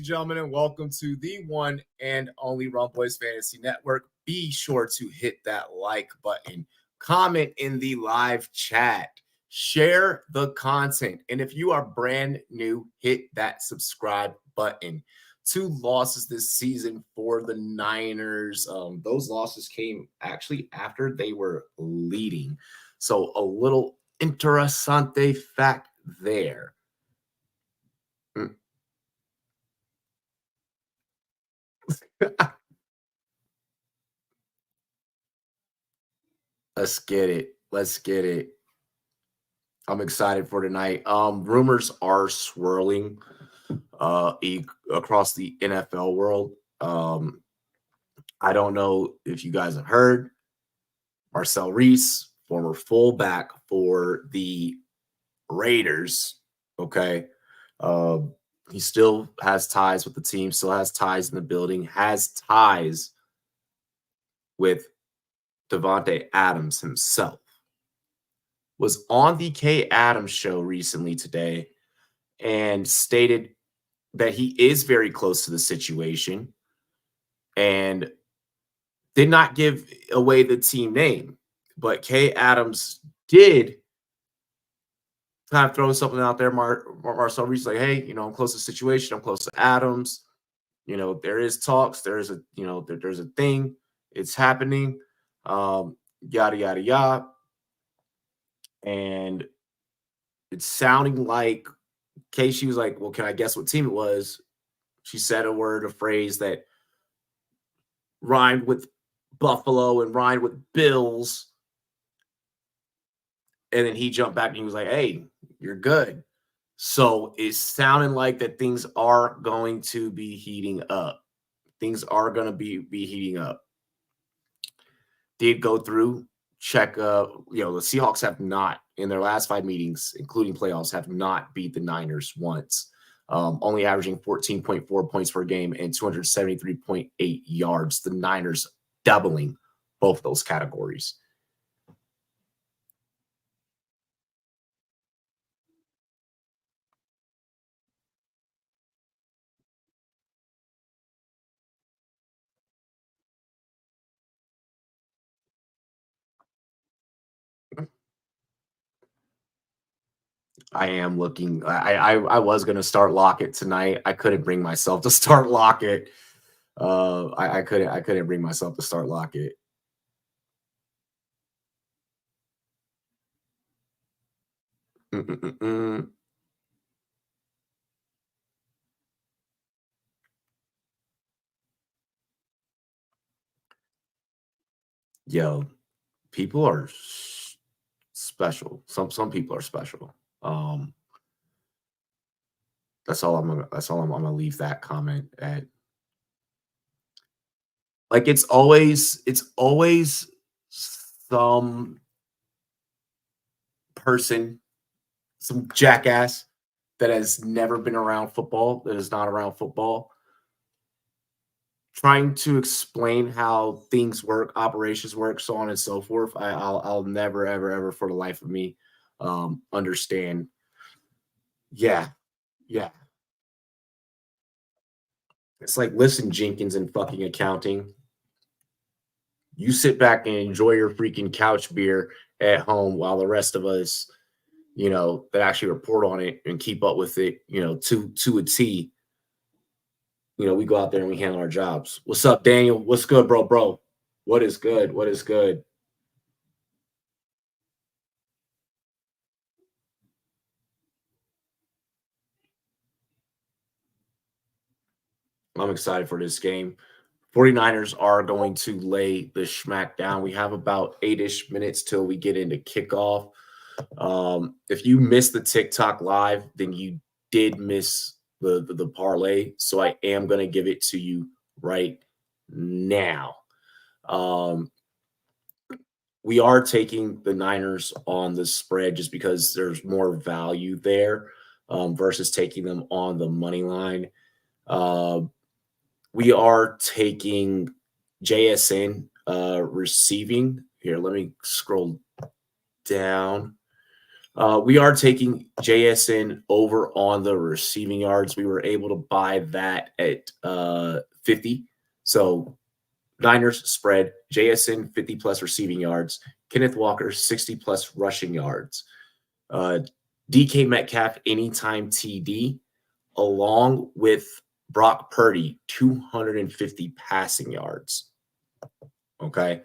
and gentlemen, and welcome to the one and only Run Boys Fantasy Network. Be sure to hit that like button, comment in the live chat, share the content, and if you are brand new, hit that subscribe button. 2 losses this season for the Niners. Those losses came actually after they were leading, so a little interessante fact there. Let's get it. Let's get it. I'm excited for tonight. Rumors are swirling across the NFL world. I don't know if you guys have heard. Marcel Reese, former fullback for the Raiders, okay? He still has ties with the team, still has ties in the building, has ties with Devontae Adams himself. Was on the Kay Adams show recently today and stated that he is very close to the situation and did not give away the team name. But Kay Adams did kind of throw something out there. Marcel Reese like, hey, I'm close to the situation. I'm close to Adams. There is talks. There is there's a thing. It's happening. Yada, yada, yada. And it's sounding like Casey was like, well, can I guess what team it was? She said a phrase that rhymed with Buffalo and rhymed with Bills. And then he jumped back and he was like, hey, you're good. So it's sounding like that things are going to be heating up. Things are going to be heating up. Did go through, check, the Seahawks have not, in their last 5 meetings, including playoffs, have not beat the Niners once. Only averaging 14.4 points per game and 273.8 yards. The Niners doubling both those categories. I am looking. I was going to start Lockett tonight. I couldn't bring myself to start Lockett. I couldn't bring myself to start Lockett. Yo, people are special. Some people are special. That's all I'm gonna leave that comment at. Like it's always some person, some jackass that has never been around football, that is not around football, trying to explain how things work, operations work, so on and so forth. I'll never, ever, for the life of me, understand. Yeah. It's like, listen, Jenkins and fucking accounting. You sit back and enjoy your freaking couch beer at home while the rest of us, that actually report on it and keep up with it, to a T. We go out there and we handle our jobs. What's up, Daniel? What's good, bro? What is good? What is good? I'm excited for this game. 49ers are going to lay the schmack down. We have about 8-ish minutes till we get into kickoff. If you missed the TikTok live, then you did miss the parlay. So I am going to give it to you right now. We are taking the Niners on the spread just because there's more value there versus taking them on the money line. We are taking JSN receiving. Here, let me scroll down. We are taking JSN over on the receiving yards. We were able to buy that at 50. So Niners spread, JSN 50 plus receiving yards, Kenneth Walker 60 plus rushing yards, DK Metcalf anytime TD, along with Brock Purdy 250 passing yards. Okay.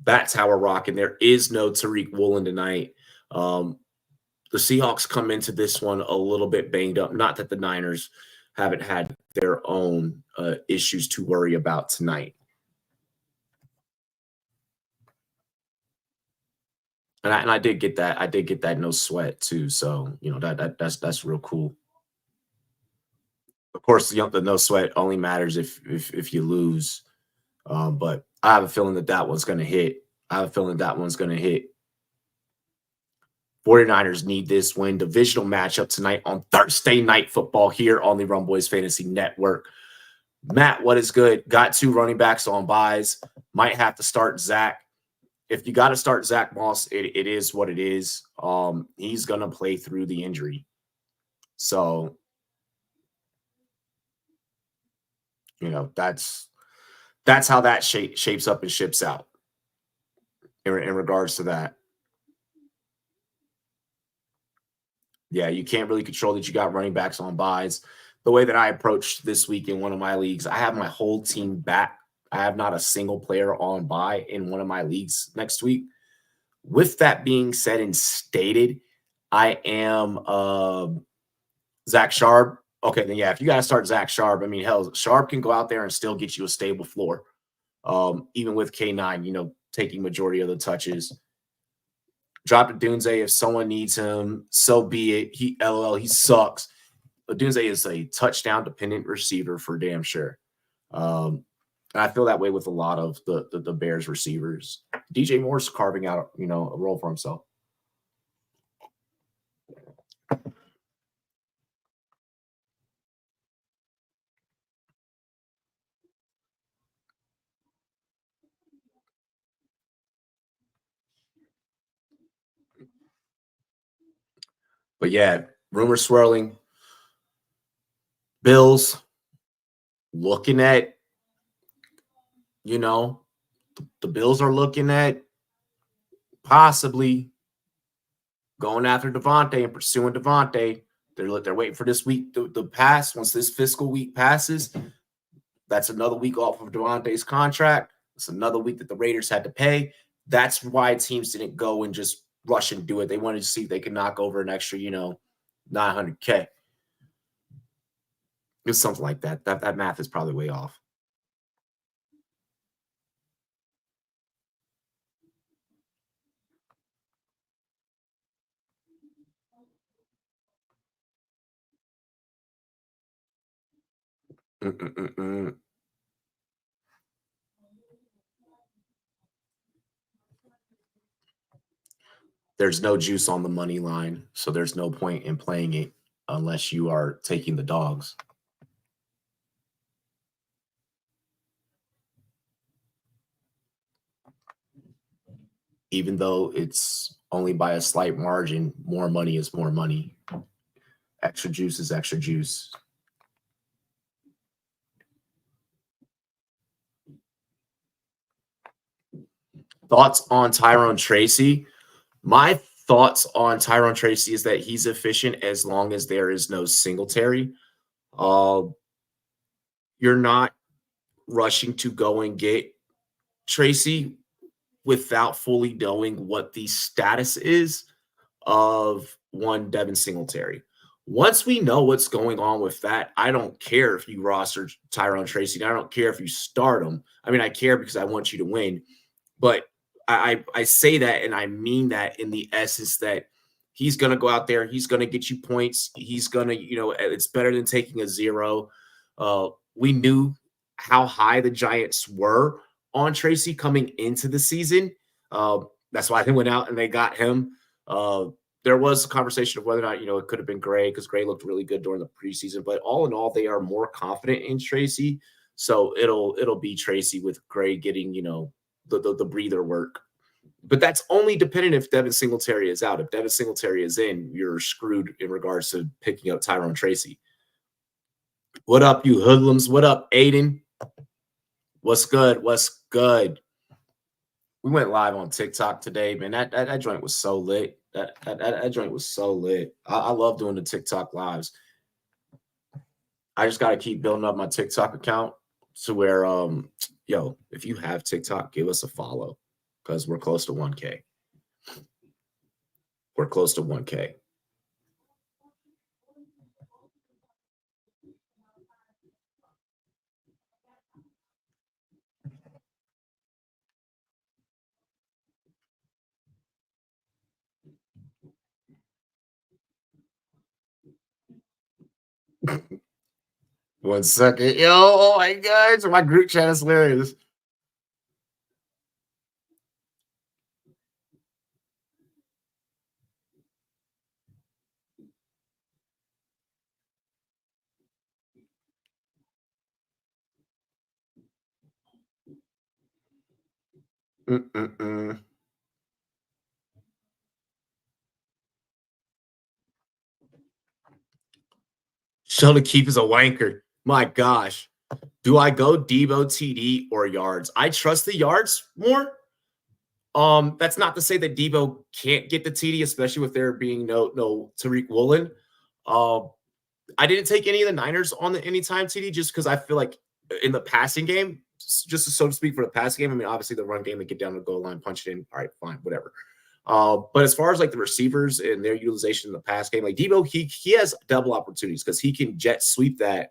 That's how we're rocking. There is no Tariq Woolen tonight. The Seahawks come into this one a little bit banged up. Not that the Niners haven't had their own issues to worry about tonight. And I did get that. I did get that no sweat too. So that's real cool. Of course, the no sweat only matters if you lose. But I have a feeling that one's going to hit. 49ers need this win. Divisional matchup tonight on Thursday Night Football here on the Rum Boys Fantasy Network. Matt, what is good? Got 2 running backs on buys. Might have to start Zach. If you got to start Zach Moss, it is what it is. He's going to play through the injury. So, that's how that shapes up and ships out in regards to that. Yeah, you can't really control that you got running backs on buys. The way that I approached this week in one of my leagues, I have my whole team back. I have not a single player on buy in one of my leagues next week. With that being said and stated, I am Zach Sharp. Okay, then yeah, if you got to start Zach Sharp, I mean, hell, Sharp can go out there and still get you a stable floor. Even with K9, taking majority of the touches. Drop to Dunze if someone needs him, so be it. He sucks. But Dunze is a touchdown-dependent receiver for damn sure. And I feel that way with a lot of the Bears receivers. DJ Moore's carving out, a role for himself. But yeah, rumors swirling. Bills looking at, the Bills are looking at possibly going after Devontae and pursuing Devontae. They're waiting for this week to pass. Once this fiscal week passes, that's another week off of Devontae's contract. It's another week that the Raiders had to pay. That's why teams didn't go and just rush and do it. They wanted to see if they could knock over an extra, $900K. It's something like that. That math is probably way off. There's no juice on the money line, so there's no point in playing it unless you are taking the dogs. Even though it's only by a slight margin, more money is more money. Extra juice is extra juice. Thoughts on Tyrone Tracy? My thoughts on Tyrone Tracy is that he's efficient as long as there is no Singletary. You're not rushing to go and get Tracy without fully knowing what the status is of one Devin Singletary. Once we know what's going on with that, I don't care if you roster Tyrone Tracy. I don't care if you start him. I mean, I care because I want you to win. But I say that and I mean that in the essence that he's going to go out there. He's going to get you points. He's going to, it's better than taking a 0. We knew how high the Giants were on Tracy coming into the season. That's why they went out and they got him. There was a conversation of whether or not, it could have been Gray because Gray looked really good during the preseason. But all in all, they are more confident in Tracy. So it'll be Tracy with Gray getting, the breather work But that's only dependent if Devin Singletary is out. If Devin Singletary is in, you're screwed in regards to picking up Tyrone Tracy. What up, you hoodlums? What up, Aiden? What's good? What's good? We went live on TikTok today, man. That joint was so lit. That joint was so lit. I love doing the TikTok lives. I just got to keep building up my TikTok account to where, yo, if you have TikTok, give us a follow because we're close to 1K. We're close to 1K. One second. Yo, oh my God. My group chat is hilarious. Sheldon Keefe is a wanker. My gosh. Do I go Debo, TD, or yards? I trust the yards more. That's not to say that Debo can't get the TD, especially with there being no Tariq Woolen. I didn't take any of the Niners on the anytime TD just because I feel like in the passing game, just so to speak, for the passing game, I mean, obviously the run game, they get down the goal line, punch it in. All right, fine, whatever. But as far as like the receivers and their utilization in the pass game, like Debo, he has double opportunities because he can jet sweep that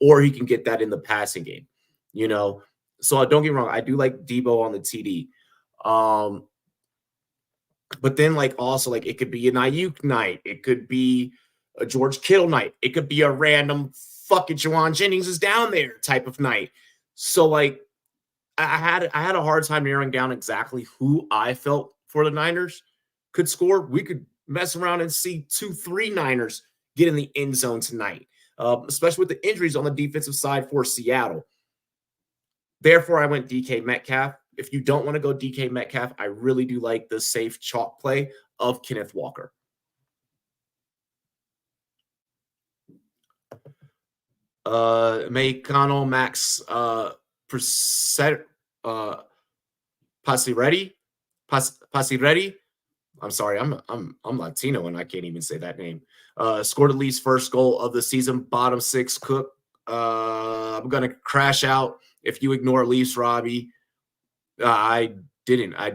or he can get that in the passing game, you know? So don't get me wrong. I do like Debo on the TD. But then like also like it could be an Ayuk night. It could be a George Kittle night. It could be a random fucking Juwan Jennings is down there type of night. So like I had a hard time narrowing down exactly who I felt for the Niners could score. We could mess around and see 2-3 Niners get in the end zone tonight, especially with the injuries on the defensive side for Seattle. Therefore, I went DK Metcalf. If you don't want to go DK Metcalf, I really do like the safe chalk play of Kenneth Walker. Connell, Max, Percent, Posse ready? I'm sorry, I'm Latino and I can't even say that name. Scored at least first goal of the season, bottom six Cook. I'm gonna crash out if you ignore Leafs, Robbie. I didn't. I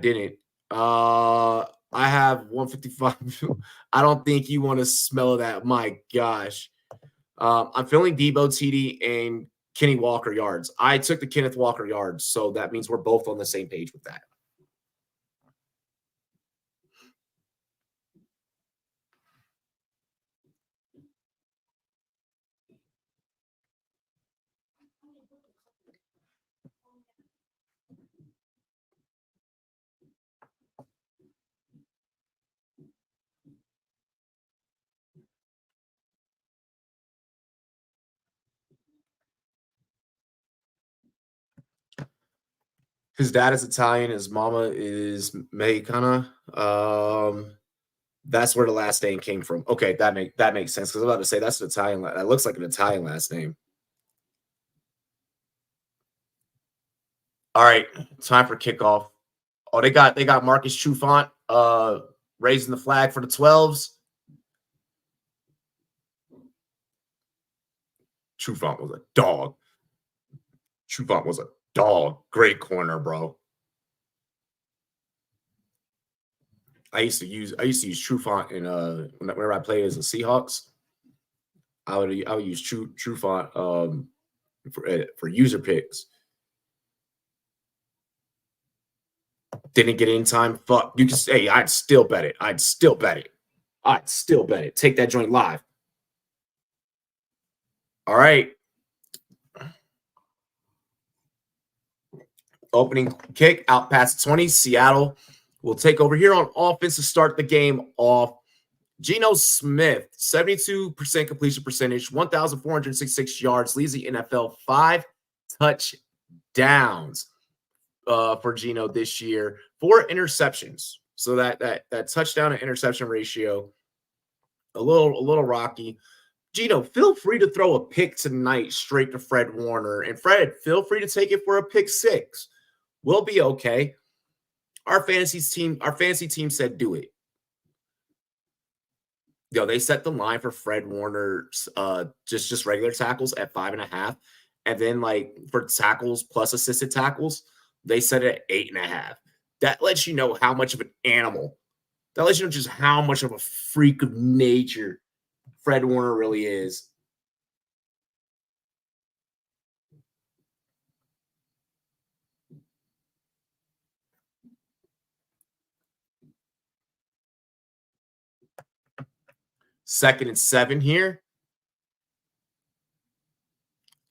have 155. I don't think you want to smell that. My gosh. I'm feeling Debo, TD, and Kenny Walker yards. I took the Kenneth Walker yards, so that means we're both on the same page with that. His dad is Italian. His mama is Mexicana. That's where the last name came from. Okay, that makes sense. Because I'm about to say that's an Italian. That looks like an Italian last name. All right, time for kickoff. Oh, they got Marcus Trufant raising the flag for the 12s. Trufant was a dog. Great corner, bro. I used to use Trufant in whenever I played as the Seahawks. I would use Trufant for user picks. Didn't get in time. Fuck. You can say I'd still bet it. Take that joint live. All right. Opening kick out past 20. Seattle will take over here on offense to start the game off. Geno Smith, 72% completion percentage, 1,466 yards, leads the NFL 5 touchdowns for Geno this year. 4 interceptions. So that touchdown to interception ratio, a little rocky. Gino, feel free to throw a pick tonight straight to Fred Warner. And Fred, feel free to take it for a pick 6. We'll be okay. Our fantasy team said do it. They set the line for Fred Warner's just regular tackles at 5.5. And then like for tackles plus assisted tackles, they set it at 8.5. That lets you know how much of an animal. That lets you know just how much of a freak of nature Fred Warner really is. Second and 7 here.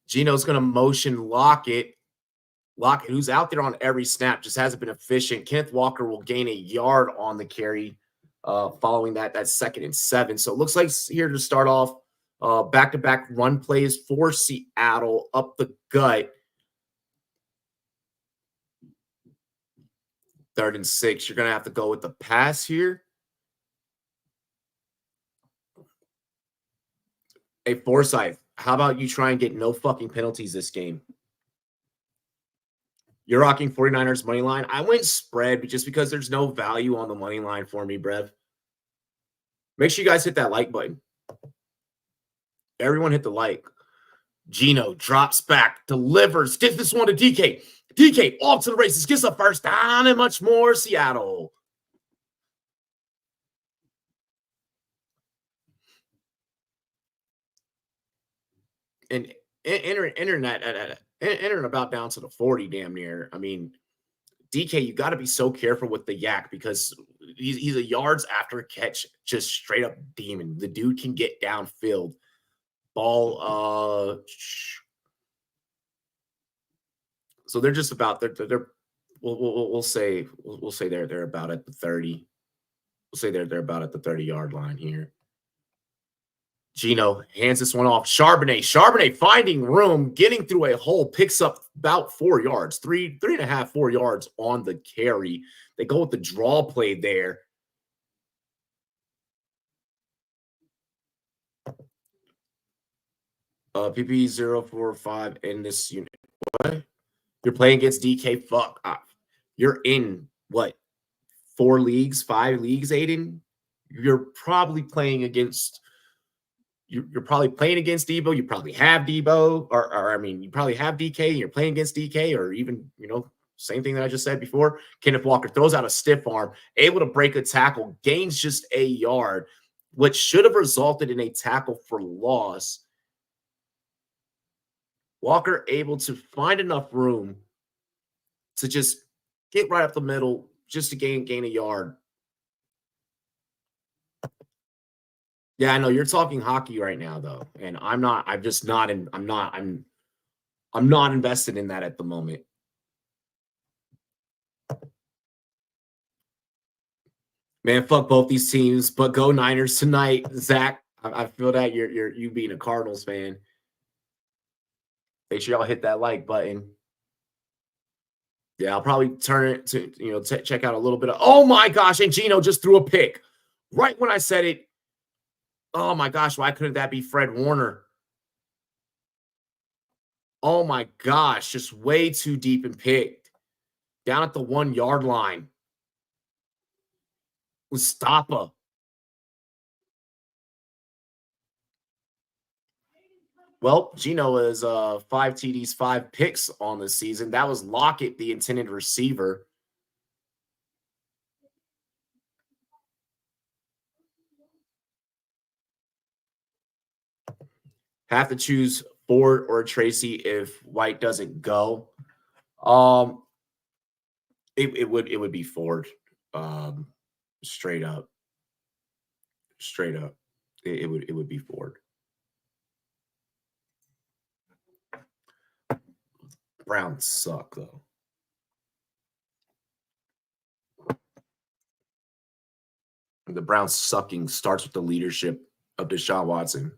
Gino's going to motion Lockett. Lockett, who's out there on every snap, just hasn't been efficient. Kenneth Walker will gain a yard on the carry following that second and 7. So it looks like here to start off, back-to-back run plays for Seattle up the gut. 3rd and 6. You're going to have to go with the pass here. Hey, Forsyth, how about you try and get no fucking penalties this game? You're rocking 49ers money line. I went spread but just because there's no value on the money line for me, Brev. Make sure you guys hit that like button. Everyone hit the like. Gino drops back, delivers, gets this one to DK. DK off to the races, gets a first down and much more. Seattle. And entering about down to the 40 damn near. I mean, DK, you got to be so careful with the yak because he's a yards after catch, just straight up demon. The dude can get downfield. Ball, so they're just about we'll say they're about at the 30. We'll say they're about at the 30-yard line here. Gino hands this one off. Charbonnet finding room, getting through a hole, picks up about 4 yards, 3.5, 4 yards on the carry. They go with the draw play there. PP 045 in this unit. What? You're playing against DK? Fuck. You're in what? 4 leagues, 5 leagues, Aiden? You're probably playing against. You're probably playing against Debo. You probably have Debo, or I mean, you probably have DK. And you're playing against DK, or even same thing that I just said before. Kenneth Walker throws out a stiff arm, able to break a tackle, gains just a yard, which should have resulted in a tackle for loss. Walker able to find enough room to just get right up the middle, just to gain a yard. Yeah, I know you're talking hockey right now, though, and I'm not. I'm just not in. I'm not invested in that at the moment. Man, fuck both these teams, but go Niners tonight, Zach. I feel that you being a Cardinals fan. Make sure y'all hit that like button. Yeah, I'll probably turn it to check out a little bit of. Oh my gosh! And Gino just threw a pick right when I said it. Oh my gosh, why couldn't that be Fred Warner? Oh my gosh, just way too deep and picked. Down at the 1-yard line. Mustafa. Well, Gino is 5 TDs, 5 picks on the season. That was Lockett, the intended receiver. Have to choose Ford or Tracy if White doesn't go. It would be Ford. Straight up. It would be Ford. Browns suck though. The Browns sucking starts with the leadership of Deshaun Watson.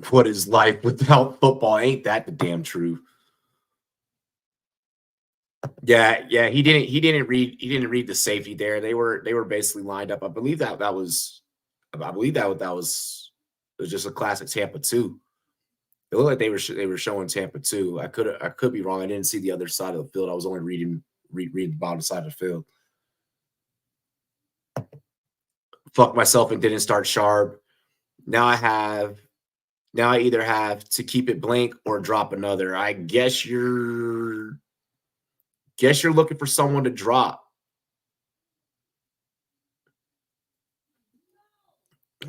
What is life without football? Ain't that the damn truth? Yeah. He didn't read the safety there. They were basically lined up. I believe that was it was just a classic Tampa 2. It looked like they were showing Tampa 2. I could be wrong. I didn't see the other side of the field. I was only reading the bottom side of the field. Fuck myself and didn't start Sharp. Now I either have to keep it blank or drop another. I guess you're looking for someone to drop.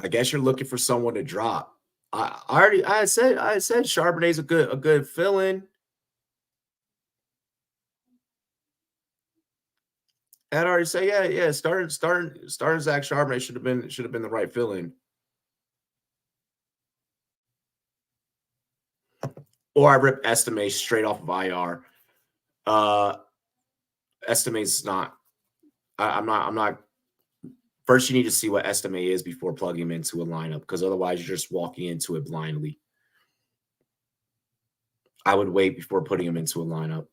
I guess you're looking for someone to drop. I said Charbonnet's a good fill-in. I'd already say yeah. Starting Zach Charbonnet should have been the right fill-in. Or I rip Estime straight off of IR. Estime's not. I'm not. First, you need to see what Estime is before plugging him into a lineup, because otherwise you're just walking into it blindly. I would wait before putting him into a lineup.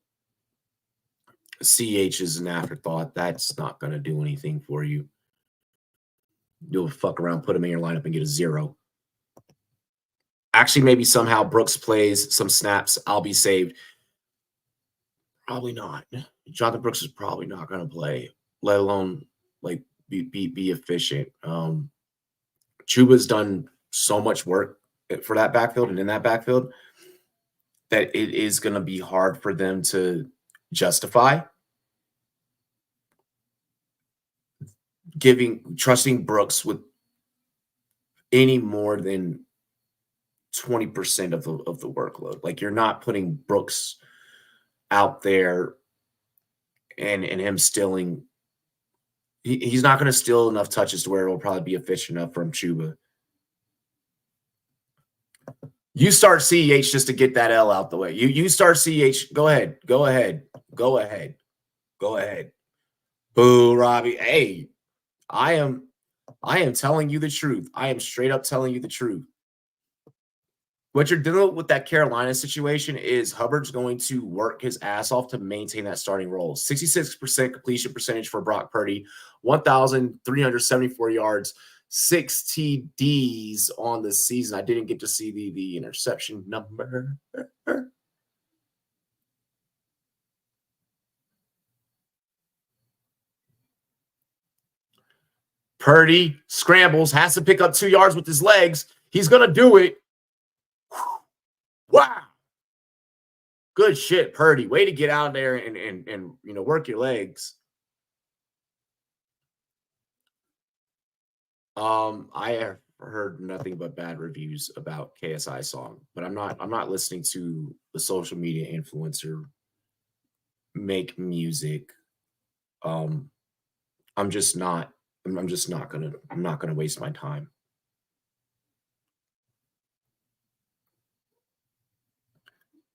CH is an afterthought. That's not going to do anything for you. You'll fuck around, put him in your lineup, and get a 0. Actually, maybe somehow Brooks plays some snaps. I'll be saved. Probably not. Jonathan Brooks is probably not going to play, let alone like be efficient. Chuba's done so much work for that backfield and in that backfield that it is going to be hard for them to justify trusting Brooks with any more than 20% of the workload. Like, you're not putting Brooks out there and him stealing. He's not going to steal enough touches to where it will probably be efficient enough from Chuba. You start CEH just to get that L out the way. You start CEH. Go ahead. Boo, Robbie. Hey, I am telling you the truth. I am straight up telling you the truth. What you're dealing with that Carolina situation is Hubbard's going to work his ass off to maintain that starting role. 66% completion percentage for Brock Purdy, 1,374 yards, 6 TDs on the season. I didn't get to see the interception number. Purdy scrambles, has to pick up 2 yards with his legs. He's going to do it. Wow. Good shit, Purdy. Way to get out there and work your legs. I have heard nothing but bad reviews about KSI song, but I'm not listening to the social media influencer make music. I'm not gonna waste my time.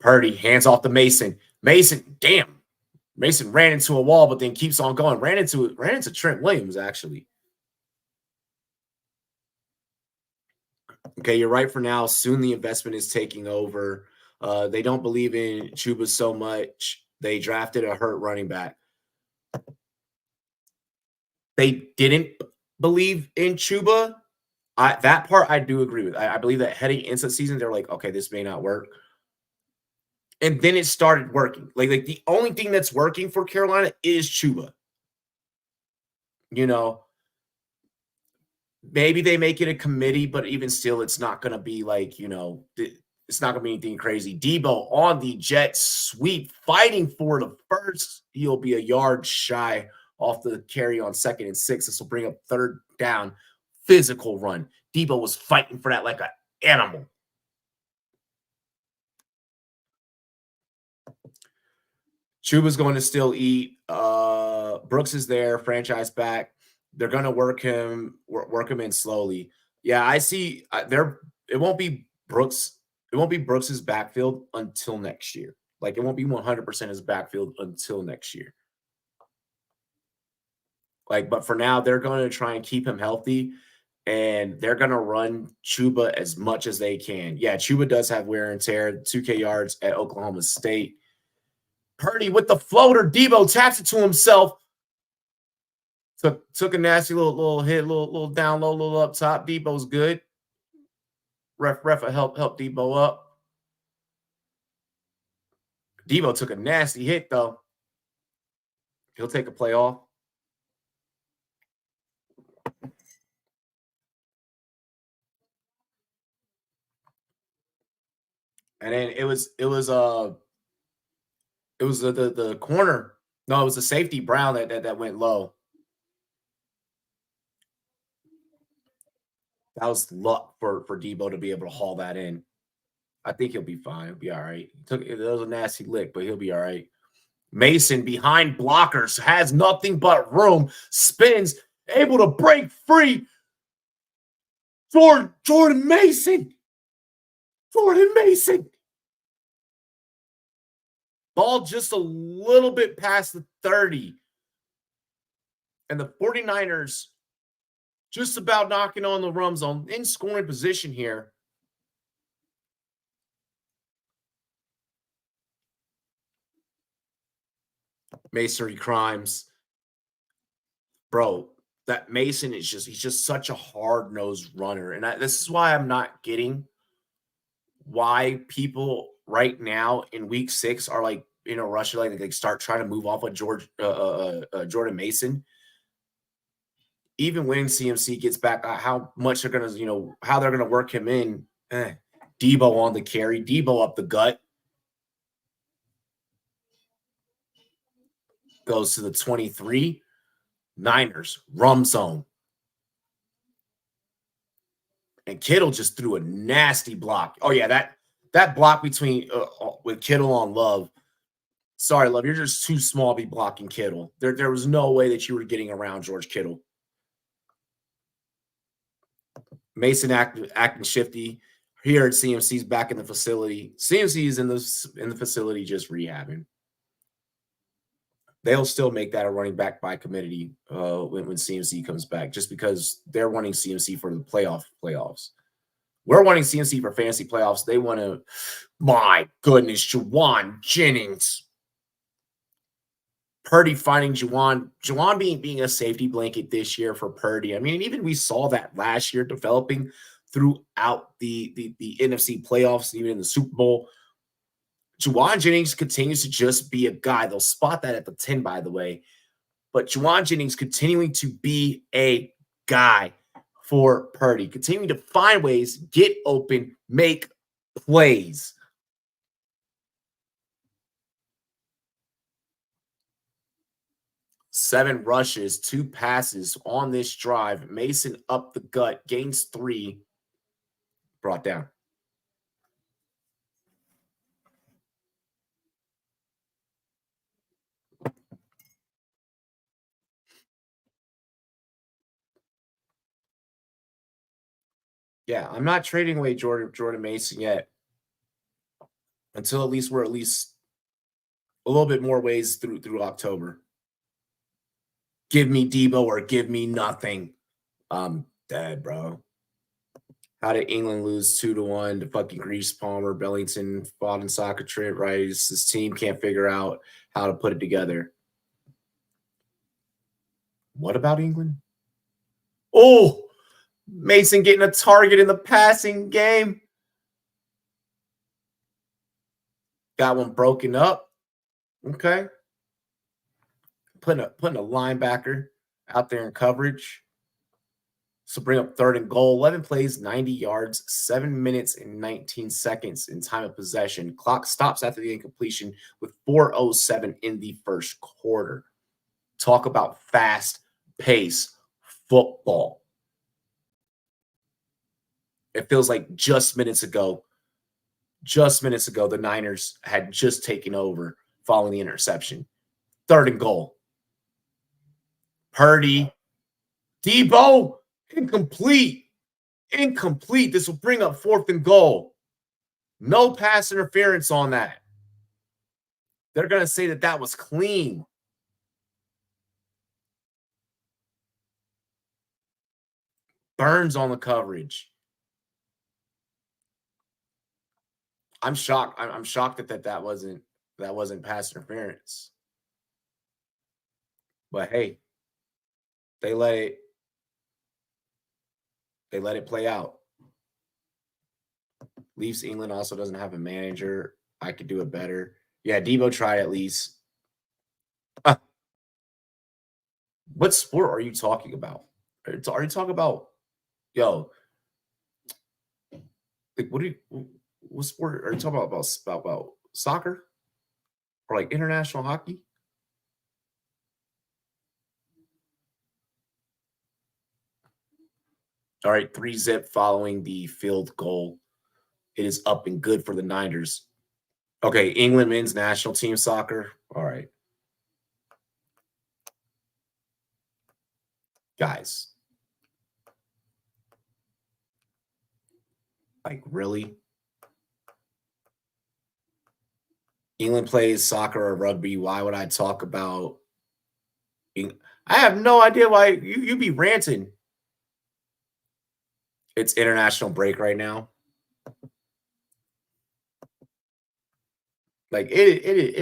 Purdy hands off to Mason. Damn. Mason ran into a wall, but then keeps on going. Ran into Trent Williams, actually. Okay, you're right for now. Soon the investment is taking over. They don't believe in Chuba so much. They drafted a hurt running back. They didn't believe in Chuba. That part I do agree with. I believe that heading into the season, they're like, okay, this may not work. And then it started working. Like the only thing that's working for Carolina is Chuba. Maybe they make it a committee, but even still, it's not going to be like, it's not going to be anything crazy. Debo on the jet sweep, fighting for the first. He'll be a yard shy off the carry on 2nd and 6. This will bring up 3rd down. Physical run. Debo was fighting for that like an animal. Chuba's going to still eat. Brooks is there, franchise back. They're going to work him in slowly. Yeah, I see. It won't be Brooks. It won't be Brooks's backfield until next year. Like, it won't be 100% his backfield until next year. Like, but for now, they're going to try and keep him healthy. and they're going to run Chuba as much as they can. Yeah, Chuba does have wear and tear, 2K yards at Oklahoma State. Purdy with the floater. Debo taps it to himself. Took a nasty little hit, little down low, little up top. Debo's good. Ref help Debo up. Debo took a nasty hit, though. He'll take a play off. And then it was the corner. No, it was the safety Brown that went low. That was luck for Debo to be able to haul that in. I think he'll be fine. He'll be all right. It was a nasty lick, but he'll be all right. Mason behind blockers, has nothing but room, spins, able to break free. Jordan Mason. Jordan Mason. Ball just a little bit past the 30. And the 49ers just about knocking on the rum zone in scoring position here. Masonry crimes. Bro, that Mason is he's just such a hard-nosed runner. And this is why I'm not getting why people right now in week 6 are like in a rush to like start trying to move off of Jordan Mason. Even when CMC gets back, how much they're going to, how they're going to work him in. Debo on the carry, Debo up the gut. Goes to the 23. Niners, rum zone. And Kittle just threw a nasty block. Oh, yeah, that block between with Kittle on Love. Sorry, Love, you're just too small to be blocking Kittle. There was no way that you were getting around George Kittle. Mason acting shifty. Here at CMC's back in the facility. CMC's in the facility just rehabbing. They'll still make that a running back by committee when CMC comes back, just because they're wanting CMC for the playoffs. We're wanting CMC for fantasy playoffs. They want to, my goodness, Juwan Jennings. Purdy finding Juwan being a safety blanket this year for Purdy. I mean, even we saw that last year developing throughout the NFC playoffs, even in the Super Bowl. Juwan Jennings continues to just be a guy. They'll spot that at the 10, by the way. But Juwan Jennings continuing to be a guy for Purdy, continuing to find ways, get open, make plays. Seven rushes, 2 passes on this drive. Mason up the gut, gains 3, brought down. Yeah, I'm not trading away Jordan Mason yet until at least we're a little bit more ways through October. Give me Debo or give me nothing. I'm dead, bro. How did England lose 2-1 to fucking Greece, Palmer, Bellington, fought in soccer trip, right? This team can't figure out how to put it together. What about England? Oh, Mason getting a target in the passing game. Got one broken up. Okay. Putting a linebacker out there in coverage. So bring up 3rd and goal. 11 plays, 90 yards, 7 minutes and 19 seconds in time of possession. Clock stops after the incompletion with 4:07 in the first quarter. Talk about fast-paced football. It feels like just minutes ago, the Niners had just taken over following the interception. 3rd and goal. Purdy, Debo, incomplete. This will bring up 4th and goal. No pass interference on that. They're going to say that was clean. Burns on the coverage. I'm shocked. I'm shocked that wasn't pass interference. But hey, they let it play out. Leafs England also doesn't have a manager. I could do it better. Yeah, Debo tried at least. What sport are you talking about? Are you talking about, yo? Like, what sport are you talking about soccer or like international hockey? All right, 3-zip following the field goal. It is up and good for the Niners. Okay, England men's national team soccer. All right. Guys. Like, really? England plays soccer or rugby. Why would I talk about I have no idea why you be ranting. It's international break right now. Like it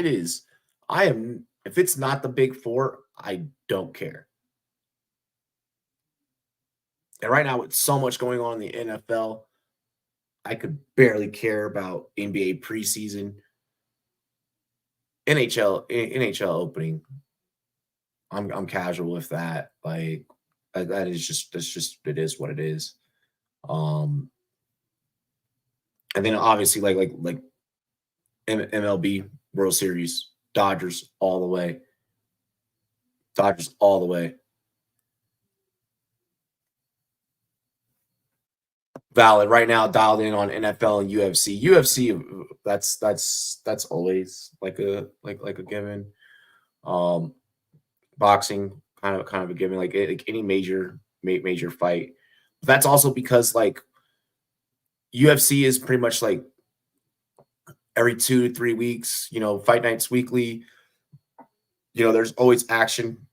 is. I am if it's not the big four, I don't care. And right now, with so much going on in the NFL, I could barely care about NBA preseason, NHL opening. I'm casual with that. Like that's just it is what it is. Um, and then obviously like MLB World Series, Dodgers all the way. Dodgers all the way. Valid right now. Dialed in on NFL and UFC. UFC that's always like a given. Um, Boxing kind of a given. Like any major fight. But that's also because like UFC is pretty much like every 2 to 3 weeks. You know, fight nights weekly. You know, there's always action.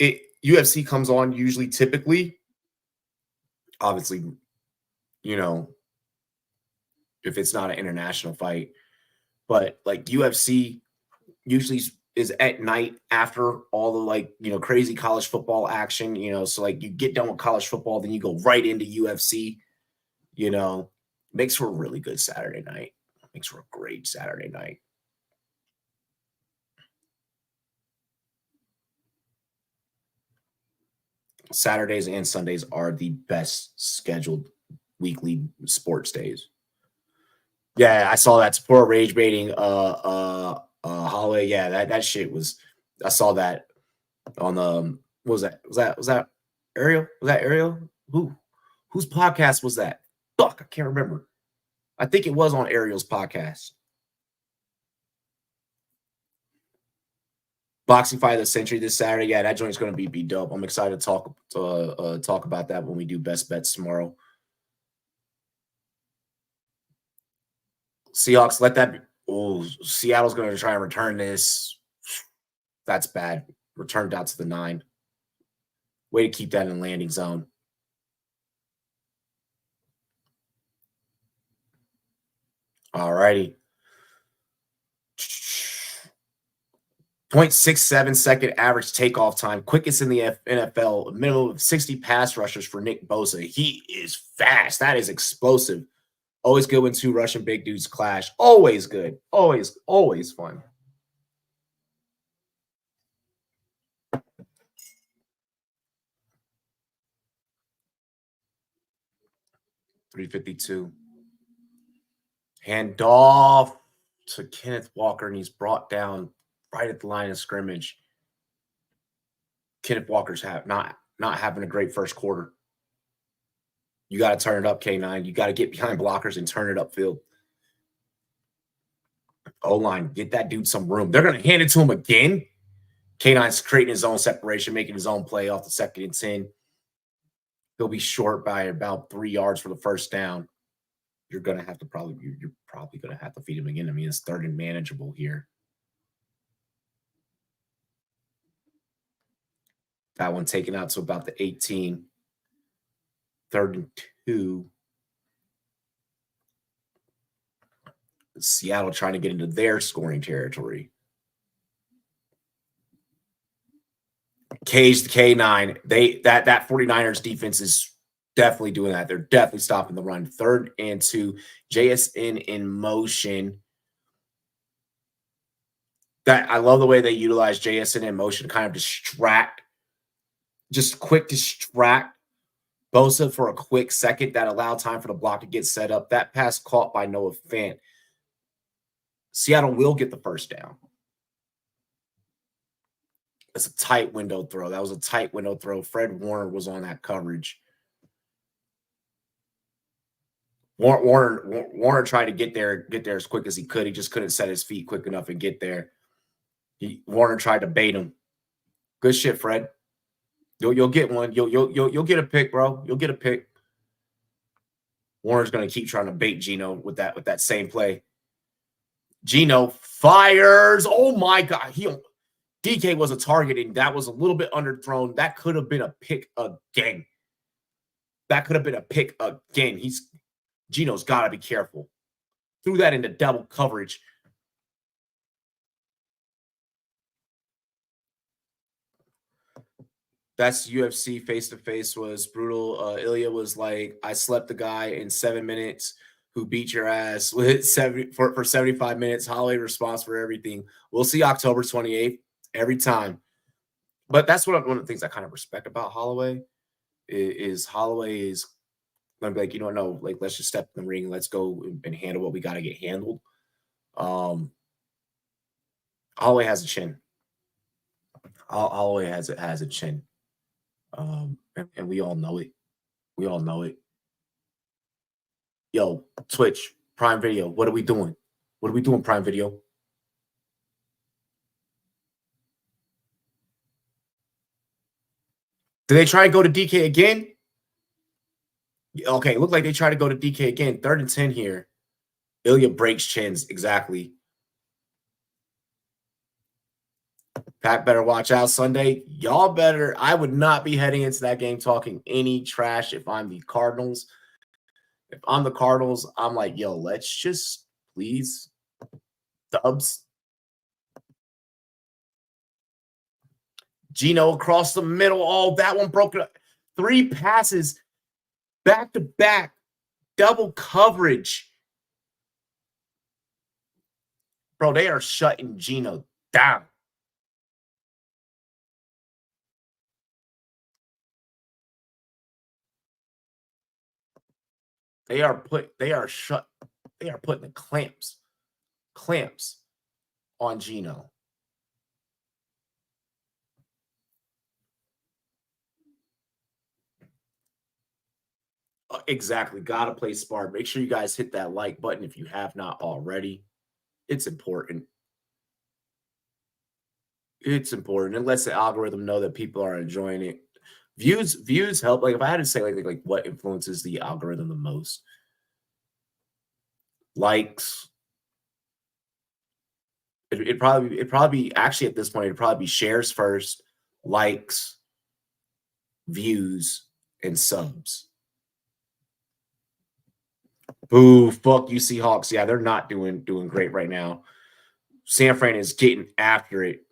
UFC comes on usually typically, obviously, you know, if it's not an international fight, but like UFC usually is at night after all the like, you know, crazy college football action, you know, so like you get done with college football, then you go right into UFC, you know, makes for a really good Saturday night. Makes for a great Saturday night. Saturdays and Sundays are the best scheduled weekly sports days. Yeah, I saw that Sapporo rage baiting hallway. Yeah, that shit was I saw that on the what was that? Was that Ariel? Was that Ariel? Whose podcast was that? Fuck, I can't remember. I think it was on Ariel's podcast. Boxing fight of the century this Saturday. Yeah, that joint's going to be dope. I'm excited to talk about that when we do best bets tomorrow. Seahawks, let that be. Oh, Seattle's going to try and return this. That's bad. Returned out to the 9. Way to keep that in landing zone. All righty. 0.67-second average takeoff time, quickest in the NFL, minimum of 60 pass rushers for Nick Bosa. He is fast. That is explosive. Always good when two Russian big dudes clash. Always good. Always fun. $352. Handoff to Kenneth Walker, and he's brought down right at the line of scrimmage. Kenneth Walker's not having a great first quarter. You got to turn it up, K9. You got to get behind blockers and turn it upfield. O-line, get that dude some room. They're going to hand it to him again. K9's creating his own separation, making his own play off the 2nd and 10. He'll be short by about 3 yards for the first down. You're probably going to have to feed him again. I mean, it's 3rd and manageable here. That one taken out to about the 18. 3rd and 2. Seattle trying to get into their scoring territory. Cage the K9. That 49ers defense is definitely doing that. They're definitely stopping the run. 3rd and 2. JSN in motion. That I love the way they utilize JSN in motion to kind of distract, just quick distract Bosa for a quick second that allowed time for the block to get set up. That pass caught by Noah Fant. Seattle will get the first down. It's a tight window throw. That was a tight window throw. Fred Warner was on that coverage. Warner tried to get there as quick as he could. He just couldn't set his feet quick enough and get there. Warner tried to bait him. Good shit, Fred. You'll get one. You'll get a pick, bro. You'll get a pick. Warner's gonna keep trying to bait Geno with that same play. Geno fires. Oh my God. DK was a target, and that was a little bit underthrown. That could have been a pick again. Geno's got to be careful. Threw that into double coverage. That's UFC face-to-face was brutal. Ilya was like, I slept the guy in 7 minutes who beat your ass with 75 minutes. Holloway response for everything. We'll see October 28th every time. But that's one of the things I kind of respect about Holloway is Holloway is going to be like, you don't know, like, let's just step in the ring. Let's go and handle what we got to get handled. Holloway has a chin. Holloway has a chin. And we all know it. We all know it. Yo, Twitch, Prime Video, what are we doing? What are we doing, Prime Video? Did they try and go to DK again? Okay, it looked like they tried to go to DK again. 3rd and 10 here. Ilya breaks chins, exactly. Pat better watch out Sunday. Y'all better. I would not be heading into that game talking any trash if I'm the Cardinals. If I'm the Cardinals, I'm like, yo, let's just please dubs. Geno across the middle. Oh, that one broke it. 3 passes back to back. Double coverage. Bro, they are shutting Geno down. They are putting the clamps on Geno. Exactly. Gotta play smart. Make sure you guys hit that like button if you have not already. It's important. It's important. It lets the algorithm know that people are enjoying it. Views help. Like if I had to say like what influences the algorithm the most, likes. It'd probably be actually at this point it'd probably be shares first, likes, views, and subs. Boo! Fuck you, Seahawks. Yeah, they're not doing great right now. San Fran is getting after it.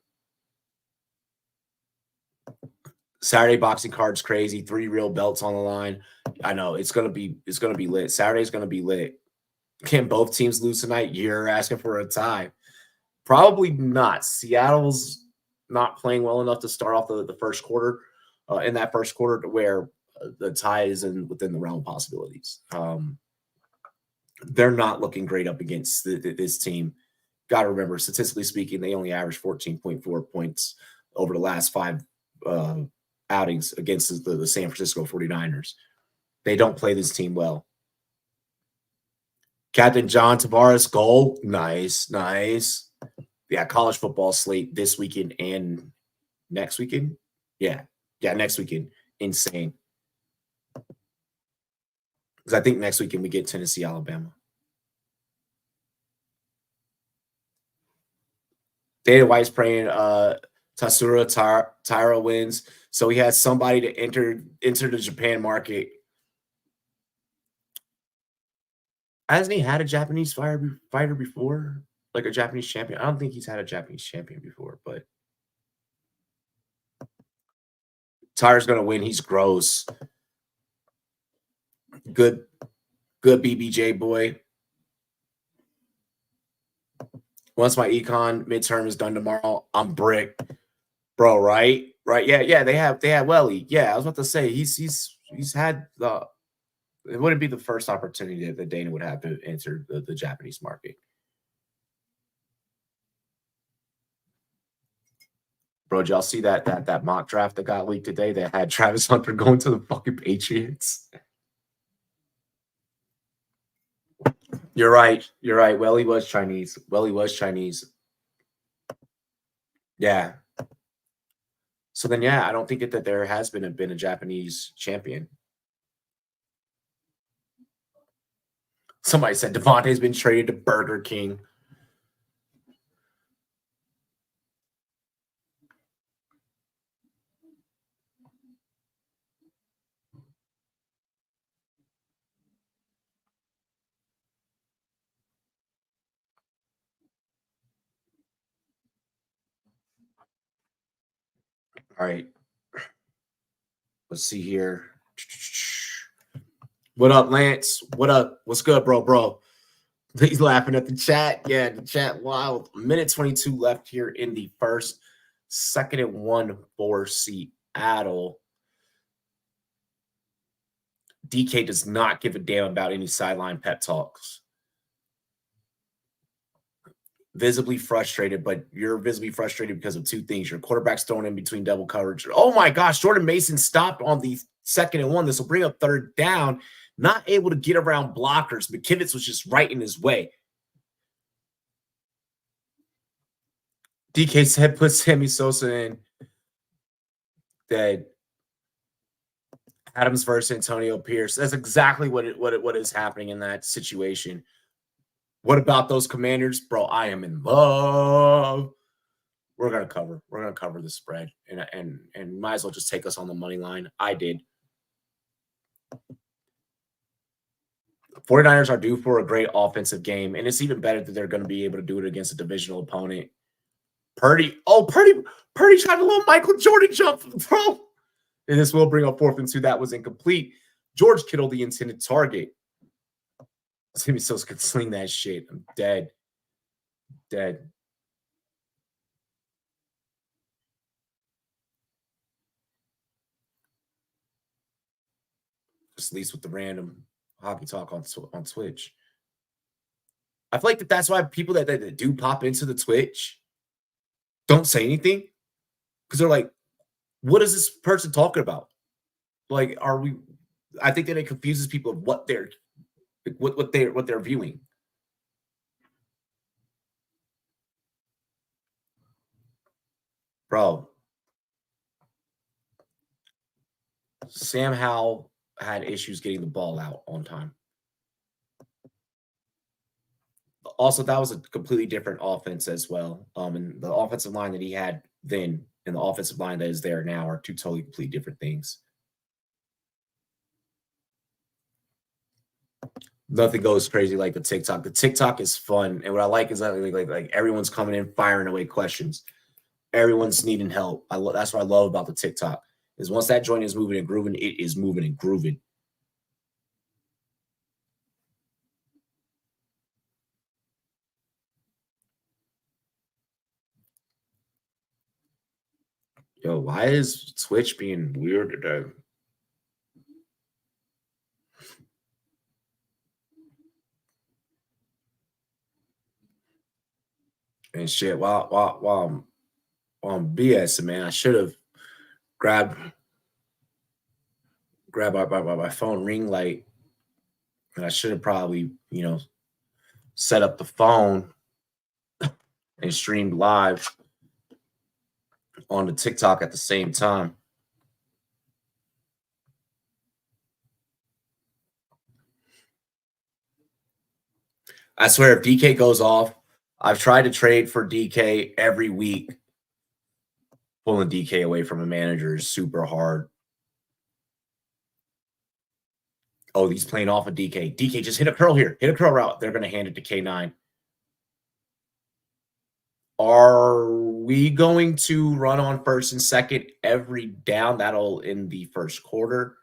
Saturday boxing card's crazy. 3 real belts on the line. I know it's gonna be lit. Saturday's gonna be lit. Can both teams lose tonight? You're asking for a tie. Probably not. Seattle's not playing well enough to start off the first quarter. In that first quarter, to where the tie is within the realm of possibilities. They're not looking great up against this team. Got to remember, statistically speaking, they only averaged 14.4 points over the last 5 outings against the San Francisco 49ers. They don't play this team well. Captain John Tavares, goal. Nice. Yeah, college football slate this weekend and next weekend. Yeah, next weekend. Insane. Because I think next weekend we get Tennessee, Alabama. Dana White's praying Tatsuro Taira wins. So he has somebody to enter the Japan market Hasn't he had a Japanese fighter before? Like a Japanese champion? I don't think he's had a Japanese champion before, but Tyre's gonna win. He's gross. Good, good BBJ boy. Once my econ midterm is done tomorrow, I'm brick, bro. Right, right. Yeah. They have Welly. Yeah, I was about to say he's had the. It wouldn't be the first opportunity that Dana would have to enter the Japanese market. Bro, did y'all see that mock draft that got leaked today that had Travis Hunter going to the fucking Patriots? You're right. You're right. Welly was Chinese. Welly was Chinese. Yeah. So then, yeah, I don't think that there has been a Japanese champion. Somebody said Devontae's been traded to Burger King. All right. Let's see here. What up, Lance? What up? What's good, bro? He's laughing at the chat. Yeah, the chat wild. Minute 22 left here in the first. 2nd and 1 for Seattle. DK does not give a damn about any sideline pep talks. Visibly frustrated, but you're visibly frustrated because of two things. Your quarterback's thrown in between double coverage. Oh my gosh, Jordan Mason stopped on the 2nd and 1. This will bring up 3rd down. Not able to get around blockers. McKivitz was just right in his way. DK said put Sammy Sosa in. That Adams versus Antonio Pierce. That's exactly what is happening in that situation. What about those Commanders? Bro, I am in love. We're gonna cover. We're gonna cover the spread, and might as well just take us on the money line. I did. 49ers are due for a great offensive game, and it's even better that they're going to be able to do it against a divisional opponent. Purdy tried to little Michael Jordan jump from the throw. And this will bring up 4th and 2. That was incomplete. George Kittle, the intended target. Sammy Sosa could sling that shit. I'm dead. Dead. Just at least with the random hockey talk on Twitch. I feel like that's why people that do pop into the Twitch don't say anything, because they're like, what is this person talking about? Like, are we? I think that it confuses people of what they're viewing. Bro, Sam Howell had issues getting the ball out on time. Also, that was a completely different offense as well. And the offensive line that he had then and the offensive line that is there now are two totally completely different things. Nothing goes crazy like the TikTok. The TikTok is fun, and what I like is that like everyone's coming in firing away questions. Everyone's needing help. That's what I love about the TikTok. Is once that joint is moving and grooving, it is moving and grooving. Yo, why is Twitch being weird today? And shit, while I'm BS, man, I should have grabbed my phone ring light, and I should have probably, set up the phone and streamed live on the TikTok at the same time. I swear, if DK goes off, I've tried to trade for DK every week. Pulling DK away from a manager is super hard. Oh, he's playing off of DK. DK, just hit a curl here. Hit a curl route. They're going to hand it to K9. Are we going to run on first and second every down? That'll in the first quarter.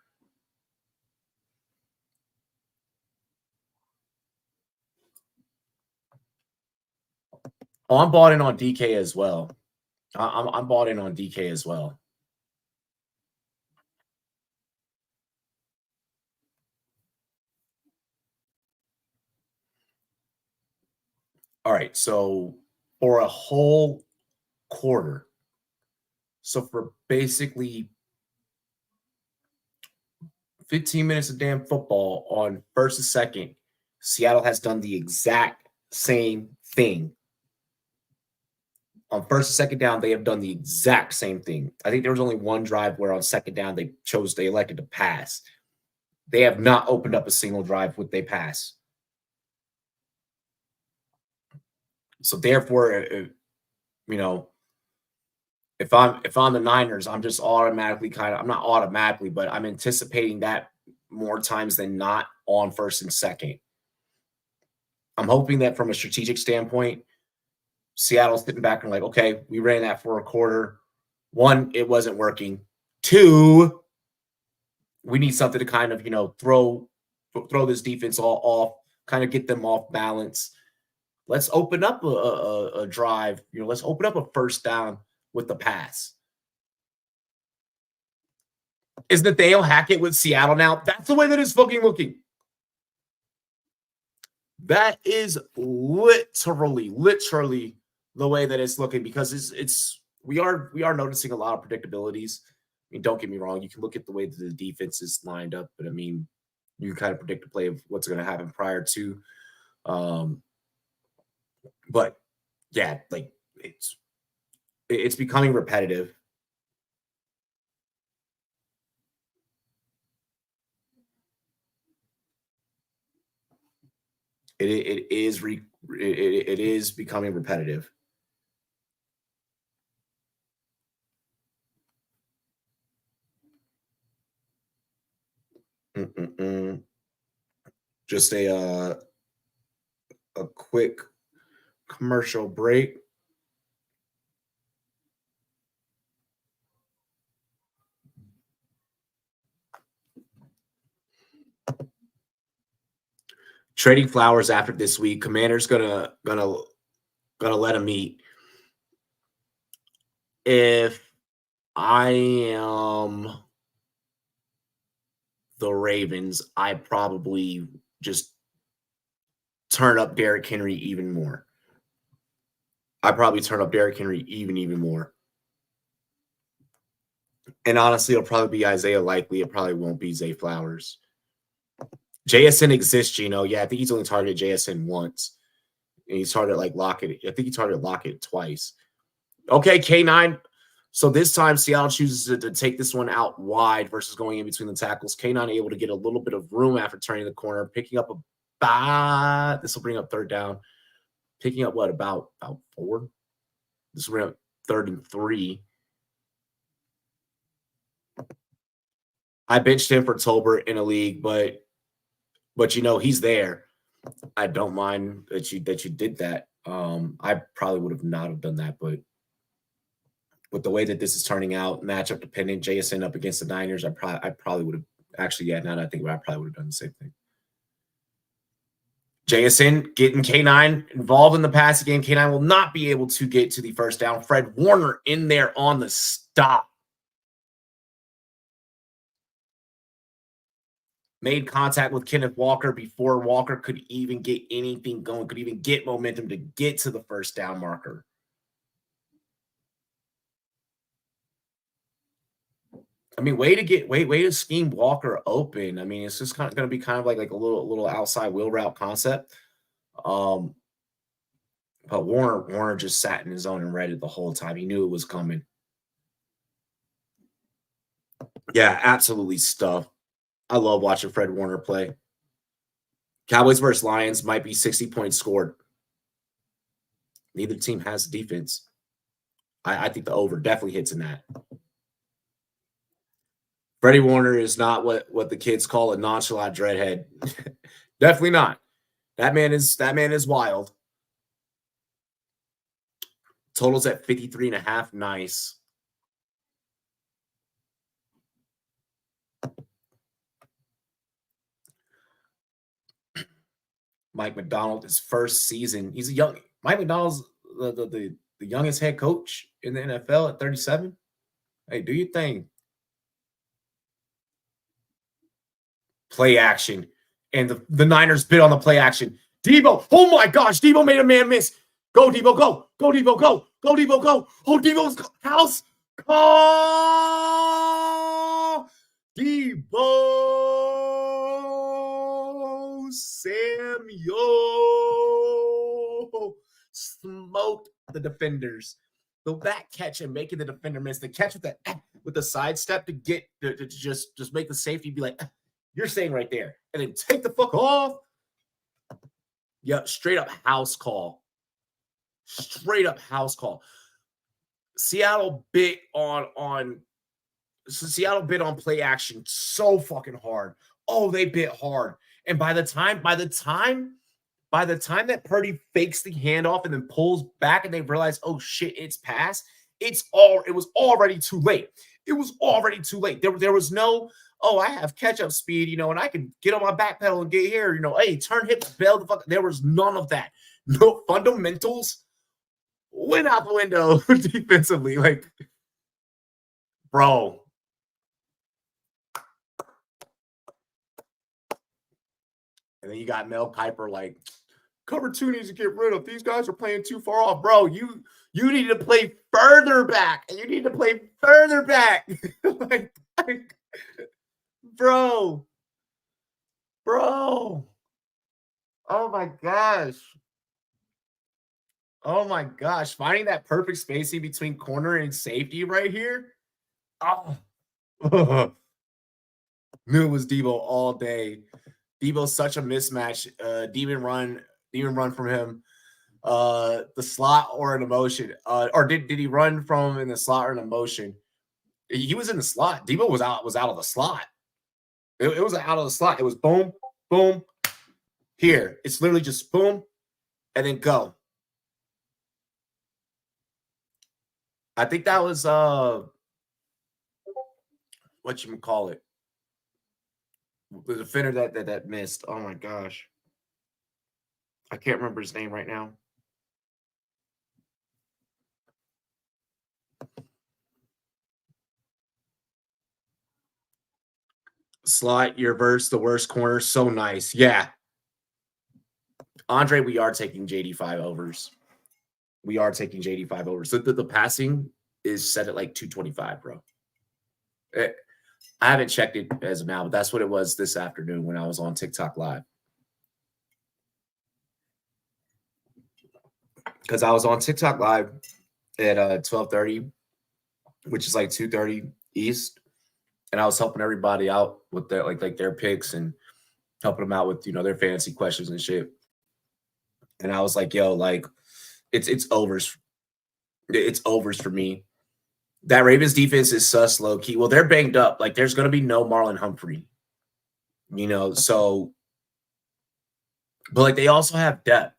Oh, I'm bought in on DK as well. I'm bought in on DK as well. All right, so for a whole quarter, so for basically 15 minutes of damn football on first and second, Seattle has done the exact same thing. On first and second down, they have done the exact same thing. I think there was only one drive where on second down they elected to pass. They have not opened up a single drive with they pass. So therefore, you know, if I'm the Niners, I'm just automatically I'm not automatically, but I'm anticipating that more times than not on first and second. I'm hoping that from a strategic standpoint, Seattle's sitting back and like, okay, we ran that for a quarter. One, it wasn't working. Two, we need something to kind of, throw this defense all off, kind of get them off balance. Let's open up a drive. Let's open up a first down with the pass. Is Nathaniel Hackett with Seattle now? That's the way that it's fucking looking. That is literally the way that it's looking, because we are noticing a lot of predictabilities. I mean, don't get me wrong. You can look at the way that the defense is lined up, but I mean, you can kind of predict the play of what's going to happen prior to. But yeah, like it's becoming repetitive. It is becoming repetitive. Just a quick commercial break. Trading Flowers after this week. Commander's gonna let him eat. If I am the Ravens, I probably just turn up Derrick Henry even more. I probably turn up Derrick Henry even more. And honestly, it'll probably be Isaiah Likely. It probably won't be Zay Flowers. JSN exists, Gino. Yeah, I think he's only targeted JSN once. And he's targeted like Lockett. I think he targeted Lockett twice. Okay, K9. So this time, Seattle chooses to take this one out wide versus going in between the tackles. K9 able to get a little bit of room after turning the corner, picking up this will bring up third down. Picking up what, about 4? This will bring up 3rd and 3. I benched him for Tolbert in a league, but he's there. I don't mind that you did that. I probably would have not have done that, but with the way that this is turning out, matchup dependent, JSN up against the Niners, I probably would have actually, yeah, now that I think about it, I probably would have done the same thing. JSN getting K9 involved in the passing game. K9 will not be able to get to the first down. Fred Warner in there on the stop. Made contact with Kenneth Walker before Walker could even get anything going, could even get momentum to get to the first down marker. I mean, way to scheme Walker open. I mean, it's just kind of going to be kind of like a little outside wheel route concept. But Warner just sat in his zone and read it the whole time. He knew it was coming. Yeah, absolutely stuffed. I love watching Fred Warner play. Cowboys versus Lions might be 60 points scored. Neither team has defense. I think the over definitely hits in that. Freddie Warner is not what the kids call a nonchalant dreadhead. Definitely not. That man is wild. Totals at 53.5. Nice. Mike Macdonald, his first season. He's a young Mike Macdonald's the youngest head coach in the NFL at 37. Hey, do your thing. Play action. And the Niners bid on the play action. Debo. Oh my gosh. Debo made a man miss. Go, Debo, go. Go, Debo, go. Go, Debo, go. Oh, Debo's house. Call. Debo Samuel smoked the defenders. That catch and making the defender miss. The catch with the sidestep to get to just make the safety be like, you're staying right there, and then take the fuck off. Yep, straight up house call. Straight up house call. Seattle bit on play action so fucking hard. Oh, they bit hard. And by the time that Purdy fakes the handoff and then pulls back and they realize, oh shit, it's pass, it was already too late. It was already too late. There was no, oh, I have catch-up speed, and I can get on my back pedal and get here, hey, turn hips, bail the fuck. There was none of that. No fundamentals went out the window defensively. Like, bro. And then you got Mel Kiper like, cover 2 needs to get rid of. These guys are playing too far off. Bro, you need to play further back. And you need to play further back. like, bro. Oh my gosh. Oh my gosh. Finding that perfect spacing between corner and safety right here. Oh. Knew it was Debo all day. Debo's such a mismatch. Demon run from him. The slot or an emotion. Or did he run from in the slot or an emotion? He was in the slot. Debo was out of the slot. It was out of the slot. It was boom, boom. Here. It's literally just boom and then go. I think that was what you call it. The defender that missed. Oh my gosh. I can't remember his name right now. Slot, your verse, the worst corner. So nice. Yeah. Andre, we are taking JD5 overs. We are taking JD5 overs. So the passing is set at like 225, bro. I haven't checked it as of now, but that's what it was this afternoon when I was on TikTok Live. Because I was on TikTok Live at 12:30, which is like 2:30 East, and I was helping everybody out with their like their picks and helping them out with their fantasy questions and shit. And I was like, yo, like it's overs. It's overs for me. That Ravens defense is sus low key. Well, they're banged up. Like there's going to be no Marlon Humphrey, so, but like they also have depth.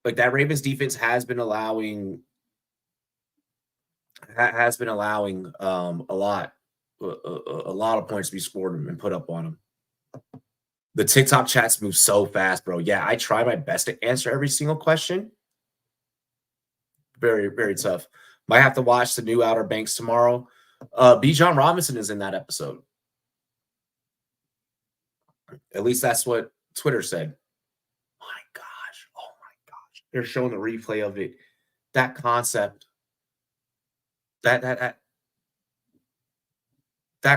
Like that Ravens defense has been allowing a lot of points to be scored and put up on them. The TikTok chats move so fast, bro. Yeah, I try my best to answer every single question. Very, very tough. Might have to watch the new Outer Banks tomorrow. Bijan Robinson is in that episode. At least that's what Twitter said. My gosh. Oh my gosh. They're showing the replay of it. That concept. That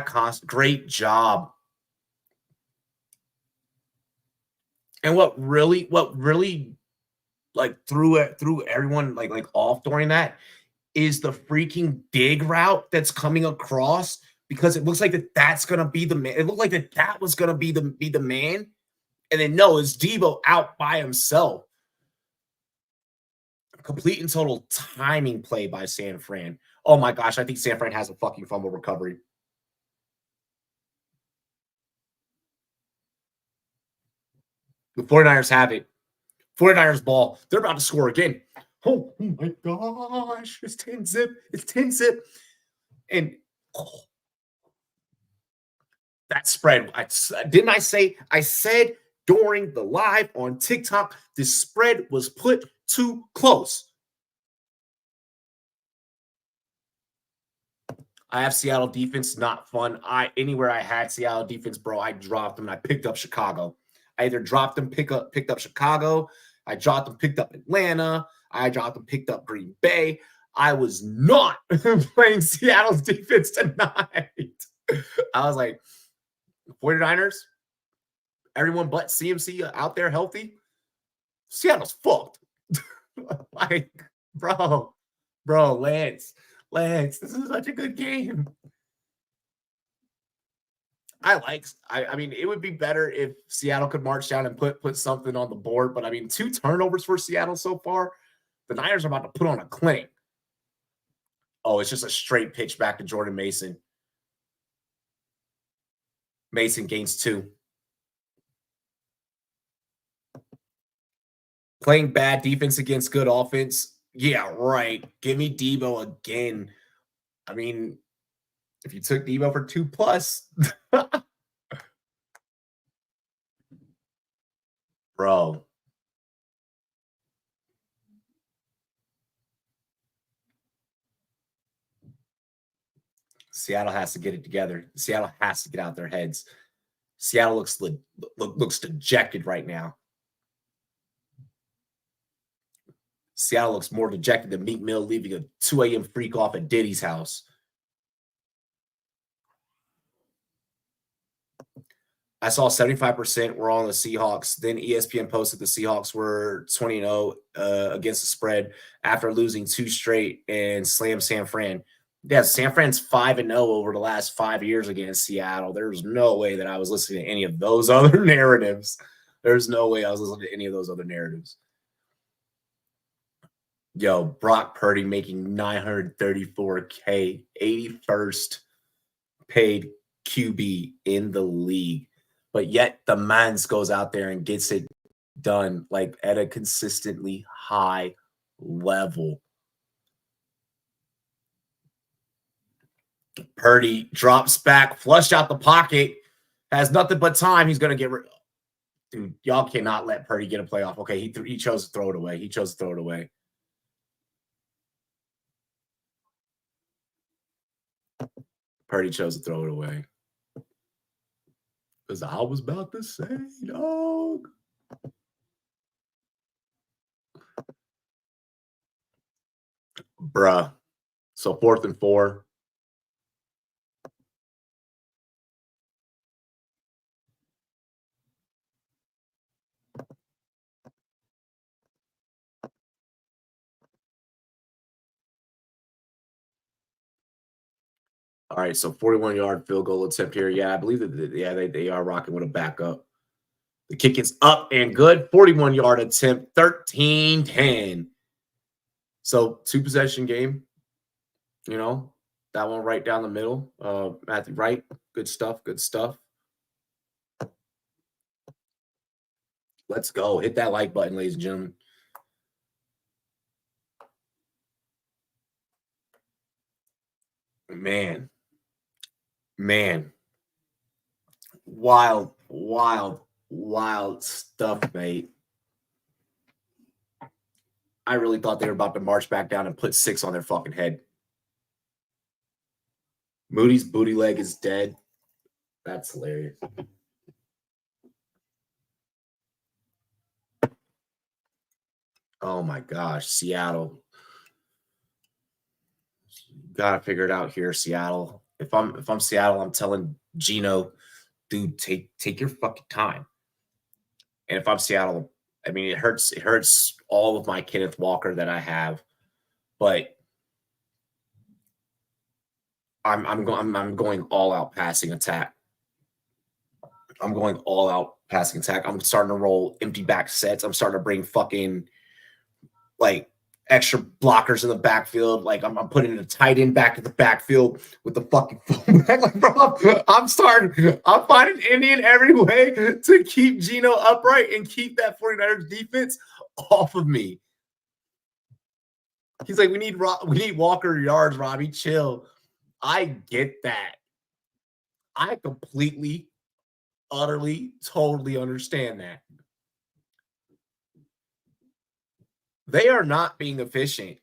concept. Great job. And what really like threw everyone like off during that is the freaking dig route that's coming across, because it looks like that's gonna be the man. It looked like that was gonna be the man, and then no, it's Debo out by himself. Complete and total timing play by San Fran. Oh my gosh, I think San Fran has a fucking fumble recovery. The 49ers have it. 49ers ball. They're about to score again. Oh my gosh. It's 10-zip. It's 10-zip. And that spread. Didn't I say? I said during the live on TikTok, this spread was put too close. I have Seattle defense, not fun. Anywhere I had Seattle defense, bro, I dropped them and I picked up Chicago. I either dropped them, picked up Chicago. I dropped them, picked up Atlanta. I dropped them, picked up Green Bay. I was not playing Seattle's defense tonight. I was like, 49ers, everyone but CMC out there healthy. Seattle's fucked. Like, bro, Lance, this is such a good game. I mean, it would be better if Seattle could march down and put something on the board. But I mean, 2 turnovers for Seattle so far. The Niners are about to put on a clinic. Oh, it's just a straight pitch back to Jordan Mason. Mason gains 2. Playing bad defense against good offense. Yeah, right. Give me Debo again. I mean, if you took Debo for 2+, bro. Seattle has to get it together. Seattle has to get out their heads. Seattle looks dejected right now. Seattle looks more dejected than Meek Mill leaving a 2 a.m. freak off at Diddy's house. I saw 75% were on the Seahawks. Then ESPN posted the Seahawks were 20-0 against the spread after losing 2 straight and slam San Fran. Yeah, San Fran's 5-0 over the last 5 years against Seattle. There's no way that I was listening to any of those other narratives. There's no way I was listening to any of those other narratives. Yo, Brock Purdy making $934K, 81st paid QB in the league. But yet the Mans goes out there and gets it done like at a consistently high level. Purdy drops back, flushed out the pocket, has nothing but time. He's going to get dude, y'all cannot let Purdy get a playoff. Okay, he chose to throw it away. He chose to throw it away. Purdy chose to throw it away. Because I was about to say, dog. Bruh. So 4th and 4. All right, so 41-yard field goal attempt here. Yeah, I believe that they are rocking with a backup. The kick is up and good. 41-yard attempt, 13-10. So 2-possession game. You know, that one right down the middle. Matthew Wright, good stuff, good stuff. Let's go. Hit that like button, ladies and gentlemen. Man. Wild stuff, mate. I really thought they were about to march back down and put 6 on their fucking head. Moody's booty leg is dead. That's hilarious. Oh my gosh, Seattle. Gotta figure it out here, Seattle. If I'm Seattle, I'm telling Gino, dude, take your fucking time. And if I'm Seattle, I mean, it hurts all of my Kenneth Walker that I have, but I'm going all out passing attack. I'm going all out passing attack. I'm starting to roll empty back sets. I'm starting to bring fucking like extra blockers in the backfield. Like I'm putting a tight end back in the backfield with the fucking fullback. Like, bro, I'm finding Indian every way to keep Geno upright and keep that 49ers defense off of me. He's like, we need Walker yards, Robbie. Chill. I get that. I completely, utterly, totally understand that. They are not being efficient.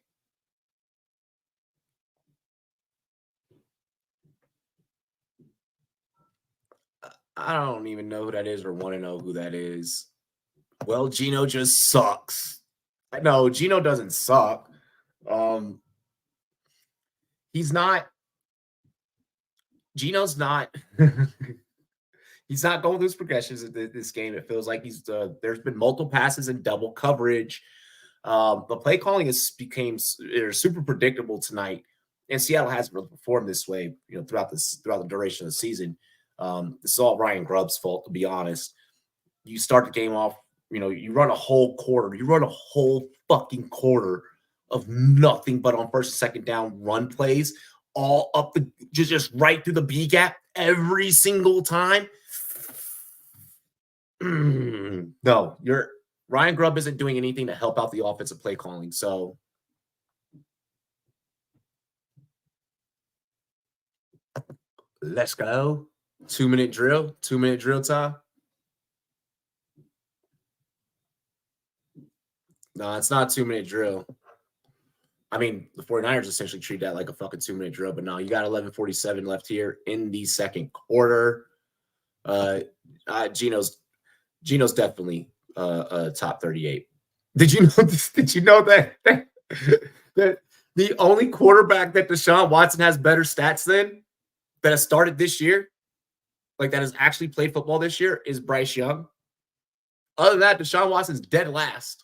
I don't even know who that is or want to know who that is. Well, Geno just sucks. No, Geno doesn't suck. He's not. Geno's not. He's not going through his progressions in this game. It feels like there's been multiple passes and double coverage. The play calling became super predictable tonight, and Seattle hasn't really performed this way, throughout the duration of the season. This is all Ryan Grubb's fault, to be honest. You start the game off, you run a whole quarter, fucking quarter of nothing but on first and second down run plays, all up just right through the B gap every single time. No, Ryan Grubb isn't doing anything to help out the offensive play calling. So let's go. 2-minute drill. 2-minute drill time. No, it's not a 2-minute drill. I mean, the 49ers essentially treat that like a fucking 2-minute drill, but no, you got 11:47 left here in the second quarter. Geno's definitely top 38. Did you know this? Did you know that the only quarterback that Deshaun Watson has better stats than, that has started this year, like that has actually played football this year, is Bryce Young? Other than that, Deshaun Watson's dead last.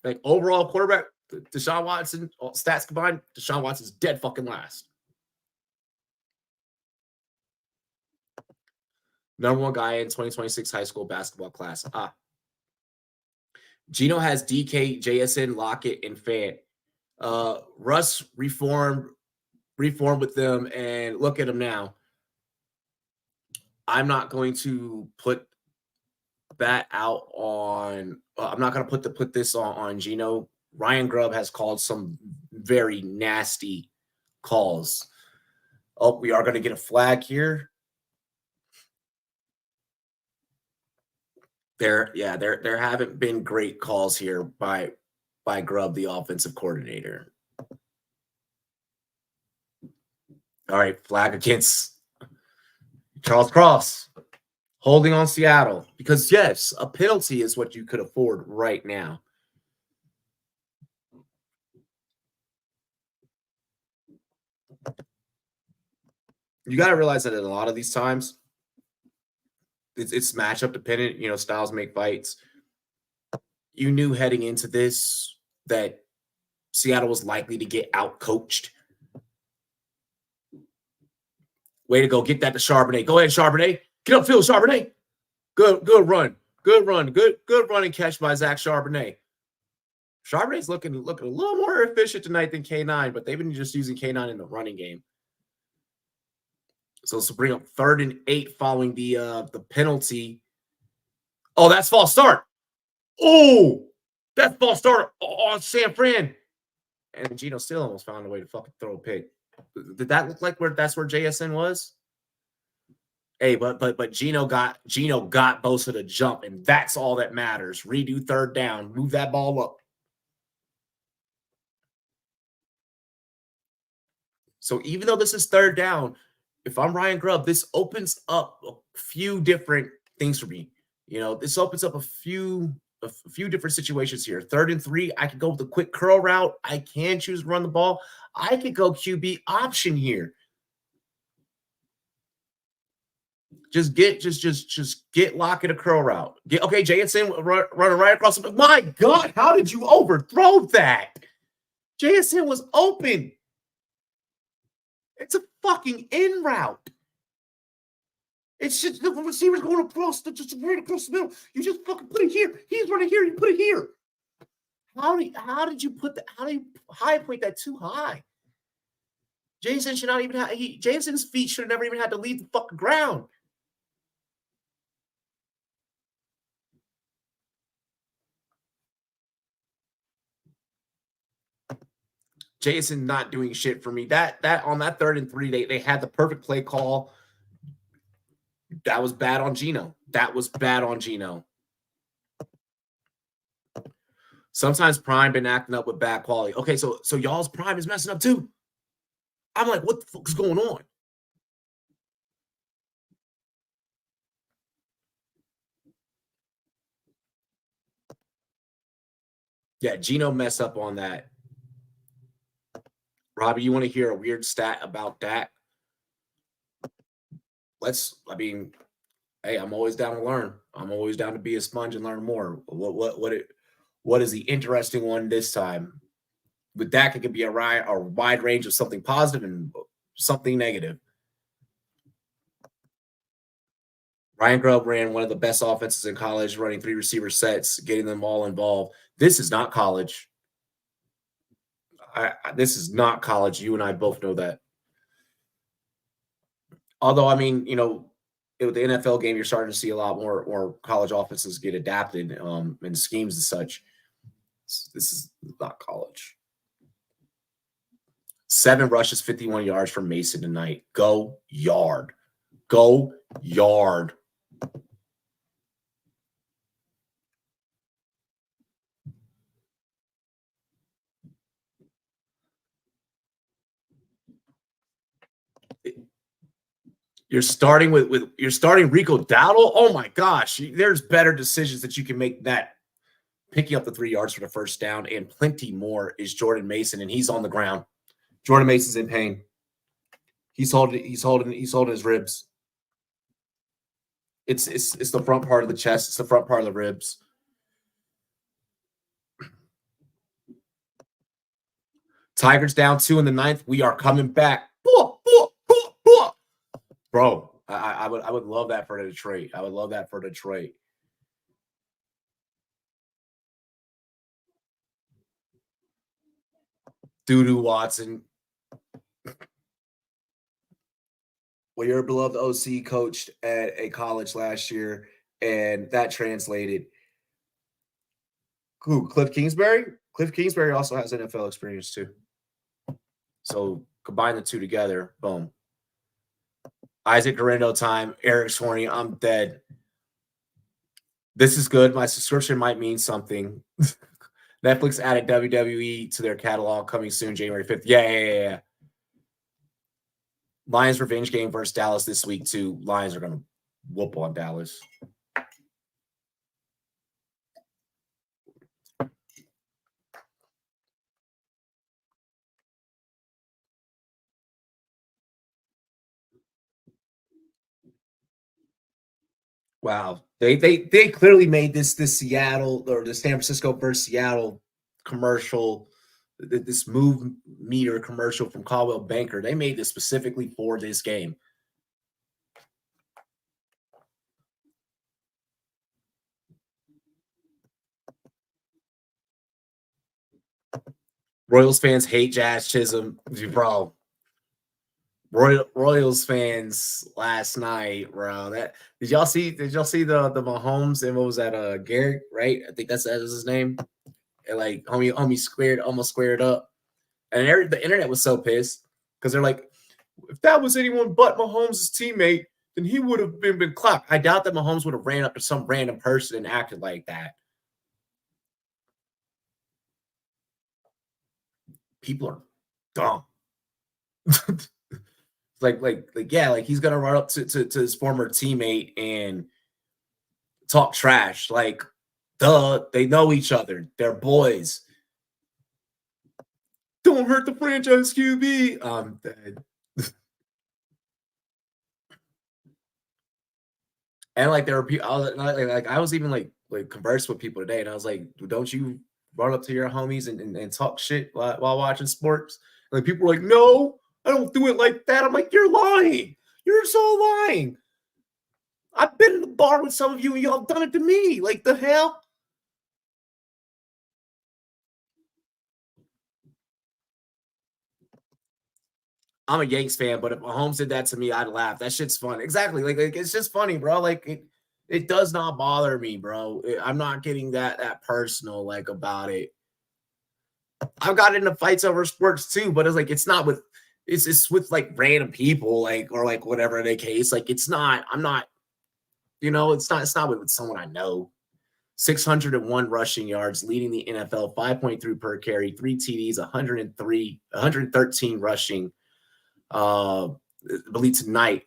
Like overall quarterback, Deshaun Watson, stats combined, Deshaun Watson's dead fucking last. Number one guy in 2026 high school basketball class. Geno has DK, JSN, Lockett, and Fant. Russ reformed with them, and look at him now. I'm not going to put that out on. I'm not going to put this on Geno. Ryan Grubb has called some very nasty calls. Oh, we are going to get a flag here. There haven't been great calls here by Grubb, the offensive coordinator. All right, flag against Charles Cross, holding on Seattle, because yes, a penalty is what you could afford right now. You got to realize that in a lot of these times, it's matchup dependent. Styles make fights. You knew heading into this that Seattle was likely to get out coached. Way to go. Get that to Charbonnet. Go ahead, Charbonnet. Get upfield, Charbonnet. Good run. Good run. Good run and catch by Zach Charbonnet. Charbonnet's looking a little more efficient tonight than K9, but they've been just using K9 in the running game. So this will bring up 3rd and 8 following the penalty. Oh, that's false start. Oh, that's false start on San Fran. And Geno still almost found a way to fucking throw a pick. Did that look like that's where JSN was? Hey, but Geno got Bosa to jump, and that's all that matters. Redo 3rd down. Move that ball up. So even though this is 3rd down, if I'm Ryan Grubb, this opens up a few different things for me. This opens up a few different situations here. 3rd and 3, I could go with a quick curl route. I can choose to run the ball. I could go QB option here. Just get Lockett a curl route. Okay, JSN running right across the. My God, how did you overthrow that? JSN was open. It's a fucking in route. It's just the receiver's going across, just right across the middle. You just fucking put it here. He's running here. You put it here. How did you put that? How do you high point that too high? Jason should not even have Jason's feet should have never even had to leave the fucking ground. Jason not doing shit for me. That on that 3rd and 3, they had the perfect play call. That was bad on Gino. That was bad on Gino. Sometimes Prime been acting up with bad quality. Okay, so y'all's Prime is messing up too. I'm like, what the fuck is going on? Yeah, Gino messed up on that. Robbie, you want to hear a weird stat about Dak? Hey, I'm always down to learn. I'm always down to be a sponge and learn more. What is the interesting one this time? With Dak, it could be a wide range of something positive and something negative. Ryan Grubb ran one of the best offenses in college, running 3 receiver sets, getting them all involved. This is not college. This is not college. You and I both know that. Although, I mean, with the NFL game, you're starting to see a lot more college offenses get adapted in schemes and such. This is not college. 7 rushes, 51 yards from Mason tonight. Go yard. Go yard. You're starting you're starting Rico Dowdle. Oh my gosh, there's better decisions that you can make. That picking up the 3 yards for the first down and plenty more is Jordan Mason, and he's on the ground. Jordan Mason's in pain. He's holding his ribs. It's the front part of the chest. It's the front part of the ribs. Tigers down 2 in the 9th. We are coming back. Bro, I would love that for Detroit. I would love that for Detroit. Doo-doo Watson. Well, your beloved OC coached at a college last year, and that translated. Who? Cliff Kingsbury? Cliff Kingsbury also has NFL experience too. So combine the two together, boom. Isaac Garendo time. Eric Swarney, I'm dead. This is good. My subscription might mean something. Netflix added WWE to their catalog coming soon, January 5th. Yeah. Lions revenge game versus Dallas this week, too. Lions are going to whoop on Dallas. Wow. They clearly made this Seattle or the San Francisco versus Seattle commercial, this move meter commercial from Caldwell Banker. They made this specifically for this game. Royals fans hate Jazz Chisholm, bro. Royals fans last night, bro. Did y'all see the Mahomes and what was that? Garrett, right? I think that was his name. And like homie almost squared up. And the internet was so pissed because they're like, if that was anyone but Mahomes' teammate, then he would have been clapped. I doubt that Mahomes would have ran up to some random person and acted like that. People are dumb. like he's gonna run up to his former teammate and talk trash. Like, duh, they know each other. They're boys. Don't hurt the franchise QB. I'm dead. And like there were people, I was even like converse with people today, and I was like, don't you run up to your homies and talk shit while watching sports? And like people were like, no, I don't do it like that. I'm like, you're lying. You're so lying. I've been in the bar with some of you, and y'all done it to me. Like the hell? I'm a Yanks fan, but if Mahomes did that to me, I'd laugh. That shit's fun. Exactly. Like it's just funny, bro. Like it does not bother me, bro. I'm not getting that personal like about it. I've got into fights over sports too, but it's like it's not with it's with like random people, like or like whatever the case. Like it's not, I'm not, it's not with someone I know. 601 rushing yards, leading the NFL, 5.3 per carry, 3 TDs, 113 rushing. I believe tonight.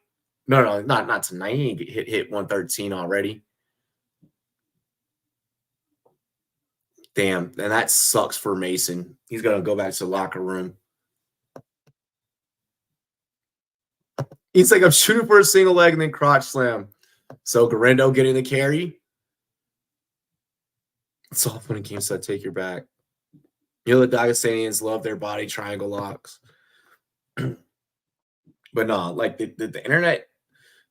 No, not tonight. He hit 113 already. Damn, and that sucks for Mason. He's gonna go back to the locker room. He's like, I'm shooting for a single leg and then crotch slam. So Garendo getting the carry. It's all fun and games, so take your back. You know, the Dagestanians love their body triangle locks. But no, like the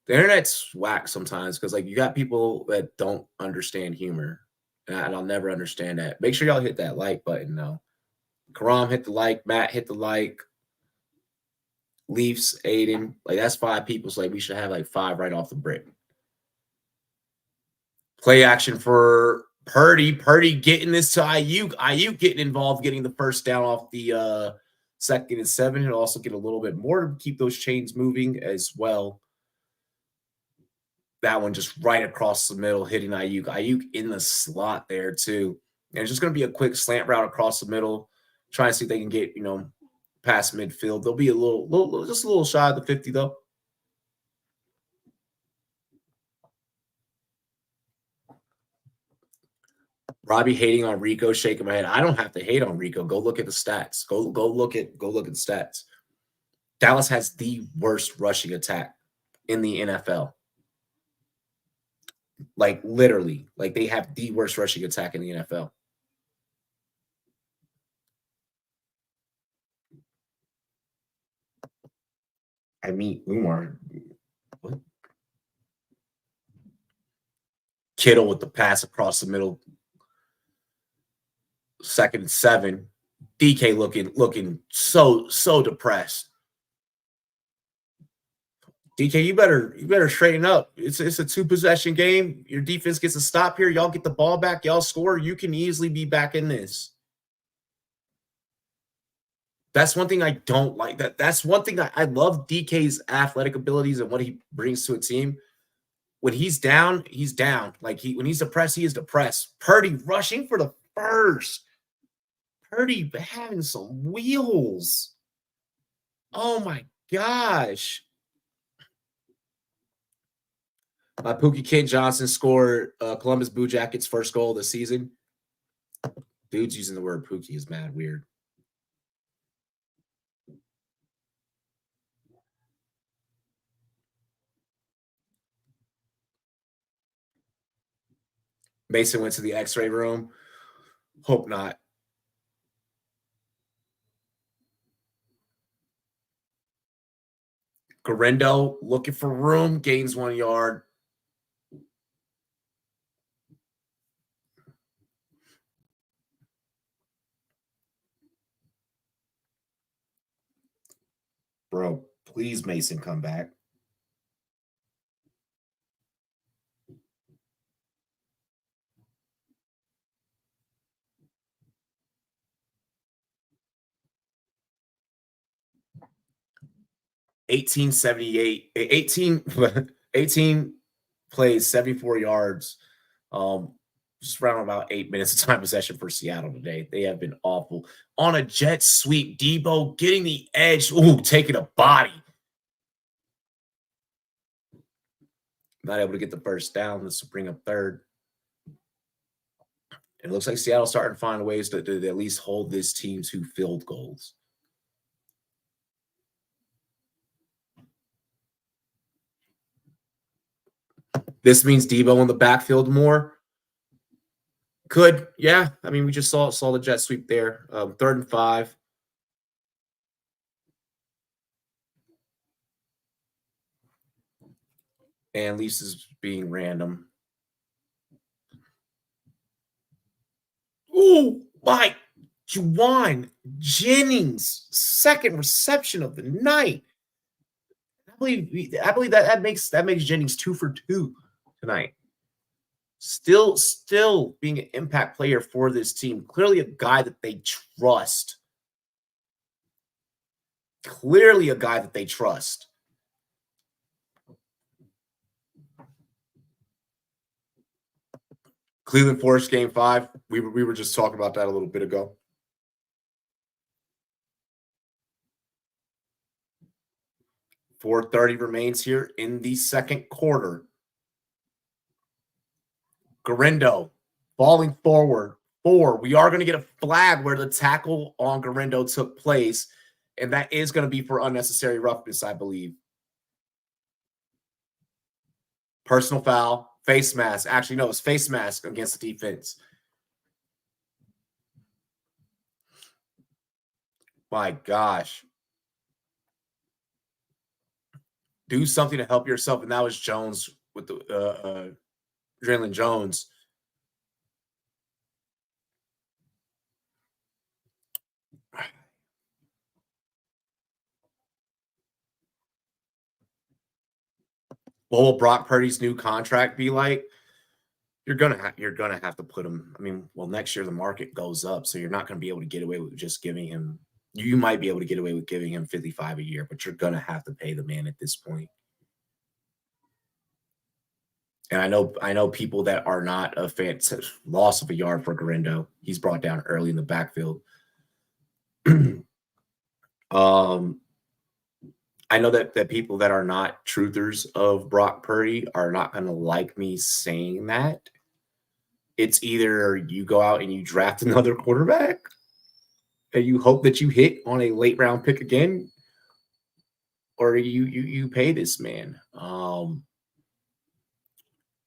internet's whack sometimes because like you got people that don't understand humor. And I'll never understand that. Make sure y'all hit that like button though. Karam hit the like, Matt hit the like, Leafs, Aiden. Like that's 5 people. So like we should have like 5 right off the break. Play action for Purdy. Purdy getting this to Ayuk. Ayuk getting involved, getting the first down off the 2nd and 7. He'll also get a little bit more to keep those chains moving as well. That one just right across the middle, hitting Ayuk. Ayuk in the slot there too. And it's just going to be a quick slant route across the middle, trying to see if they can get, past midfield. They'll be just a little shy of the 50 though. Robbie hating on Rico, shaking my head. I don't have to hate on Rico. Go look at the stats. Go look at the stats. Dallas has the worst rushing attack in the NFL. Like literally, like they have the worst rushing attack in the NFL. I mean, Umar. What? Kittle with the pass across the middle. 2nd and 7. DK looking so depressed. DK, you better straighten up. It's a 2-possession game. Your defense gets a stop here. Y'all get the ball back. Y'all score. You can easily be back in this. That's one thing I don't like. That's one thing I love DK's athletic abilities and what he brings to a team. When he's down, he's down. Like when he's depressed, he is depressed. Purdy rushing for the first. Purdy having some wheels. Oh my gosh. Pookie Kid Johnson scored Columbus Blue Jackets' first goal of the season. Dude's using the word Pookie is mad weird. Mason went to the x-ray room. Hope not. Garendo looking for room, gains 1 yard. Bro, please, Mason, come back. $18 plays, 74 yards. Just around about 8 minutes of time possession for Seattle today. They have been awful. On a jet sweep, Debo getting the edge. Ooh, taking a body. Not able to get the first down. Let's bring up 3rd. It looks like Seattle's starting to find ways to at least hold this team to field goals. This means Debo in the backfield more. Could, yeah. I mean, we just saw the jet sweep there. 3rd and 5. And Lisa's being random. Oh my Juwan Jennings, second reception of the night. I believe that makes Jennings 2 for 2 tonight. Still being an impact player for this team. Clearly a guy that they trust. Clearly a guy that they trust. Cleveland Forest game 5. We were just talking about that a little bit ago. .430 remains here in the second quarter. Garindo falling forward. 4. We are going to get a flag where the tackle on Garindo took place, and that is going to be for unnecessary roughness, I believe. Personal foul, face mask. Actually, no, it's face mask against the defense. My gosh. Do something to help yourself. And that was Jones with the Draylen Jones. What will Brock Purdy's new contract be like? You're gonna have to put him. I mean, well, next year the market goes up, so you're not going to be able to get away with just giving him. You might be able to get away with giving him 55 a year, but you're going to have to pay the man at this point. And I know people that are not a fan. Loss of a yard for Garindo. He's brought down early in the backfield. I know that people that are not truthers of Brock Purdy are not going to like me saying that. It's either you go out and you draft another quarterback and you hope that you hit on a late round pick again, or you pay this man.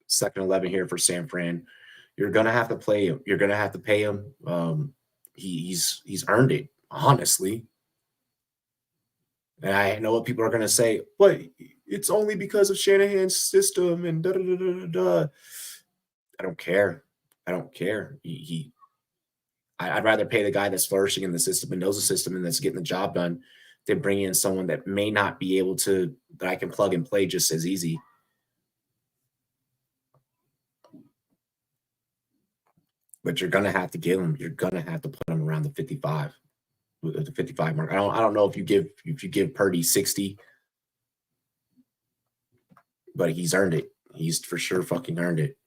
Second 11 here for San Fran. You're gonna have to play him. You're gonna have to pay him. He's earned it, honestly. And I know what people are gonna say, but it's only because of Shanahan's system and da da da da da. I don't care. I don't care. I'd rather pay the guy that's flourishing in the system and knows the system and that's getting the job done than bring in someone that may not be able to, that I can plug and play just as easy. But you're gonna have to give him. You're gonna have to put him around the 55 mark. I don't know if you give Purdy 60, but he's earned it. He's for sure fucking earned it.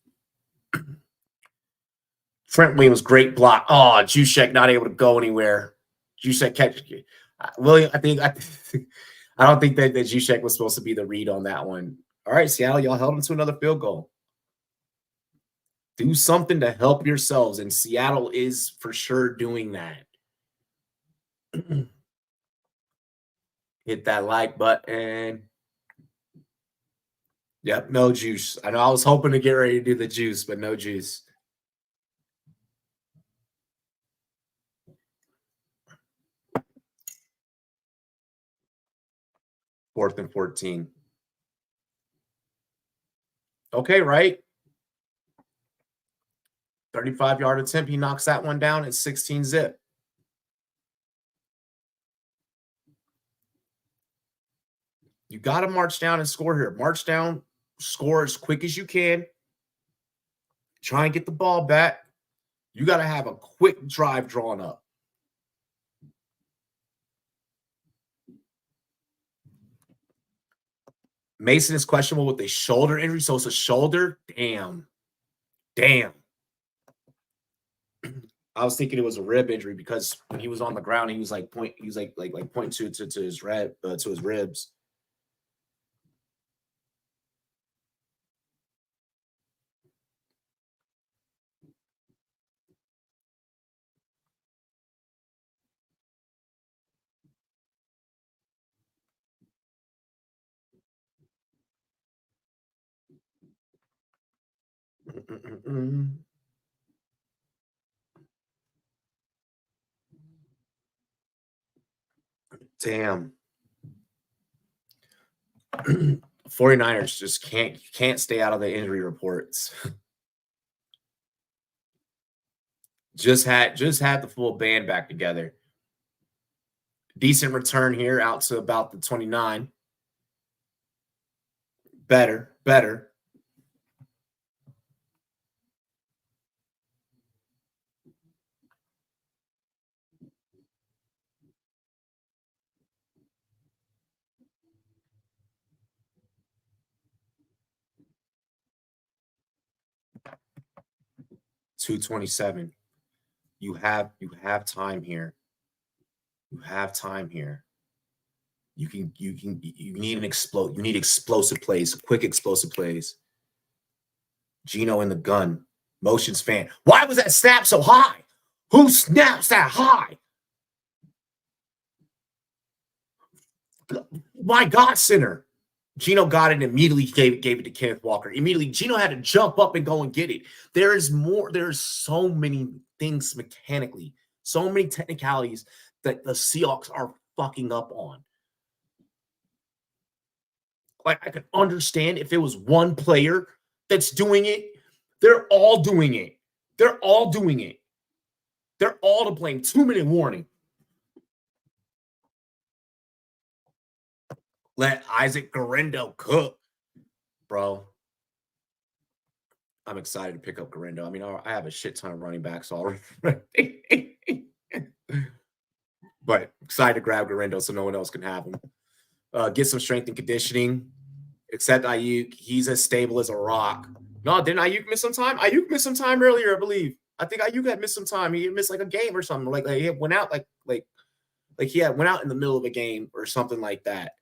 Trent Williams, great block. Oh, Juszczyk not able to go anywhere. Juszczyk catch. William, I don't think that Juszczyk was supposed to be the read on that one. All right, Seattle, y'all held him to another field goal. Do something to help yourselves, and Seattle is for sure doing that. Hit that like button. Yep, no juice. I know I was hoping to get ready to do the juice, but no juice. Fourth and 14. Okay, right? 35-yard attempt. He knocks that one down at 16 zip. You got to march down and score here. March down, score as quick as you can. Try and get the ball back. You got to have a quick drive drawn up. Mason is questionable with a shoulder injury. So it's a shoulder. Damn. I was thinking it was a rib injury because when he was on the ground, he was like pointing to his ribs. Damn. 49ers just can't stay out of the injury reports. Just had the full band back together. Decent return here out to about the 29. Better. 227. You have time here. You have time here. You need you need explosive plays, quick explosive plays. Gino in the gun. Motions fan. Why was that snap so high? Who snaps that high? My God, center. Gino got it and immediately gave it to Kenneth Walker. Immediately, Gino had to jump up and go and get it. There's so many things mechanically, so many technicalities that the Seahawks are fucking up on. Like, I could understand if it was one player that's doing it. They're all doing it. They're all doing it. They're all to blame. 2-minute warning. Let Isaac Garendo cook, bro. I'm excited to pick up Garendo. I mean, I have a shit ton of running backs already. But excited to grab Garendo so no one else can have him. Get some strength and conditioning. Except Ayuk, he's as stable as a rock. No, didn't Ayuk miss some time? Ayuk missed some time earlier, I believe. I think Ayuk had missed some time. He missed like a game or something. Like he went out like he had went out in the middle of a game or something like that.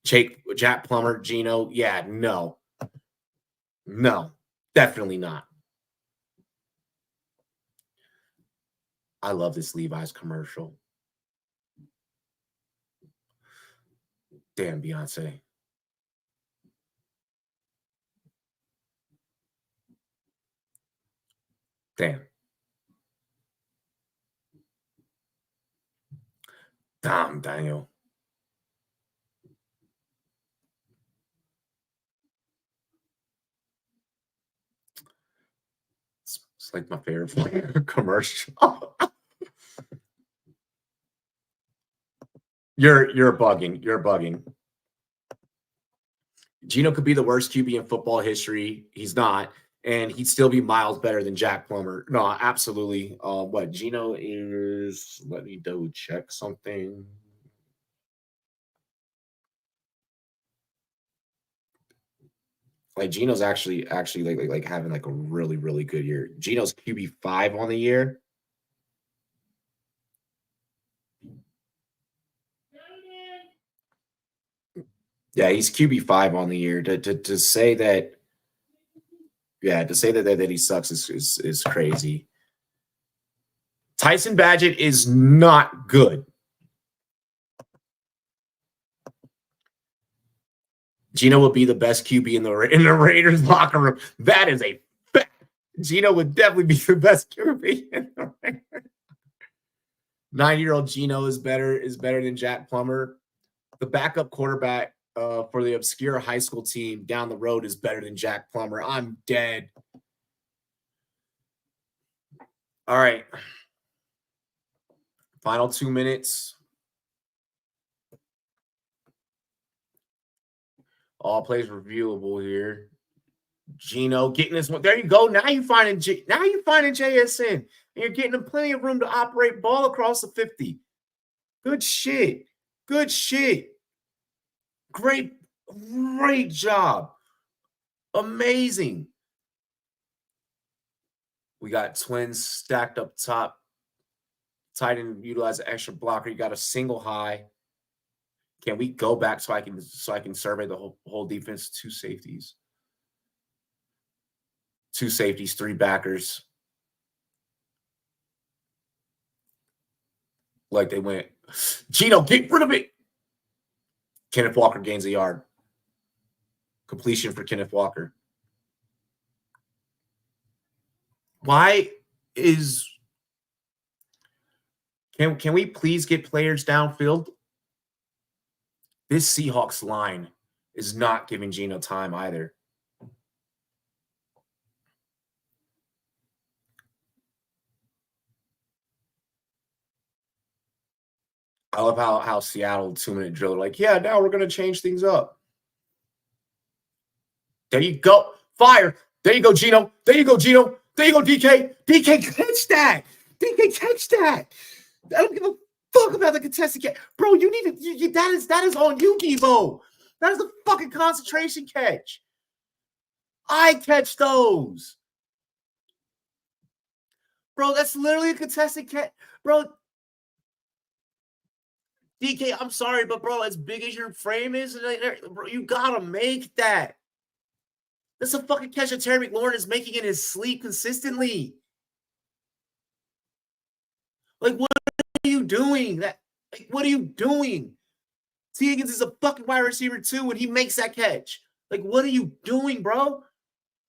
Jack Plummer, Gino, yeah, no, definitely not. I love this Levi's commercial. Damn, Beyonce. Damn. Damn, Daniel. It's like my favorite commercial. You're bugging. You're bugging. Gino could be the worst QB in football history. He's not. And he'd still be miles better than Jack Plummer. No, absolutely. What Gino is, let me double check something. Like Gino's actually like having like a really, really good year. Gino's QB5 on the year. Yeah, he's QB5 on the year. To say that, yeah, to say that he sucks is crazy. Tyson Badgett is not good. Gino would be the best QB in the Raiders locker room. That is a fact. Gino would definitely be the best QB in the Raiders. 9-year-old Gino is better than Jack Plummer. The backup quarterback for the obscure high school team down the road is better than Jack Plummer. I'm dead. All right. Final 2 minutes. All plays reviewable here. Gino getting this one. There you go. Now you're finding JSN. And you're getting him plenty of room to operate ball across the 50. Good shit. Good shit. Great job. Amazing. We got twins stacked up top. Tight end utilize an extra blocker. You got a single high. Can we go back so I can survey the whole defense? 2 safeties. 2 safeties, 3 backers. Like they went, Gino, get rid of it. Kenneth Walker gains a yard. Completion for Kenneth Walker. Why is can we please get players downfield? This Seahawks line is not giving Gino time either. I love how Seattle 2-minute drill, like, yeah, now we're going to change things up. There you go. Fire. There you go, Gino. There you go, Gino. There you go, DK. DK, catch that. DK, catch that. I don't give a fuck about the contested catch. Bro, you need to, that is on you, Devo. That is a fucking concentration catch. I catch those. Bro, that's literally a contested catch. Bro, DK, I'm sorry, but bro, as big as your frame is, bro, you gotta make that. That's a fucking catch that Terry McLaurin is making in his sleep consistently. Like, what are you doing? What are you doing? T. Higgins is a fucking wide receiver too when he makes that catch. Like, what are you doing, bro?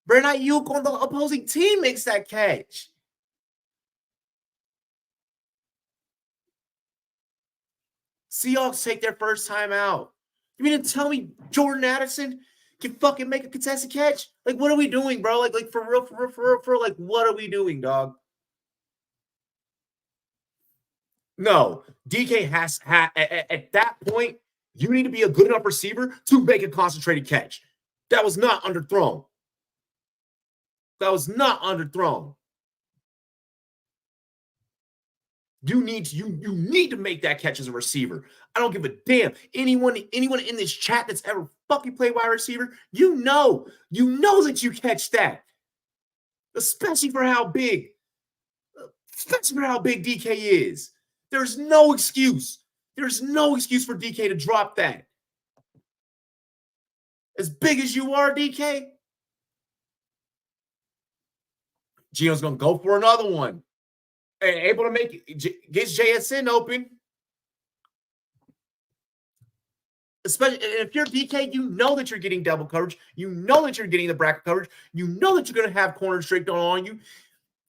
Brandon Ayuk on the opposing team makes that catch. Seahawks take their first time out. You mean to tell me Jordan Addison can fucking make a contested catch? Like, what are we doing, bro? Like for real, like, what are we doing, dog? No, DK has at that point, you need to be a good enough receiver to make a concentrated catch. That was not underthrown. That was not underthrown. You need to make that catch as a receiver. I don't give a damn. Anyone in this chat that's ever fucking played wide receiver, you know that you catch that. Especially for how big DK is. There's no excuse. There's no excuse for DK to drop that. As big as you are, DK, Gio's going to go for another one. And able to make it, gets JSN open. Especially if you're DK, you know that you're getting double coverage. You know that you're getting the bracket coverage. You know that you're going to have corners straight on you.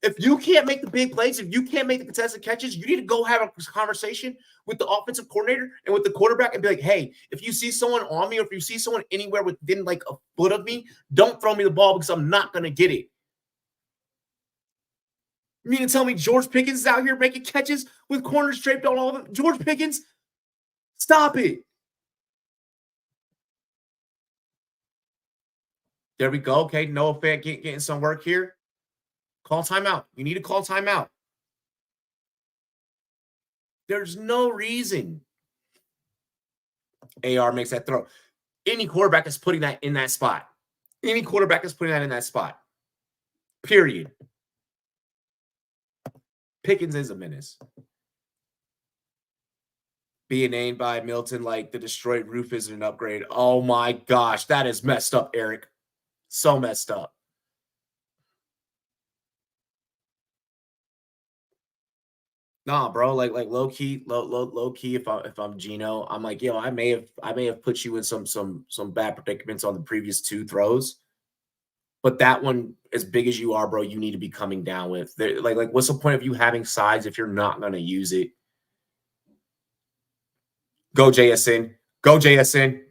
If you can't make the big plays, if you can't make the contested catches, you need to go have a conversation with the offensive coordinator and with the quarterback and be like, hey, if you see someone on me or if you see someone anywhere within like a foot of me, don't throw me the ball because I'm not going to get it. You mean to tell me George Pickens is out here making catches with corners draped on all of them? George Pickens, stop it. There we go. Okay, Noah Fack getting some work here. Call timeout. You need to call timeout. There's no reason. AR makes that throw. Any quarterback is putting that in that spot. Any quarterback is putting that in that spot. Period. Pickens is a menace. Being named by Milton like the destroyed roof is an upgrade. Oh my gosh, that is messed up, Eric. So messed up. Nah, bro, like low key. If I'm Gino, I'm like, yo, I may have put you in some bad predicaments on the previous two throws, but that one, as big as you are, bro, you need to be coming down with. Like, what's the point of you having sides if you're not gonna use it? Go JSN. Go JSN.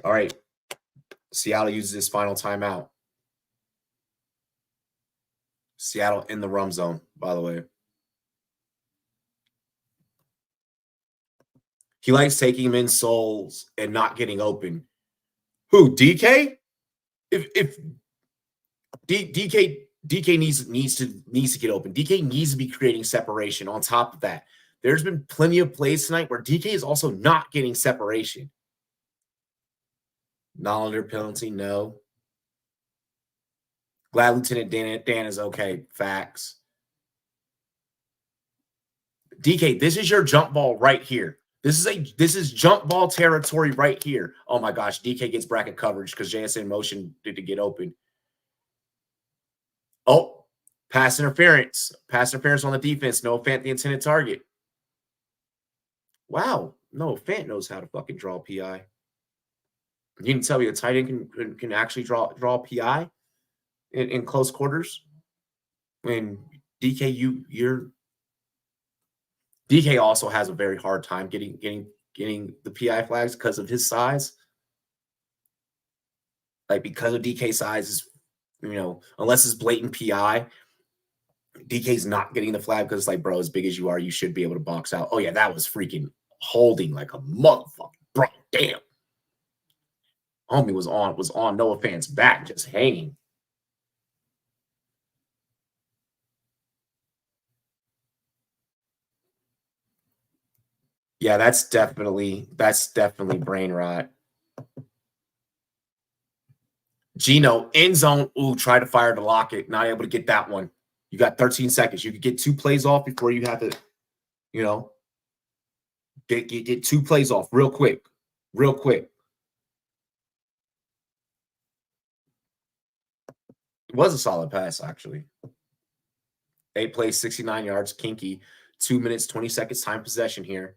All right. Seattle uses his final timeout. Seattle in the rum zone, by the way. He likes taking him in souls and not getting open. Who, DK? If DK needs to get open. DK needs to be creating separation. On top of that, there's been plenty of plays tonight where DK is also not getting separation. Not under penalty, no. Glad Lieutenant Dan is okay. Facts. DK, this is your jump ball right here. This is jump ball territory right here. Oh my gosh, DK gets bracket coverage because JSN motion did to get open. Oh, pass interference. Pass interference on the defense. Noah Fant, the intended target. Wow. Noah Fant knows how to fucking draw PI. You can tell me a tight end can actually draw PI in close quarters. When DK, DK also has a very hard time getting the PI flags because of his size. Like, because of DK size is, unless it's blatant PI, DK's not getting the flag because it's like, bro, as big as you are, you should be able to box out. Oh, yeah, that was freaking holding like a motherfucker. Bro, damn. Homie was on Noah Fant's back, just hanging. Yeah, that's definitely brain rot. Gino, end zone. Ooh, try to fire to lock it. Not able to get that one. You got 13 seconds. You could get 2 plays off before you have to, get 2 plays off real quick. Real quick. It was a solid pass, actually. 8 plays, 69 yards, kinky. 2 minutes, 20 seconds time possession here.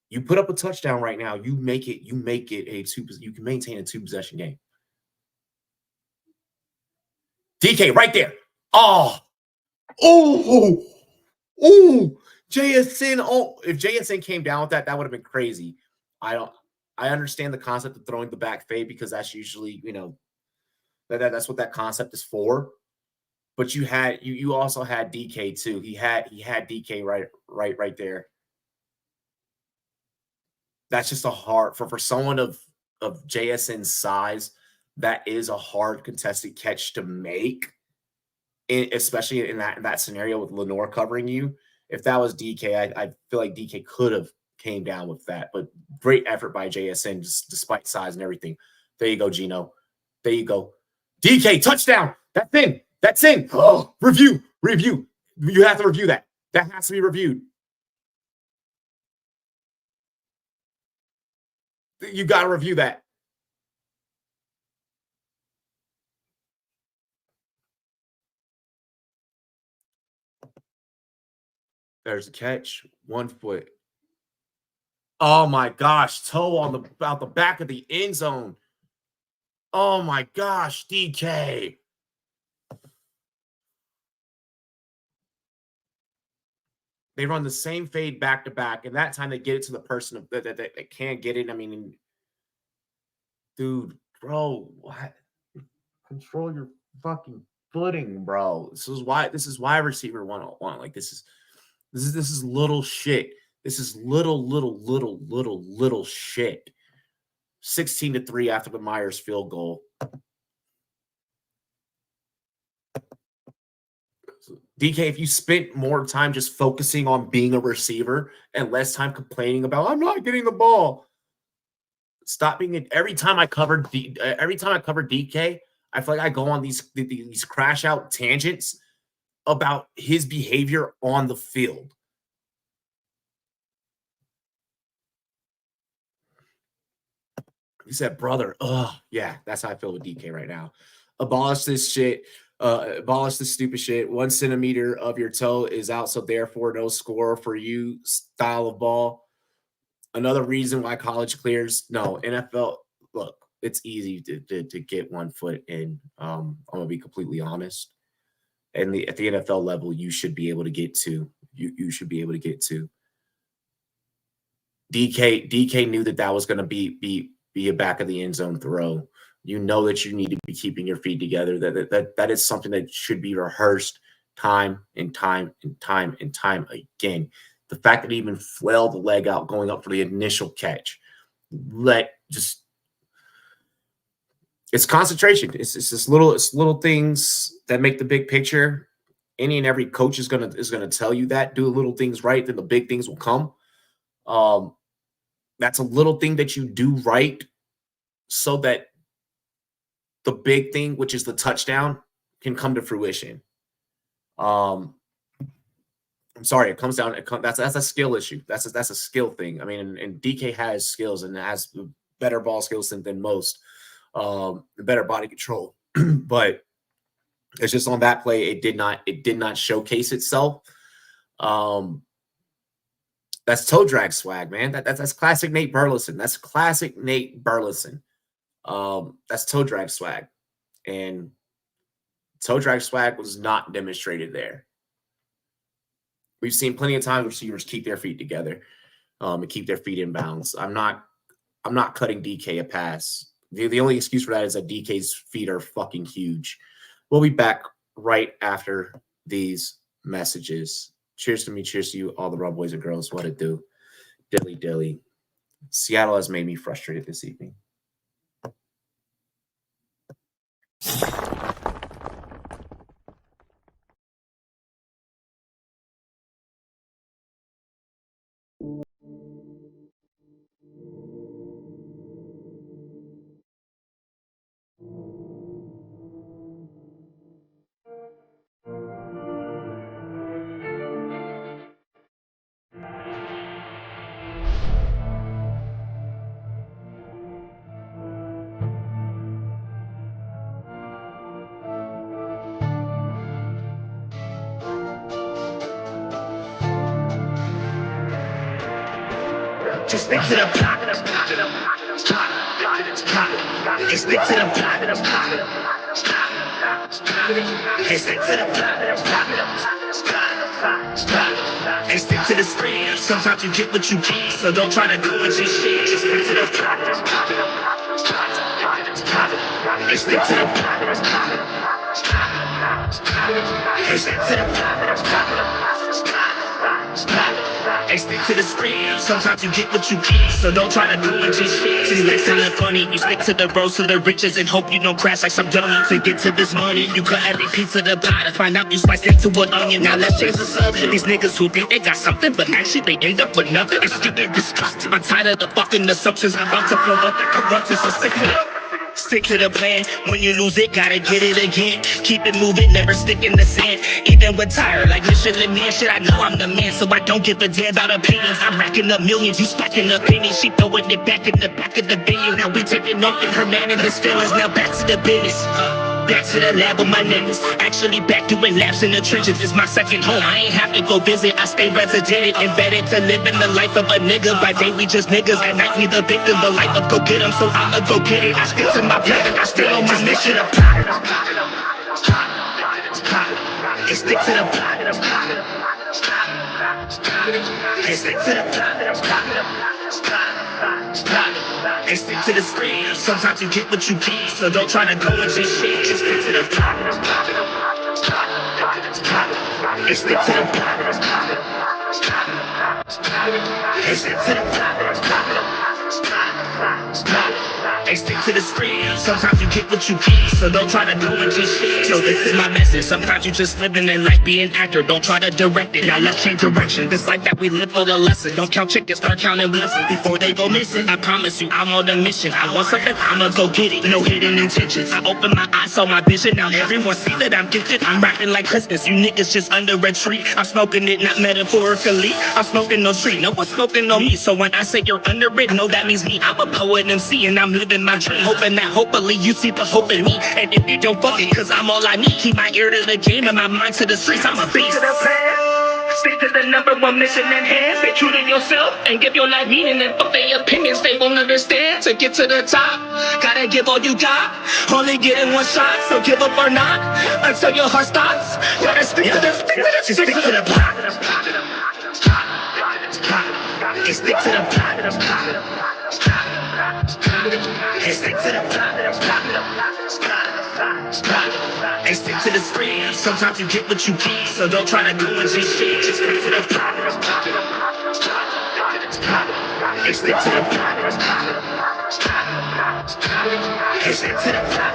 You put up a touchdown right now. You make it a 2. You can maintain a 2 possession game. DK right there. Oh, JSN. Oh, if JSN came down with that, that would have been crazy. I understand the concept of throwing the back fade because that's usually, that's what that concept is for. But you also had DK too. He had DK right there. That's just a hard for someone of JSN's size. That is a hard contested catch to make, especially in that scenario with Lenore covering you. If that was DK, I feel like DK could have came down with that. But great effort by JSN, just despite size and everything. There you go, Gino. There you go. DK touchdown. That's in. That's in. Oh, review. You have to review that. That has to be reviewed. You got to review that. There's a catch. 1 foot. Oh my gosh. Toe on out the back of the end zone. Oh my gosh, DK. They run the same fade back to back, and that time they get it to the person that can't get it. I mean, dude, bro, what? Control your fucking footing, bro. This is why receiver 101. Like this is little shit. This is little shit. 16-3 after the Myers field goal. DK, if you spent more time just focusing on being a receiver and less time complaining about I'm not getting the ball. Stop being it. Every time I cover DK, I feel like I go on these crash out tangents about his behavior on the field. He said, brother, yeah, that's how I feel with DK right now. Abolish this shit. Abolish this stupid shit. 1 centimeter of your toe is out, so therefore no score for you style of ball. Another reason why college clears. No, NFL, look, it's easy to get 1 foot in. I'm going to be completely honest. And at the NFL level, you should be able to get to. You should be able to get to. DK knew that was going to be a back of the end zone throw. You know that you need to be keeping your feet together. That is something that should be rehearsed time and time again. The fact that he even flailed the leg out going up for the initial catch, it's concentration. It's just little things that make the big picture. Any and every coach is gonna tell you that. Do the little things right, then the big things will come. That's a little thing that you do right so that the big thing, which is the touchdown, can come to fruition. I'm sorry, it comes down. That's a skill issue. That's a skill thing. I mean, and DK has skills and has better ball skills than most, better body control. But it's just on that play, it did not showcase itself. That's toe drag swag, man. That's classic Nate Burleson. That's classic Nate Burleson. That's toe drag swag, and toe drag swag was not demonstrated there. We've seen plenty of times receivers keep their feet together, and keep their feet in bounds. I'm not cutting DK a pass The only excuse for that is that DK's feet are fucking huge. We'll be back right after these messages. Cheers to me, cheers to you, all the Raw boys and girls. What it do? Dilly dilly. Seattle has made me frustrated this evening. Just stick to the plot. Just stick to the plot. Just stick to the plot. And stick to the script. Sometimes you get what you get, so don't try to do what you shit. Just stick to the plot. And stick to the plot. And stick to the plot. And stick to the script. Sometimes you get what you get, so don't try to do what you shit. See, listen to funny. You stick to the road to the riches and hope you don't crash like some dummy. To get to this money, you cut every piece of the pie to find out you slice into an onion. Now let's change the subject. These niggas who think they got something, but actually they end up with nothing. It's stupid disgust. I'm tired of the fucking assumptions. I'm about to blow up the corruption, so stick to it. Stick to the plan. When you lose it, gotta get it again. Keep it moving, never stick in the sand. Even when tired, like Michelin Man, shit, I know I'm the man, so I don't give a damn about opinions. I'm racking up millions, you stacking up pennies. She throwing it back in the back of the venue. Now we taking off in her man and his feelings. Now back to the business. Back to the lab with my niggas. Actually back doing laps in the trenches. It's my second home. I ain't have to go visit. I stay resident, embedded to living the life of a nigga. By day we just niggas. At night we the victim. The life of go get 'em, so I'ma go get it. I stick to my plan. I still on my mission. And stick to the plot. And stick to the plot. And stick to the script. Sometimes you get what you get, so don't try to go and just shit. Just stick to the plot. And stick to the plot. And stick to the plot. And stick to the script. Sometimes you get what you get, so don't try to do and just shit. So this is my message. Sometimes you just living in life, be an actor. Don't try to direct it. Now let's change direction. This life that we live for the lesson. Don't count chickens, start counting blessings before they go missing. I promise you, I'm on a mission. I want something, I'ma go get it. No hidden intentions. I open my eyes, saw my vision. Now everyone see that I'm gifted. I'm rapping like Christmas. You niggas just under a tree. I'm smoking it, not metaphorically. I'm smoking no tree. No one's smoking on me. So when I say you're under it, no, that means me. I'm a poet MC and I'm living my dream. Hoping that hopefully you see the hope in me. And if you don't fuck it, cause I'm all I need. Keep my ear to the game and my mind to the streets. I'm a beast. Stick to the number one mission in hand. Stay true to yourself and give your life meaning. And fuck their opinions, they won't understand. To get to the top, gotta give all you got. Only getting one shot, so give up or not until your heart stops. Gotta stick to the plot. And stick to the plot. And stick to the plot. And stick to the script. Sometimes you get what you get, so don't try to do and just shit. Just stick to the plot. And stick to the plot. And stick to the plot.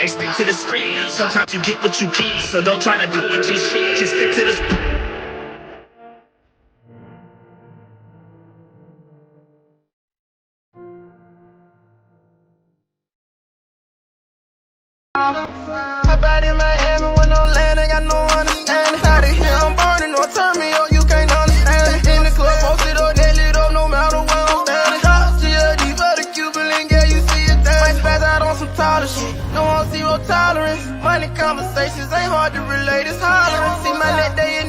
And stick to the script. Sometimes you get what you get, so don't try to do and just shit. Just stick to the script. I bad in Miami with no land, ain't got no understanding. How to hear I'm burning, or turn me up, you can't understand it. In the club, posted up, they lit up, no matter where I'm standing. Drop CLD for the Cuban link, yeah, you see it there. Might spaz out on some taller shit, no on zero tolerance. Money conversations ain't hard to relate, it's hollering. See my net day in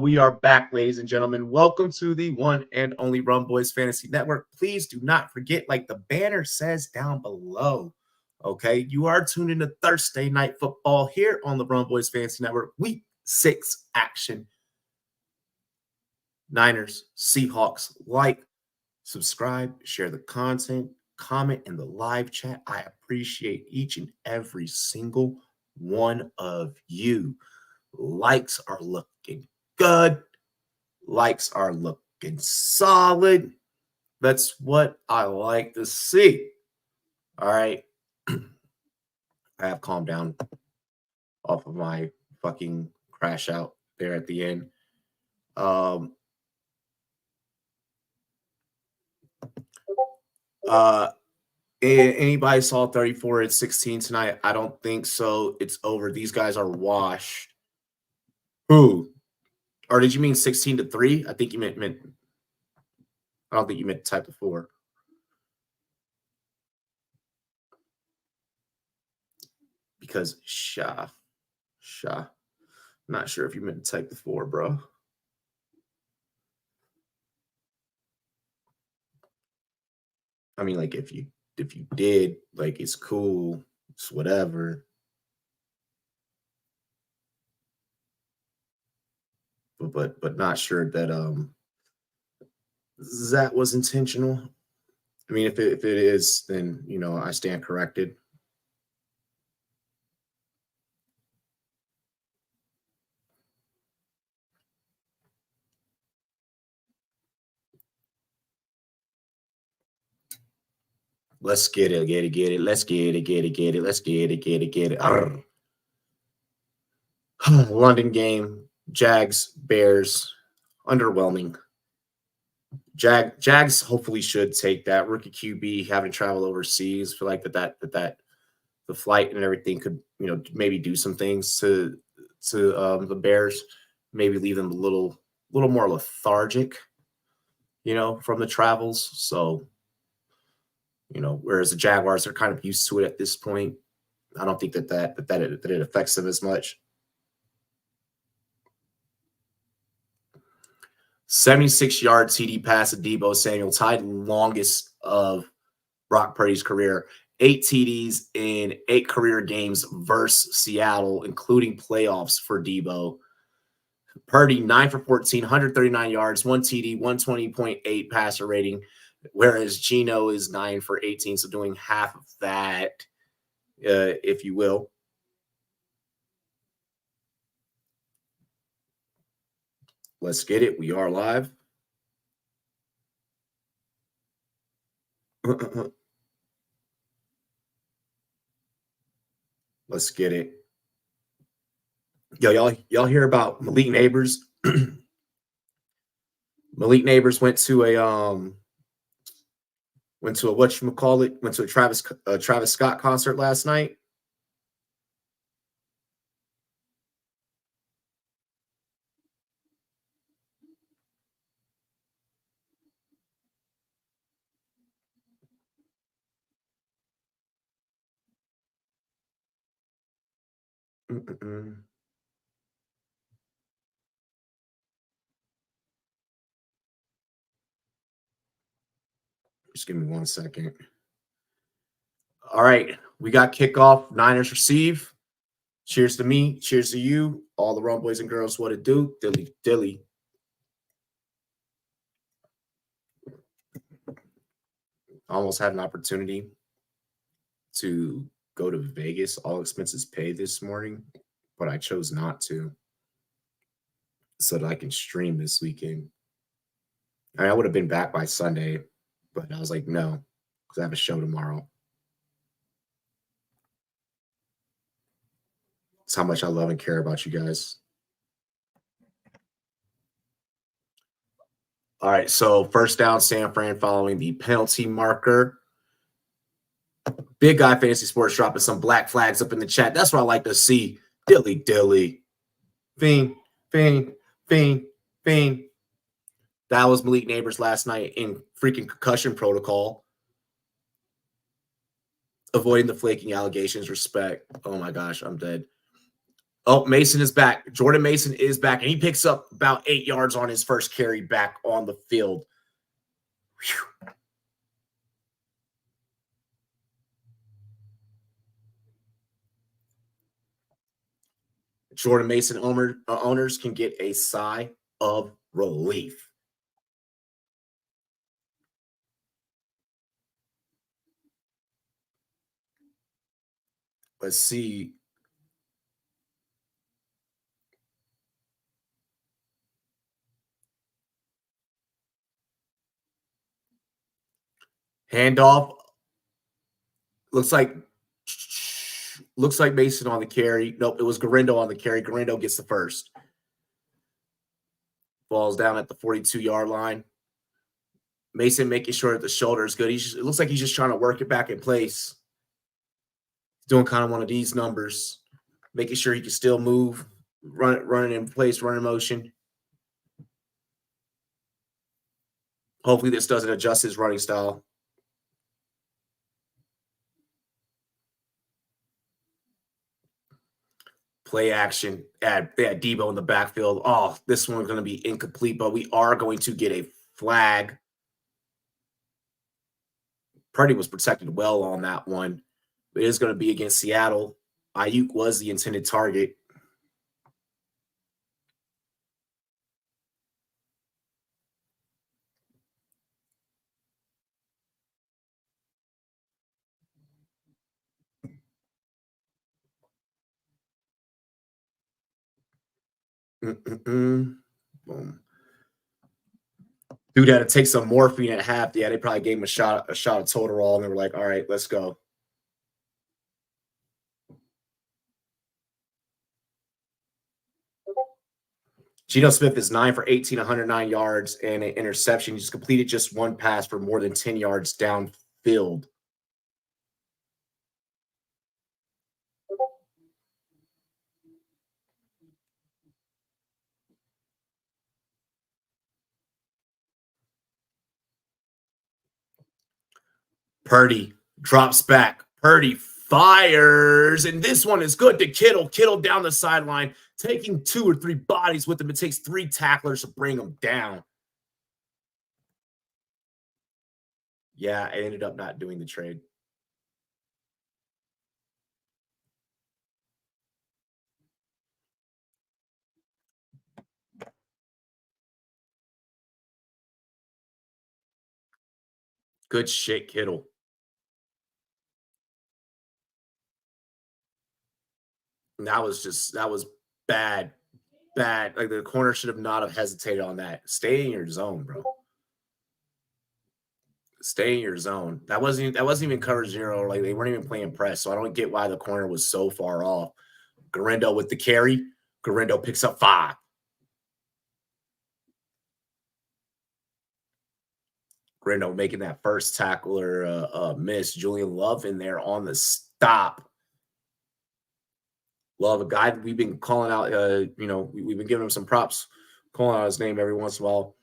we are back, ladies and gentlemen. Welcome to the one and only Run Boys Fantasy Network. Please do not forget, like the banner says down below, okay, you are tuned into Thursday Night Football here on the Run Boys Fantasy Network. Week 6 action. Niners, Seahawks. Like, subscribe, share the content, comment in the live chat. I appreciate each and every single one of you. Likes are looking good. Likes are looking solid. That's what I like to see. All right. I have calmed down off of my fucking crash out there at the end. Anybody saw 34 at 16 tonight? I don't think so. It's over. These guys are washed. Who? Or did you mean 16-3? I think you meant I don't think you meant type of 4. Because Shah. Not sure if you meant type of 4, bro. I mean, like if you did, like it's cool, it's whatever. But not sure that that was intentional. I mean, if it is, then you know I stand corrected. Let's get it. Let's get it. Let's get it. Arr. London game, Jags, Bears, underwhelming. Jags hopefully should take that. Rookie QB having traveled overseas, feel like that the flight and everything could, you know, maybe do some things to the Bears, maybe leave them a little more lethargic, you know, from the travels. So, you know, whereas the Jaguars are kind of used to it at this point, I don't think that it affects them as much. 76-yard TD pass to Deebo Samuel, tied longest of Brock Purdy's career. 8 TDs in 8 career games versus Seattle, including playoffs for Deebo. Purdy, 9 for 14, 139 yards, 1 TD, 120.8 passer rating, whereas Geno is 9 for 18, so doing half of that, if you will. Let's get it. We are live. Let's get it. Yo, y'all hear about Malik Neighbors? Malik Neighbors went to a whatchamacallit, went to a Travis Scott concert last night. Just give me 1 second. All right, we got kickoff. Niners receive. Cheers to me. Cheers to you. All the Run Boys and girls, what it do? Dilly. Almost had an opportunity to go to Vegas, all expenses paid this morning, but I chose not to so that I can stream this weekend. I mean, I would have been back by Sunday, but I was like, no, because I have a show tomorrow. It's how much I love and care about you guys. All right, so first down, San Fran following the penalty marker. Big Guy Fantasy Sports dropping some black flags up in the chat. That's what I like to see. Dilly. Fiend. That was Malik Neighbors last night in freaking concussion protocol. Avoiding the flaking allegations. Respect. Oh my gosh, I'm dead. Oh, Mason is back. Jordan Mason is back, and he picks up about 8 yards on his first carry back on the field. Whew. Jordan Mason owners can get a sigh of relief. Let's see. Handoff. Looks like Mason on the carry. Nope, it was Garindo on the carry. Garindo gets the first. Falls down at the 42-yard line. Mason making sure that the shoulder is good. It looks like he's just trying to work it back in place. Doing kind of one of these numbers, making sure he can still move, running in place, running motion. Hopefully this doesn't adjust his running style. Play action. They had Debo in the backfield. Oh, this one's going to be incomplete, but we are going to get a flag. Purdy was protected well on that one. It is going to be against Seattle. Ayuk was the intended target. Boom. Dude had to take some morphine at half. Yeah, they probably gave him a shot of Total, and they were like, all right, let's go. Geno Smith is 9 for 18, 109 yards, and an interception. He's completed just one pass for more than 10 yards downfield. Purdy drops back. Purdy fires, and this one is good to Kittle. Kittle down the sideline, taking 2 or 3 bodies with him. It takes 3 tacklers to bring him down. Yeah, I ended up not doing the trade. Good shit, Kittle. That was bad. Bad. Like the corner should have not have hesitated on that. Stay in your zone, bro. Stay in your zone. That wasn't even cover 0. Like they weren't even playing press. So I don't get why the corner was so far off. Garindo with the carry. Garindo picks up 5. Garindo making that first tackler miss. Julian Love in there on the stop. Love, a guy that we've been calling out, we've been giving him some props, calling out his name every once in a while.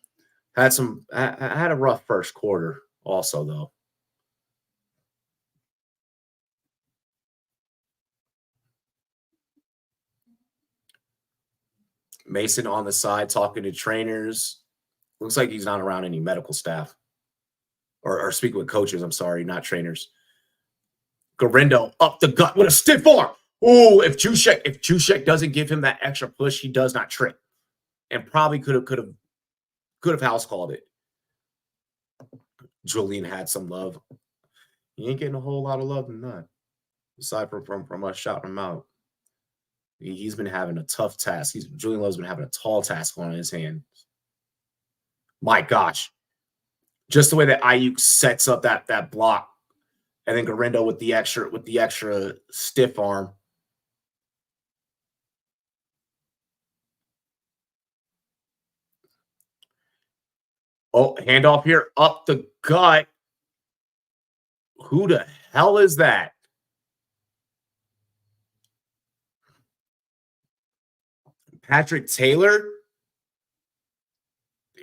Had a rough first quarter also, though. Mason on the side talking to trainers. Looks like he's not around any medical staff. Or speaking with coaches, I'm sorry, not trainers. Garindo up the gut with a stiff arm. Oh, if Juszczyk doesn't give him that extra push, he does not trip, and probably could have house called it. Julian had some love. He ain't getting a whole lot of love than that, aside from us shouting him out. He's been having a tough task. Julian Love's been having a tall task on his hands. My gosh, just the way that Ayuk sets up that block, and then Garindo with the extra stiff arm. Oh, handoff here up the gut. Who the hell is that? Patrick Taylor.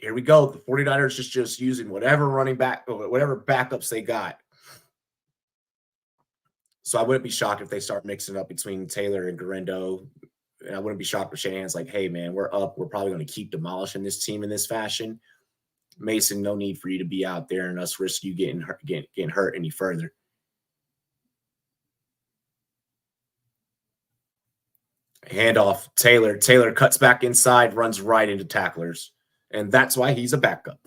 Here we go. The 49ers just using whatever running back, whatever backups they got. So I wouldn't be shocked if they start mixing up between Taylor and Garindo. and I wouldn't be shocked if Shanahan's like, hey, man, we're up. We're probably going to keep demolishing this team in this fashion. Mason, no need for you to be out there and us risk you getting hurt any further. Handoff, Taylor. Taylor cuts back inside, runs right into tacklers. And that's why he's a backup.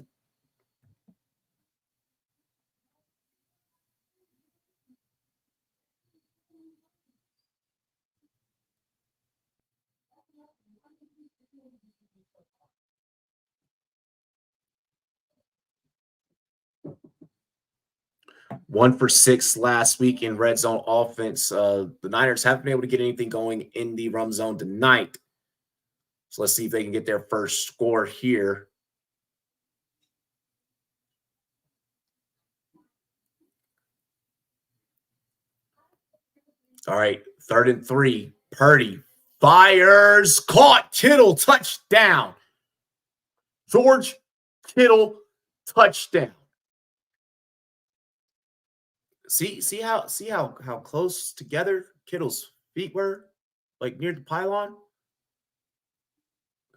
One for 6 last week in red zone offense. The Niners haven't been able to get anything going in the rum zone tonight. So let's see if they can get their first score here. All right, 3rd and 3. Purdy fires, caught. Kittle, touchdown. George Kittle, touchdown. See how close together Kittle's feet were, like near the pylon.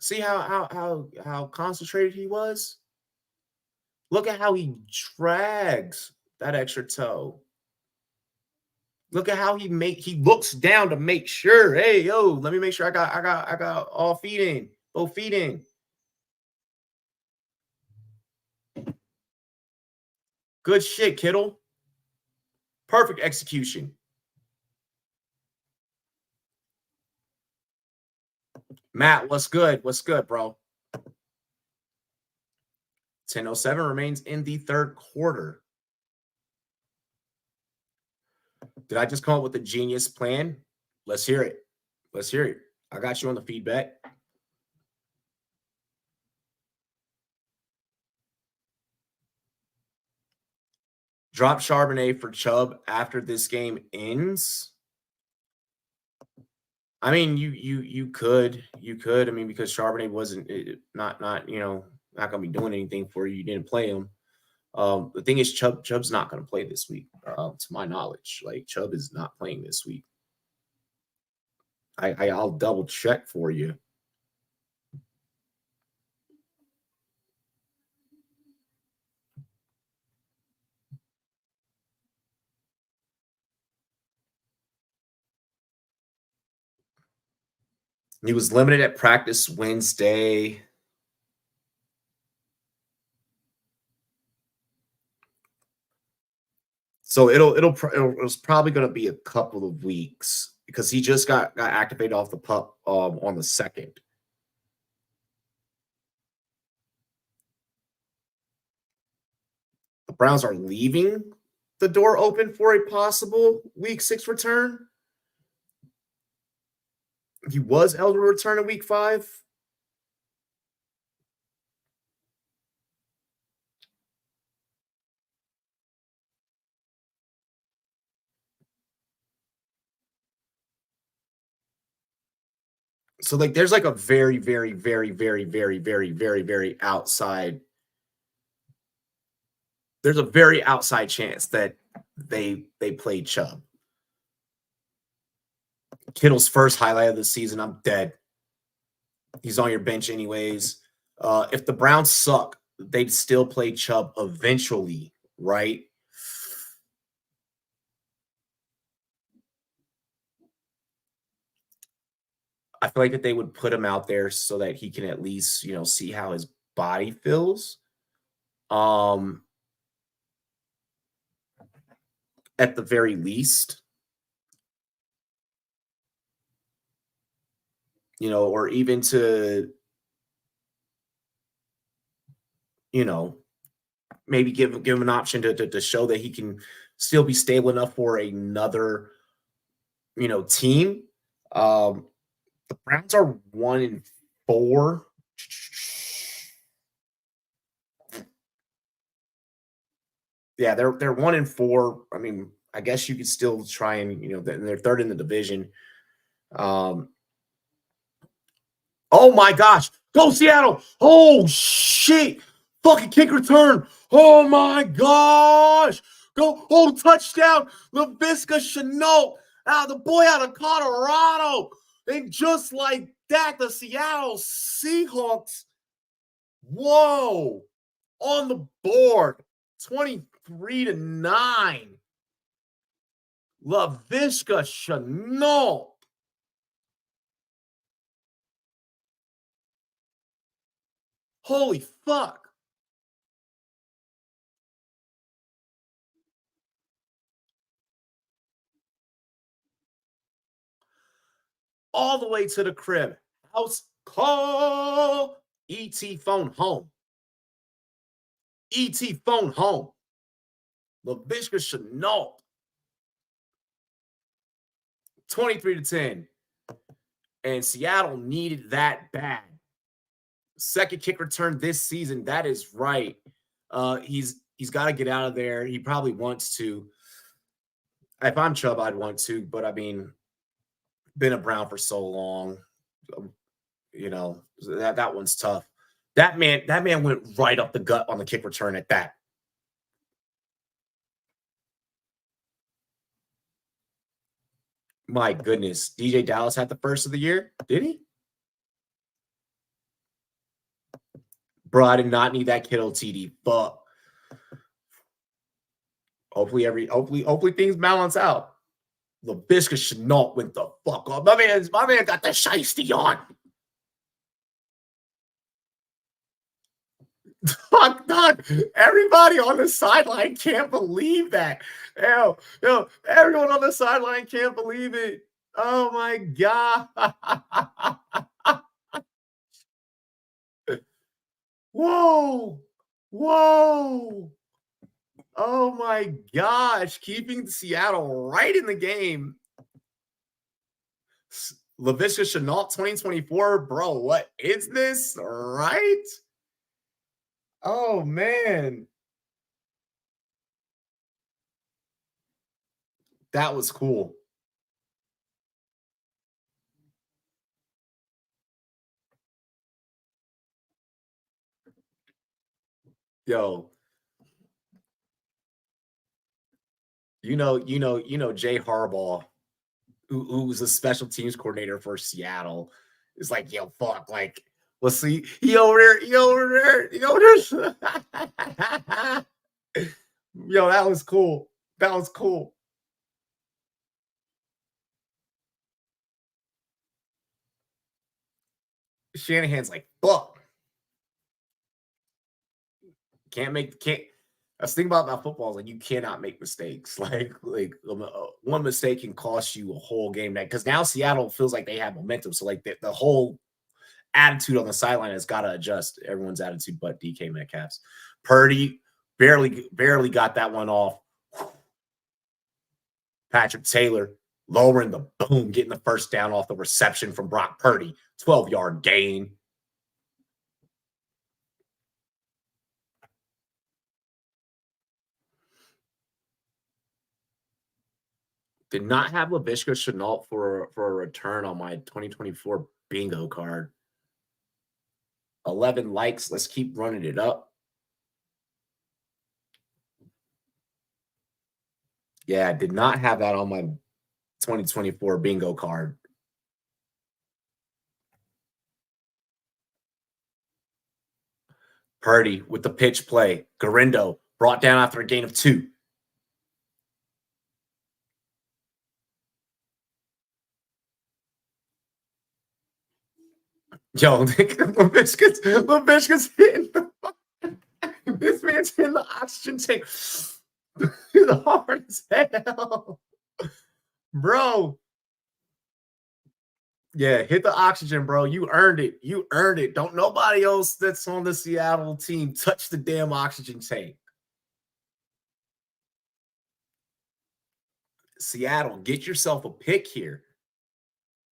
See how concentrated he was. Look at how he drags that extra toe. Look at how he looks down to make sure. Hey, yo, let me make sure I got all feet in, both feet in. Good shit, Kittle. Perfect execution. Matt, what's good? What's good, bro? 10:07 remains in the 3rd quarter. Did I just come up with a genius plan? Let's hear it. Let's hear it. I got you on the feedback. Drop Charbonnet for Chubb after this game ends. I mean, you could. I mean, because Charbonnet wasn't not going to be doing anything for you. You didn't play him. The thing is, Chubb's not going to play this week, to my knowledge. Like, Chubb is not playing this week. I'll double check for you. He was limited at practice Wednesday. So it's probably going to be a couple of weeks because he just got activated off the pup on the 2nd. The Browns are leaving the door open for a possible week 6 return. He was eligible to return in week 5. So, like, there's like a very, very, very, very, very, very, very, very outside. There's a very outside chance that they play Chubb. Kittle's first highlight of the season, I'm dead. He's on your bench anyways. If the Browns suck, they'd still play Chubb eventually, right? I feel like that they would put him out there so that he can at least, see how his body feels. At the very least. Or even to, maybe give him an option to show that he can still be stable enough for another, team. The Browns are 1-4. Yeah, they're 1-4. I mean, I guess you could still try and, they're 3rd in the division. Oh my gosh. Go Seattle. Oh shit. Fucking kick return. Oh my gosh. Go. Oh, touchdown. LaVisca Chenault. The boy out of Colorado. And just like that, the Seattle Seahawks, whoa, on the board, 23-9. Laviska Shenault. Holy fuck. All the way to the crib. House call. ET phone home. ET phone home. Laviska Shenault. 23-10. And Seattle needed that bad. Second kick return this season. That is right. He's got to get out of there. He probably wants to. If I'm Chubb, I'd want to, but I mean, been a Brown for so long. You know, that one's tough. That man went right up the gut on the kick return at that. My goodness. DJ Dallas had the first of the year. Did he? Bro, I did not need that Kittle TD. But hopefully things balance out. Laviska Shenault went the fuck off. My man got the shiesty on. Dog, everybody on the sideline can't believe that. Yo, everyone on the sideline can't believe it. Oh my God. Whoa. Oh my gosh. Keeping Seattle right in the game. Laviska Shenault 2024. Bro, what is this? Right? Oh, man. That was cool. Yo. You know, Jay Harbaugh, who was a special teams coordinator for Seattle, is like, yo, fuck, like, we'll see. He over there. Yo, that was cool. Shanahan's like, fuck. That's the thing about football is like you cannot make mistakes. Like one mistake can cost you a whole game night because now Seattle feels like they have momentum. So like the whole attitude on the sideline has got to adjust. Everyone's attitude, but DK Metcalf's. Purdy barely got that one off. Patrick Taylor lowering the boom, getting the first down off the reception from Brock Purdy. 12-yard gain. Did not have Laviska Shenault for a return on my 2024 bingo card. 11 likes. Let's keep running it up. Yeah, I did not have that on my 2024 bingo card. Purdy with the pitch play. Garindo brought down after a gain of 2. Yo, Laviska's hitting this man's hitting the oxygen tank the hard as hell. Bro. Yeah, hit the oxygen, bro. You earned it. Don't nobody else that's on the Seattle team touch the damn oxygen tank. Seattle, get yourself a pick here.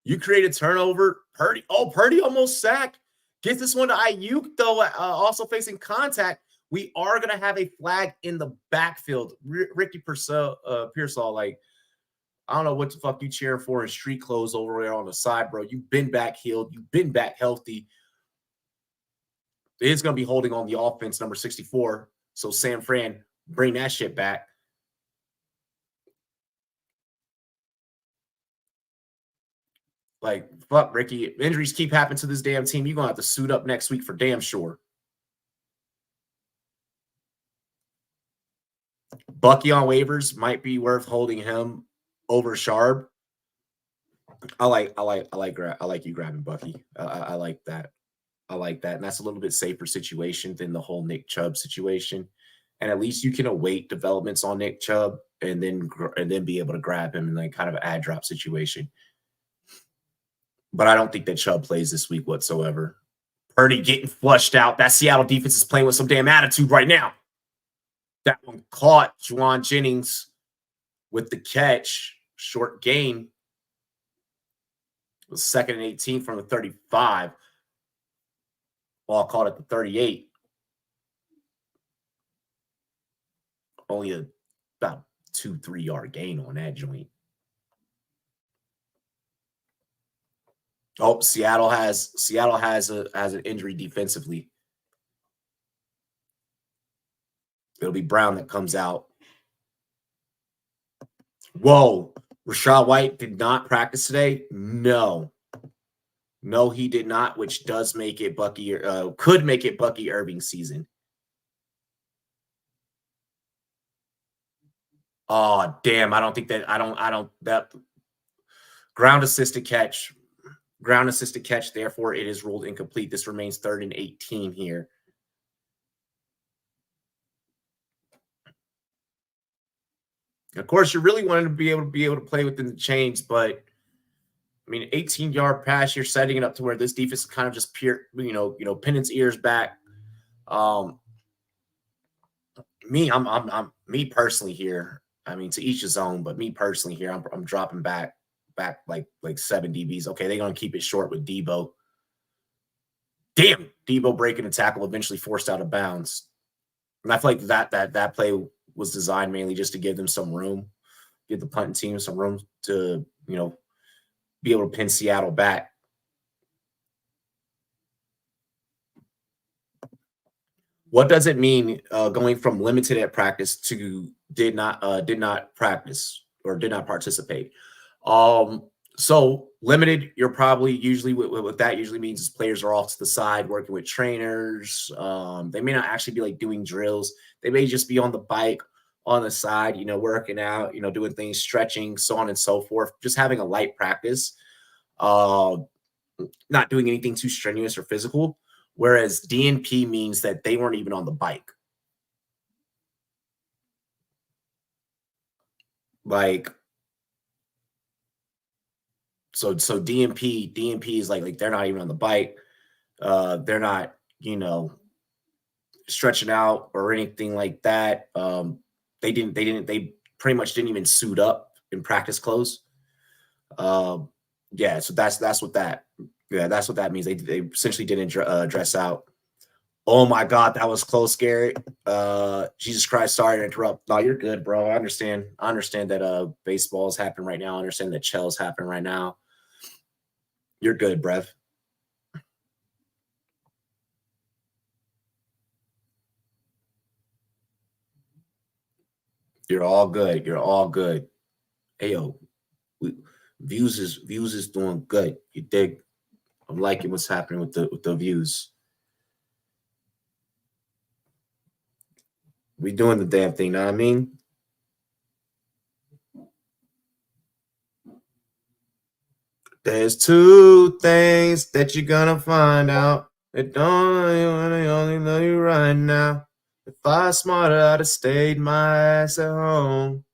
You create a turnover. Purdy almost sacked. Get this one to Ayuk, though, also facing contact. We are going to have a flag in the backfield. Ricky Pearsall, like, I don't know what the fuck you cheering for in street clothes over there on the side, bro. You've been back healed. You've been back healthy. It's going to be holding on the offense, number 64. So, San Fran, bring that shit back. Like, fuck, Ricky. Injuries keep happening to this damn team. You're going to have to suit up next week for damn sure. Bucky on waivers might be worth holding him over Sharp. I like you grabbing Bucky. I like that. I like that. And that's a little bit safer situation than the whole Nick Chubb situation. And at least you can await developments on Nick Chubb and then be able to grab him in like kind of an ad drop situation. But I don't think that Chubb plays this week whatsoever. Purdy getting flushed out. That Seattle defense is playing with some damn attitude right now. That one caught Juwan Jennings with the catch. Short gain. It was 2nd and 18 from the 35. Ball caught at the 38. Only about 2-3 yard gain on that joint. Oh, Seattle has an injury defensively. It'll be Brown that comes out. Whoa. Rachaad White did not practice today? No. No, he did not, which does make it could make it Bucky Irving season. Oh, damn. I don't think that that ground assisted catch, therefore it is ruled incomplete. This remains 3rd and 18 here. Of course, you really wanted to be able to play within the chains, but I mean, 18-yard pass, you're setting it up to where this defense is kind of just pure, pin its ears back. Me personally here. I mean, to each his own, but me personally here, I'm dropping back like 7 DBs. Okay, they're gonna keep it short with Debo. Damn, Debo breaking a tackle, eventually forced out of bounds. And I feel like that play was designed mainly just to give them some room, give the punting team some room to, be able to pin Seattle back. What does it mean going from limited at practice to did not practice or did not participate? So limited, you're probably usually what that usually means is players are off to the side working with trainers. They may not actually be like doing drills. They may just be on the bike on the side, working out, doing things, stretching, so on and so forth, just having a light practice, not doing anything too strenuous or physical. Whereas DNP means that they weren't even on the bike. So DNP is like they're not even on the bike. They're not, stretching out or anything like that. They pretty much didn't even suit up in practice clothes. Yeah, so that's what that means. They essentially didn't dress out. Oh my God, that was close, Gary. Jesus Christ, sorry to interrupt. No, you're good, bro. I understand that baseball is happening right now. I understand that Chell's happening right now. You're good, brev. You're all good. You're all good. Hey, yo, views is doing good. You dig? I'm liking what's happening with the views. We doing the damn thing, know what I mean? There's 2 things that you're gonna find out. It don't only know you right now. If I was smarter, I'd have stayed my ass at home.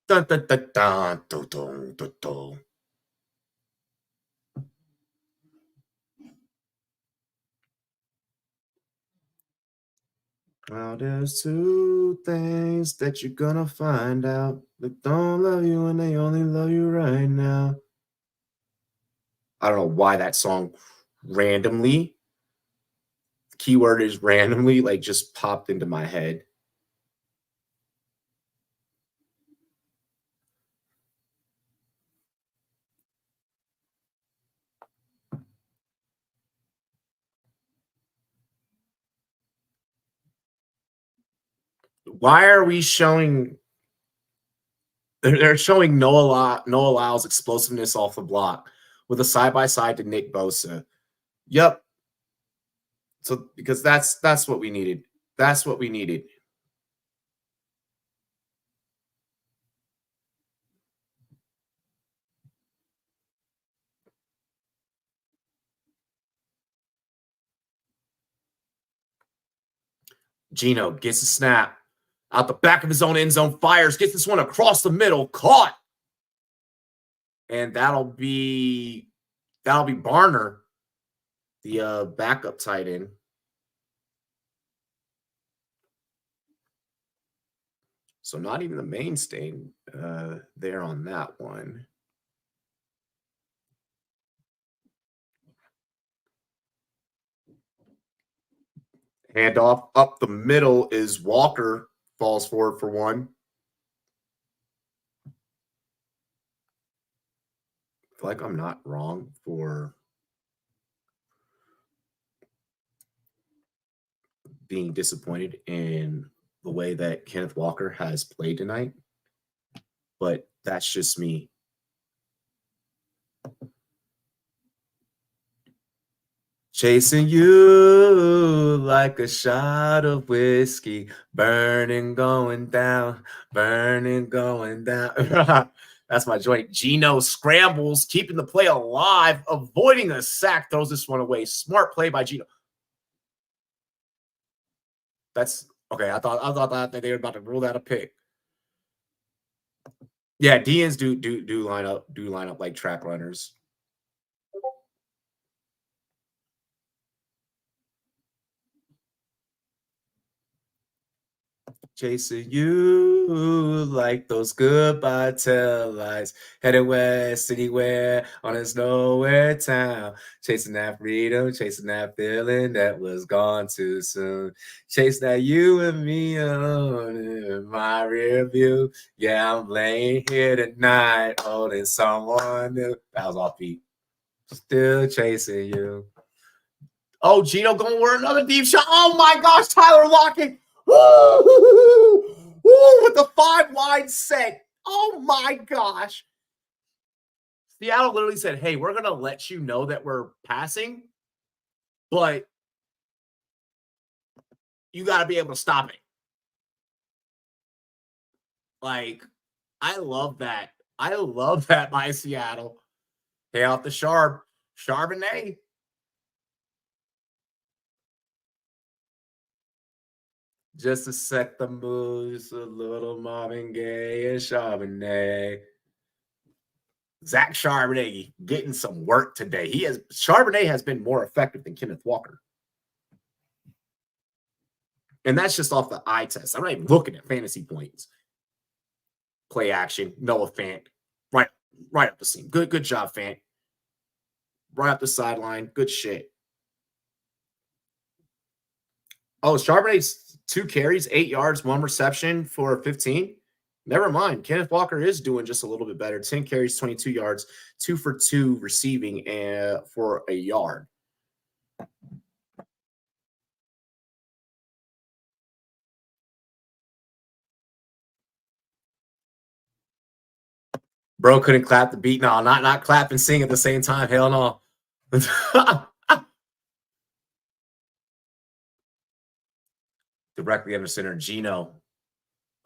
Dun, dun, dun, dun, dun, dun, dun, dun. Well, there's 2 things that you're gonna find out. They don't love you and they only love you right now. I don't know why that song randomly, keyword is randomly, like just popped into my head. Why are we showing? They're showing Noah Lyles' explosiveness off the block with a side-by-side to Nick Bosa. Yep. So because that's what we needed. That's what we needed. Gino gets a snap out the back of his own end zone, fires, gets this one across the middle, caught. And that'll be Barner, the backup tight end. So not even the mainstay there on that one. Handoff up the middle is Walker, falls forward for one. I feel like I'm not wrong for being disappointed in the way that Kenneth Walker has played tonight, but that's just me. Chasing you like a shot of whiskey, burning, going down, burning, going down. That's my joint. Gino scrambles, keeping the play alive, avoiding a sack, throws this one away. Smart play by Gino. That's okay. I thought that they were about to rule that a pick. Yeah, DNs do line up like track runners. Chasing you like those goodbye tail lights, headed west, anywhere on this nowhere town. Chasing that freedom, chasing that feeling that was gone too soon. Chasing that you and me on in my rear view. Yeah, I'm laying here tonight, holding someone new. That was off beat. Still chasing you. Oh, Gino going for another deep shot. Oh my gosh, Tyler Lockett. Woo! With the 5-wide set. Oh my gosh. Seattle literally said, hey, we're going to let you know that we're passing, but you got to be able to stop it. Like, I love that. I love that by Seattle. Hey, off the Charbonnet. Just to set the moves, a little Marvin Gaye and Charbonnet. Zach Charbonnet getting some work today. Charbonnet has been more effective than Kenneth Walker. And that's just off the eye test. I'm not even looking at fantasy points. Play action, Noah Fant. Right up the seam. Good job, Fant. Right up the sideline. Good shit. Oh, Charbonnet's 2 carries, 8 yards, 1 reception for 15. Never mind. Kenneth Walker is doing just a little bit better. 10 carries, 22 yards, 2 for 2 receiving for a yard. Bro couldn't clap the beat. No, not clap and sing at the same time. Hell no. Directly under center, Gino.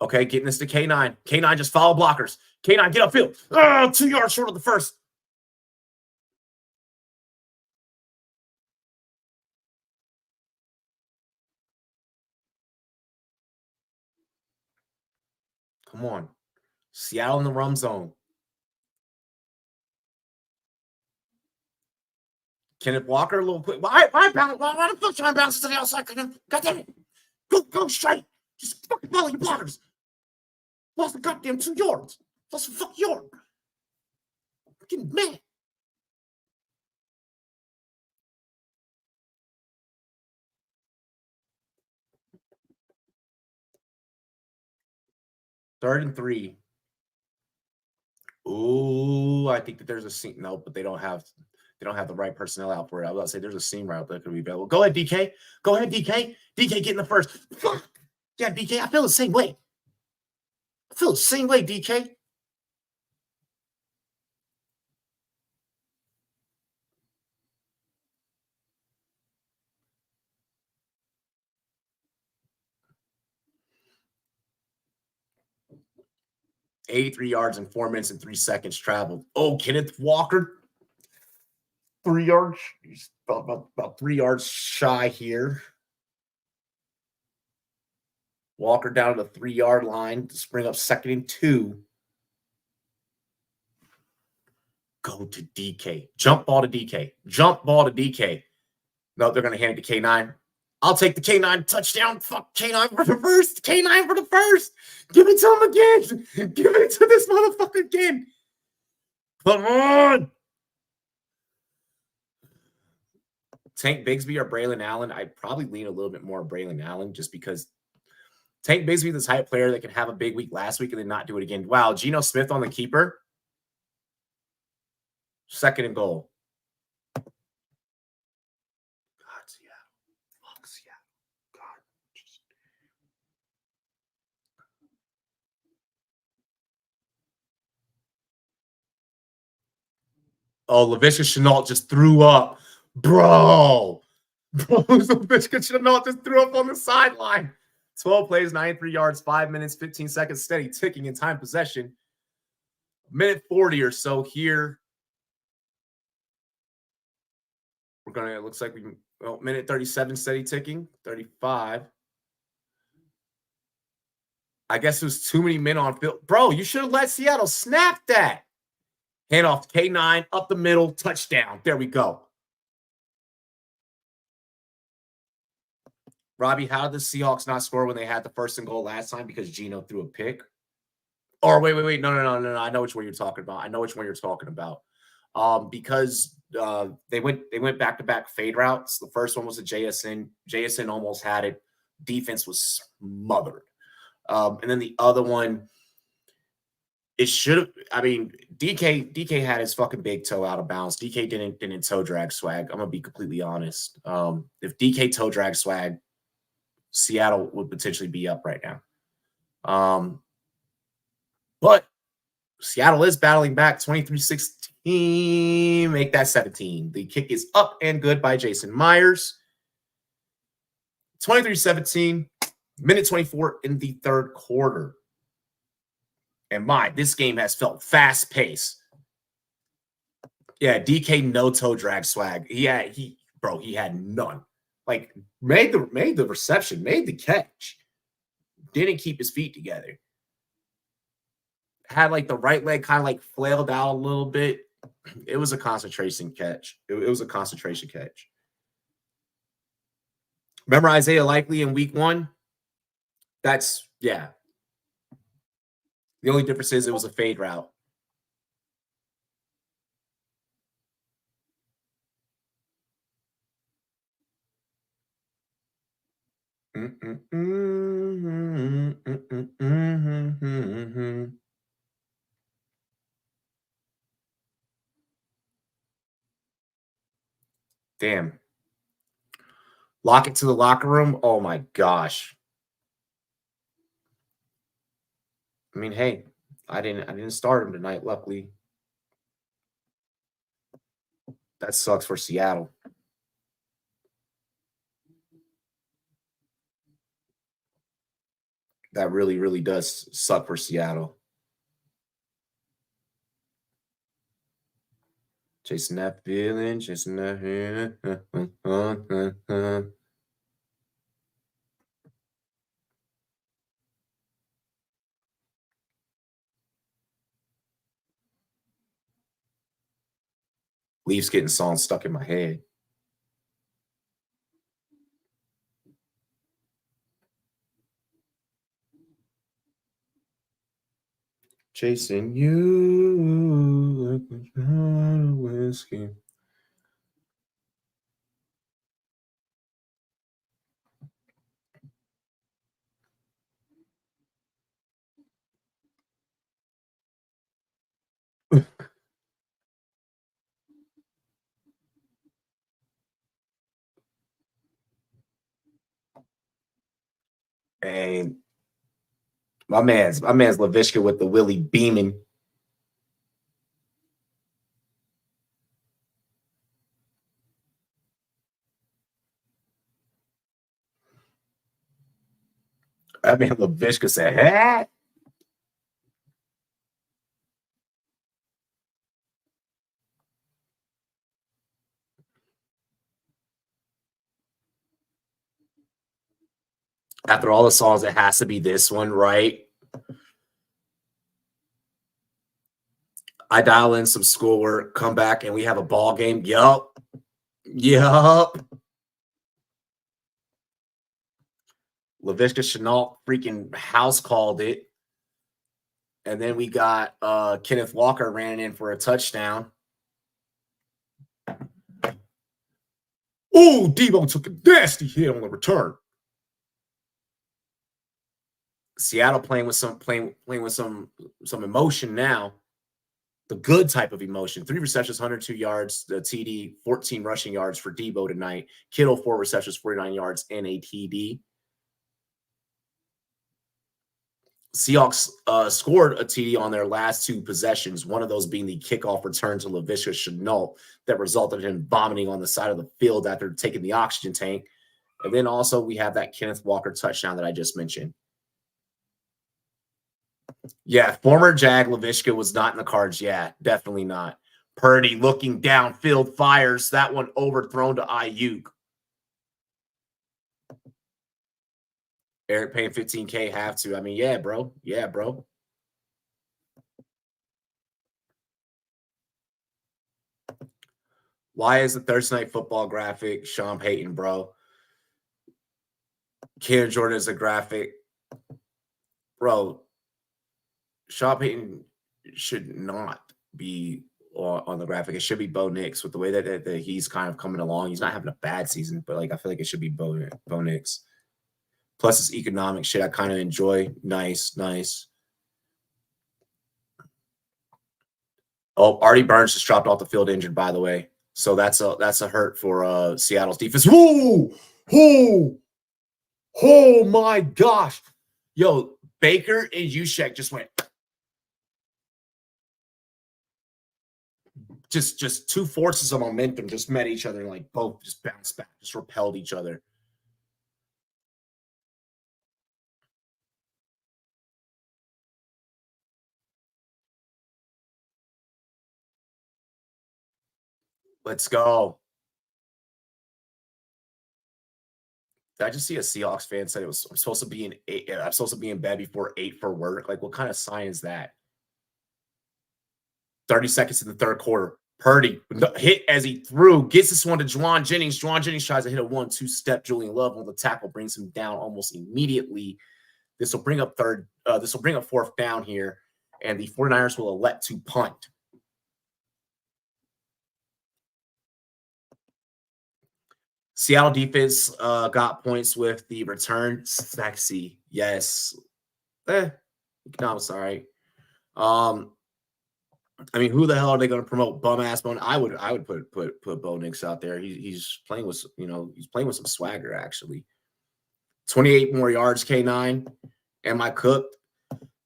Okay, getting this to K9. K9 just follow blockers. K9, get upfield. 2 yards short of the first. Come on. Seattle in the rum zone. Kenneth Walker, a little quick. Why the fuck trying to bounce to the outside? God damn it. Go straight. Just fucking follow your blockers. Lost the goddamn 2 yards. Lost a fucking yard. I'm getting mad. Third and 3. Ooh, I think that there's a seam. No, but they don't have the right personnel out for it. I was about to say there's a seam route that could be available. Go ahead, DK. Go ahead, DK. DK getting the first. Fuck. Yeah, DK, I feel the same way. I feel the same way, DK. $83 yards in 4 minutes and 3 seconds traveled. Oh, Kenneth Walker, 3 yards. He's about 3 yards shy here. Walker down to the 3-yard line to spring up 2nd and 2. Go to DK. Jump ball to DK. Jump ball to DK. No, they're going to hand it to K9. I'll take the K9 touchdown. Fuck K9 for the first. K9 for the first. Give it to him again. Give it to this motherfucker again. Come on. Tank Bigsby or Braylon Allen? I'd probably lean a little bit more on Braylon Allen just because Tank Bigsby is the type of player that can have a big week last week and then not do it again. Wow, Geno Smith on the keeper. 2nd and goal. God, Seattle. Fuck Seattle. God. Oh, Laviska Shenault just threw up. Bro. Laviska Shenault just threw up on the sideline. 12 plays, 93 yards, 5 minutes, 15 seconds, steady ticking in time possession. Minute 40 or so here. We're going to, it looks like we, well, minute 37 steady ticking, 35. I guess there's too many men on field. Bro, you should have let Seattle snap that. Hand off to K9, up the middle, touchdown. There we go. Robbie, how did the Seahawks not score when they had the 1st and goal last time? Because Geno threw a pick? Or wait. No. I know which one you're talking about. Because they went back-to-back fade routes. The first one was a JSN. JSN almost had it. Defense was smothered. And then the other one, it should have. I mean, DK had his fucking big toe out of bounds. DK didn't toe drag swag. I'm gonna be completely honest. If DK toe drag swag, Seattle would potentially be up right now. But Seattle is battling back 23-16. Make that 17. The kick is up and good by Jason Myers. 23-17. Minute 24 in the 3rd quarter. And this game has felt fast-paced. Yeah, DK no toe drag swag. He had none. Like, made the reception, made the catch. Didn't keep his feet together. Had like the right leg kind of like flailed out a little bit. It was a concentration catch. It was a concentration catch. Remember Isaiah Likely in week 1? That's, yeah. The only difference is it was a fade route. Damn. Lock it to the locker room. Oh my gosh. I mean, hey, I didn't start him tonight, luckily. That sucks for Seattle. That really, really does suck for Seattle. Chasing that feeling, chasing that feeling. Leafs getting songs stuck in my head. Chasing you like a shot of whiskey. And my man's LaVishka with the Willie beaming. That man LaVishka said, "Hey." After all the songs, it has to be this one, right? I dial in some schoolwork, come back, and we have a ball game. Yup. LaVishka Chenault freaking house called it. And then we got Kenneth Walker ran in for a touchdown. Oh, Debo took a nasty hit on the return. Seattle playing with some emotion now. The good type of emotion. 3 receptions, 102 yards, the TD, 14 rushing yards for Debo tonight. Kittle, 4 receptions, 49 yards, and a TD. Seahawks scored a TD on their last 2 possessions, one of those being the kickoff return to LaVishka Chenault that resulted in him vomiting on the side of the field after taking the oxygen tank. And then also we have that Kenneth Walker touchdown that I just mentioned. Yeah, former Jag LaVishka was not in the cards. Yeah, definitely not. Purdy looking downfield, fires that one overthrown to Ayuk. Eric paying $15K, have to. I mean, yeah, bro. Yeah, bro. Why is the Thursday Night Football graphic Sean Payton, bro? Keanu Jordan is a graphic. Bro, Sean Payton should not be on the graphic. It should be Bo Nix with the way that he's kind of coming along. He's not having a bad season, but like I feel like it should be Bo Nix. Plus, it's economic shit I kind of enjoy. Nice. Oh, Artie Burns just dropped off the field injured, by the way. So that's a hurt for Seattle's defense. Whoa! Oh my gosh. Yo, Baker and Juszczyk just went. Just 2 forces of momentum just met each other and like both just bounced back, just repelled each other. Let's go. Did I just see a Seahawks fan said I'm supposed to be in 8? I'm supposed to be in bed before 8 for work. Like, what kind of sign is that? 30 seconds in the 3rd quarter. Purdy hit as he threw, gets this one to Juwan Jennings. Juwan Jennings tries to hit a 1-2 step. Julian Love on the tackle brings him down almost immediately. This will bring up 4th down here, and the 49ers will elect to punt. Seattle defense got points with the return. Sexy. Yes. Economics, all right. I mean, who the hell are they going to promote? Bum ass Bo. I would put Bo Nix out there. He's playing with some swagger actually. 28 more yards, K9. Am I cooked?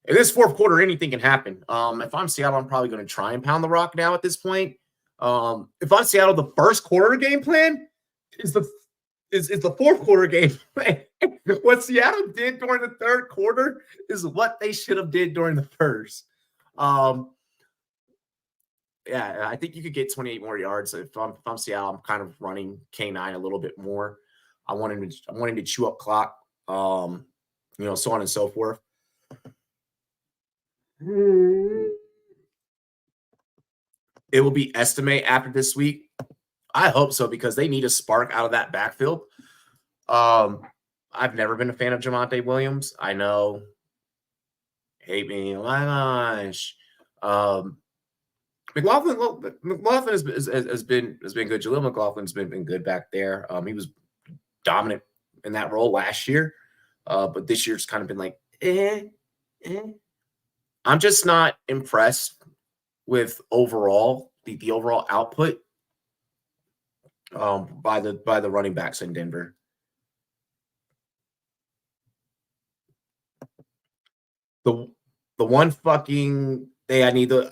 In this 4th quarter, anything can happen. If I'm Seattle, I'm probably going to try and pound the rock now at this point. If I'm Seattle, the 1st quarter game plan is the 4th quarter game plan. What Seattle did during the 3rd quarter is what they should have did during the 1st. Yeah, I think you could get 28 more yards. If I'm Seattle, I'm kind of running K9 a little bit more. I want him to chew up clock, so on and so forth. It will be estimate after this week. I hope so because they need a spark out of that backfield. I've never been a fan of Javonte Williams. I know. Hate me. Oh my gosh. McLaughlin has been good. Jaleel McLaughlin's been good back there. He was dominant in that role last year, but this year's kind of been like, I'm just not impressed with overall the overall output by the running backs in Denver. The one fucking day I need the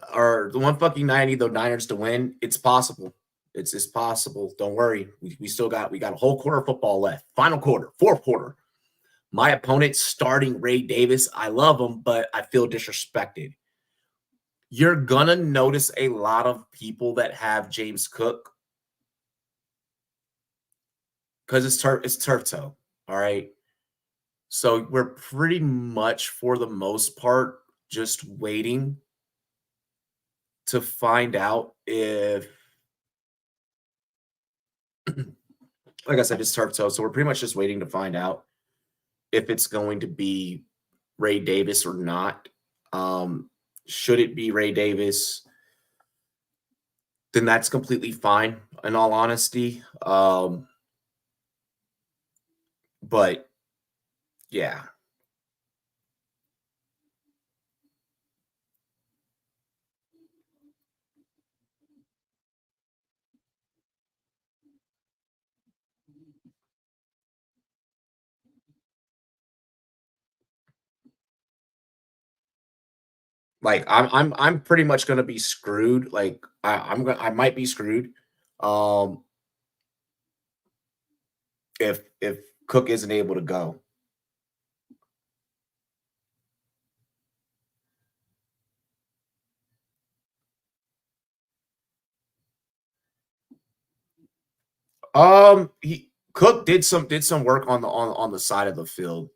one fucking night I need the Niners to win. It's possible. It's possible. Don't worry. We still got a whole quarter of football left. Final quarter, fourth quarter. My opponent starting Ray Davis. I love him, but I feel disrespected. You're gonna notice a lot of people that have James Cook because it's turf toe. All right. So we're pretty much, for the most part, just waiting to find out if, like I said, it's turf toe. So we're pretty much just waiting to find out if it's going to be Ray Davis or not. Should it be Ray Davis, then that's completely fine, in all honesty. But yeah. Like I'm pretty much gonna be screwed. Like I might be screwed. Um if Cook isn't able to go. Cook did some work on the side of the field.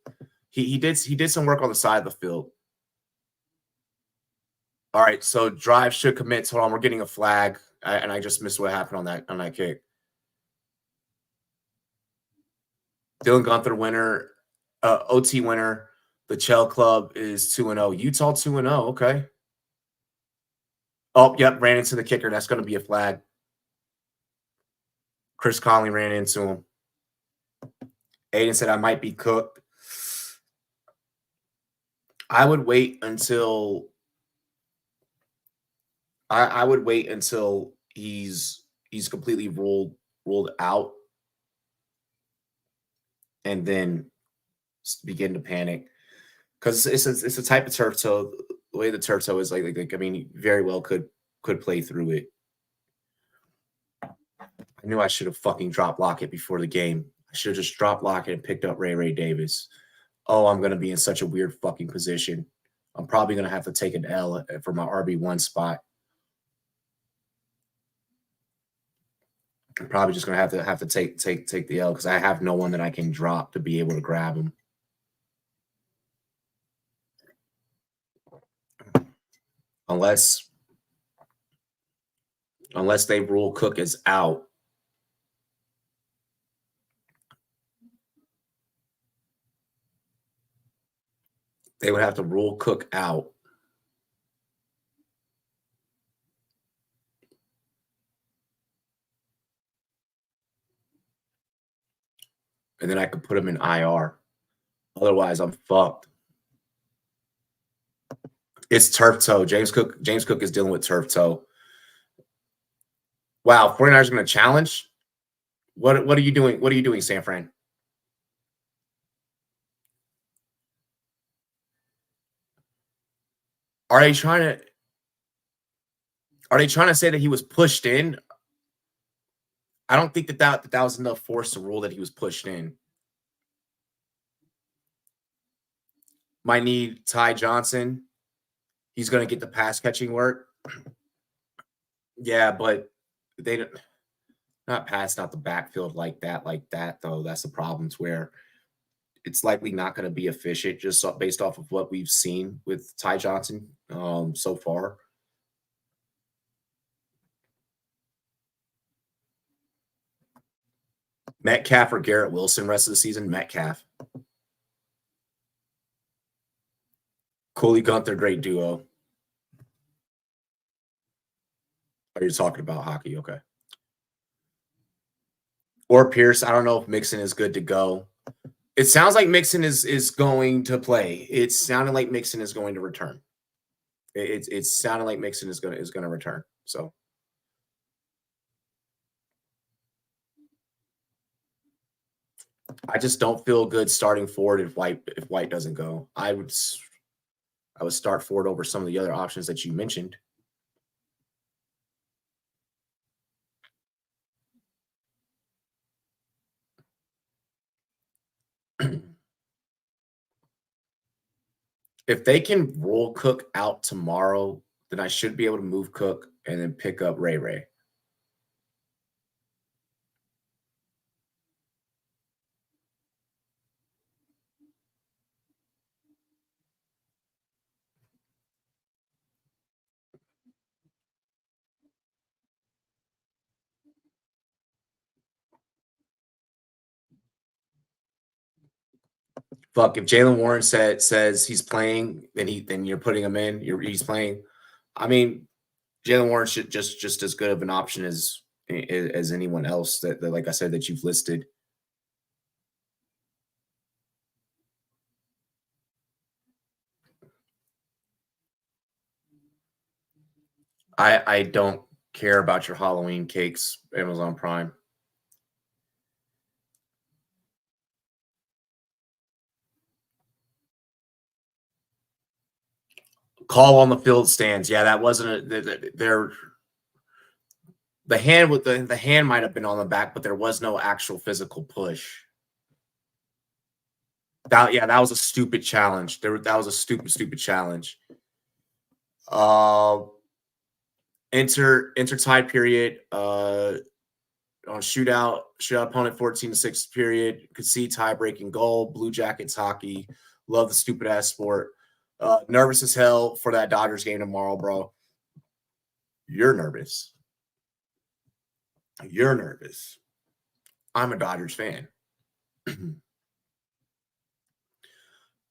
He did some work on the side of the field. All right, so drive should commit. Hold on, we're getting a flag, and I just missed what happened on that kick. Dylan Gunther winner, OT winner. The Chell Club is 2-0. Utah 2-0. Okay. Oh, yep, ran into the kicker. That's going to be a flag. Chris Conley ran into him. Aiden said I might be cooked. I would wait until he's completely ruled out, and then begin to panic, because it's a type of turf toe. The way the turf toe is, like I mean, very well could play through it. I knew I should have fucking dropped Lockett before the game. I should have just dropped Lockett and picked up Ray Davis. Oh, I'm gonna be in such a weird fucking position. I'm probably gonna have to take an L for my RB1 spot. I'm probably just gonna have to take the L because I have no one that I can drop to be able to grab him. Unless they rule Cook as out. They would have to rule Cook out. And then I could put him in IR. Otherwise, I'm fucked. It's turf toe. James Cook is dealing with turf toe. Wow, 49ers are going to challenge? What are you doing? What are you doing, San Fran? Are they trying to say that he was pushed in? I don't think that was enough force to rule that he was pushed in. Might need Ty Johnson. He's going to get the pass catching work. Yeah, but they don't not passing out the backfield like that though. That's the problem. It's where it's likely not going to be efficient just based off of what we've seen with Ty Johnson so far. Metcalf or Garrett Wilson rest of the season? Metcalf. Cooley Gunther, great duo. Are you talking about hockey? Okay. Or Pierce. I don't know if Mixon is good to go. It sounds like Mixon is going to play. It sounded like Mixon is going to return. It sounded like Mixon is going to return. So I just don't feel good starting forward if White doesn't go. I would I would start Ford over some of the other options that you mentioned. If they can roll Cook out tomorrow, then I should be able to move Cook and then pick up Ray Ray. Fuck, if Jalen Warren says he's playing, then you're putting him in. He's playing. I mean, Jalen Warren should just as good of an option as anyone else that like I said that you've listed. I don't care about your Halloween cakes, Amazon Prime. Call on the field stands. Yeah, that wasn't the hand with the hand might have been on the back, but there was no actual physical push. That was a stupid challenge. That was a stupid challenge. Enter tie period. On shootout opponent 14-6 period. Could see tie breaking goal. Blue Jackets hockey. Love the stupid ass sport. Nervous as hell for that Dodgers game tomorrow, bro. You're nervous. You're nervous. I'm a Dodgers fan.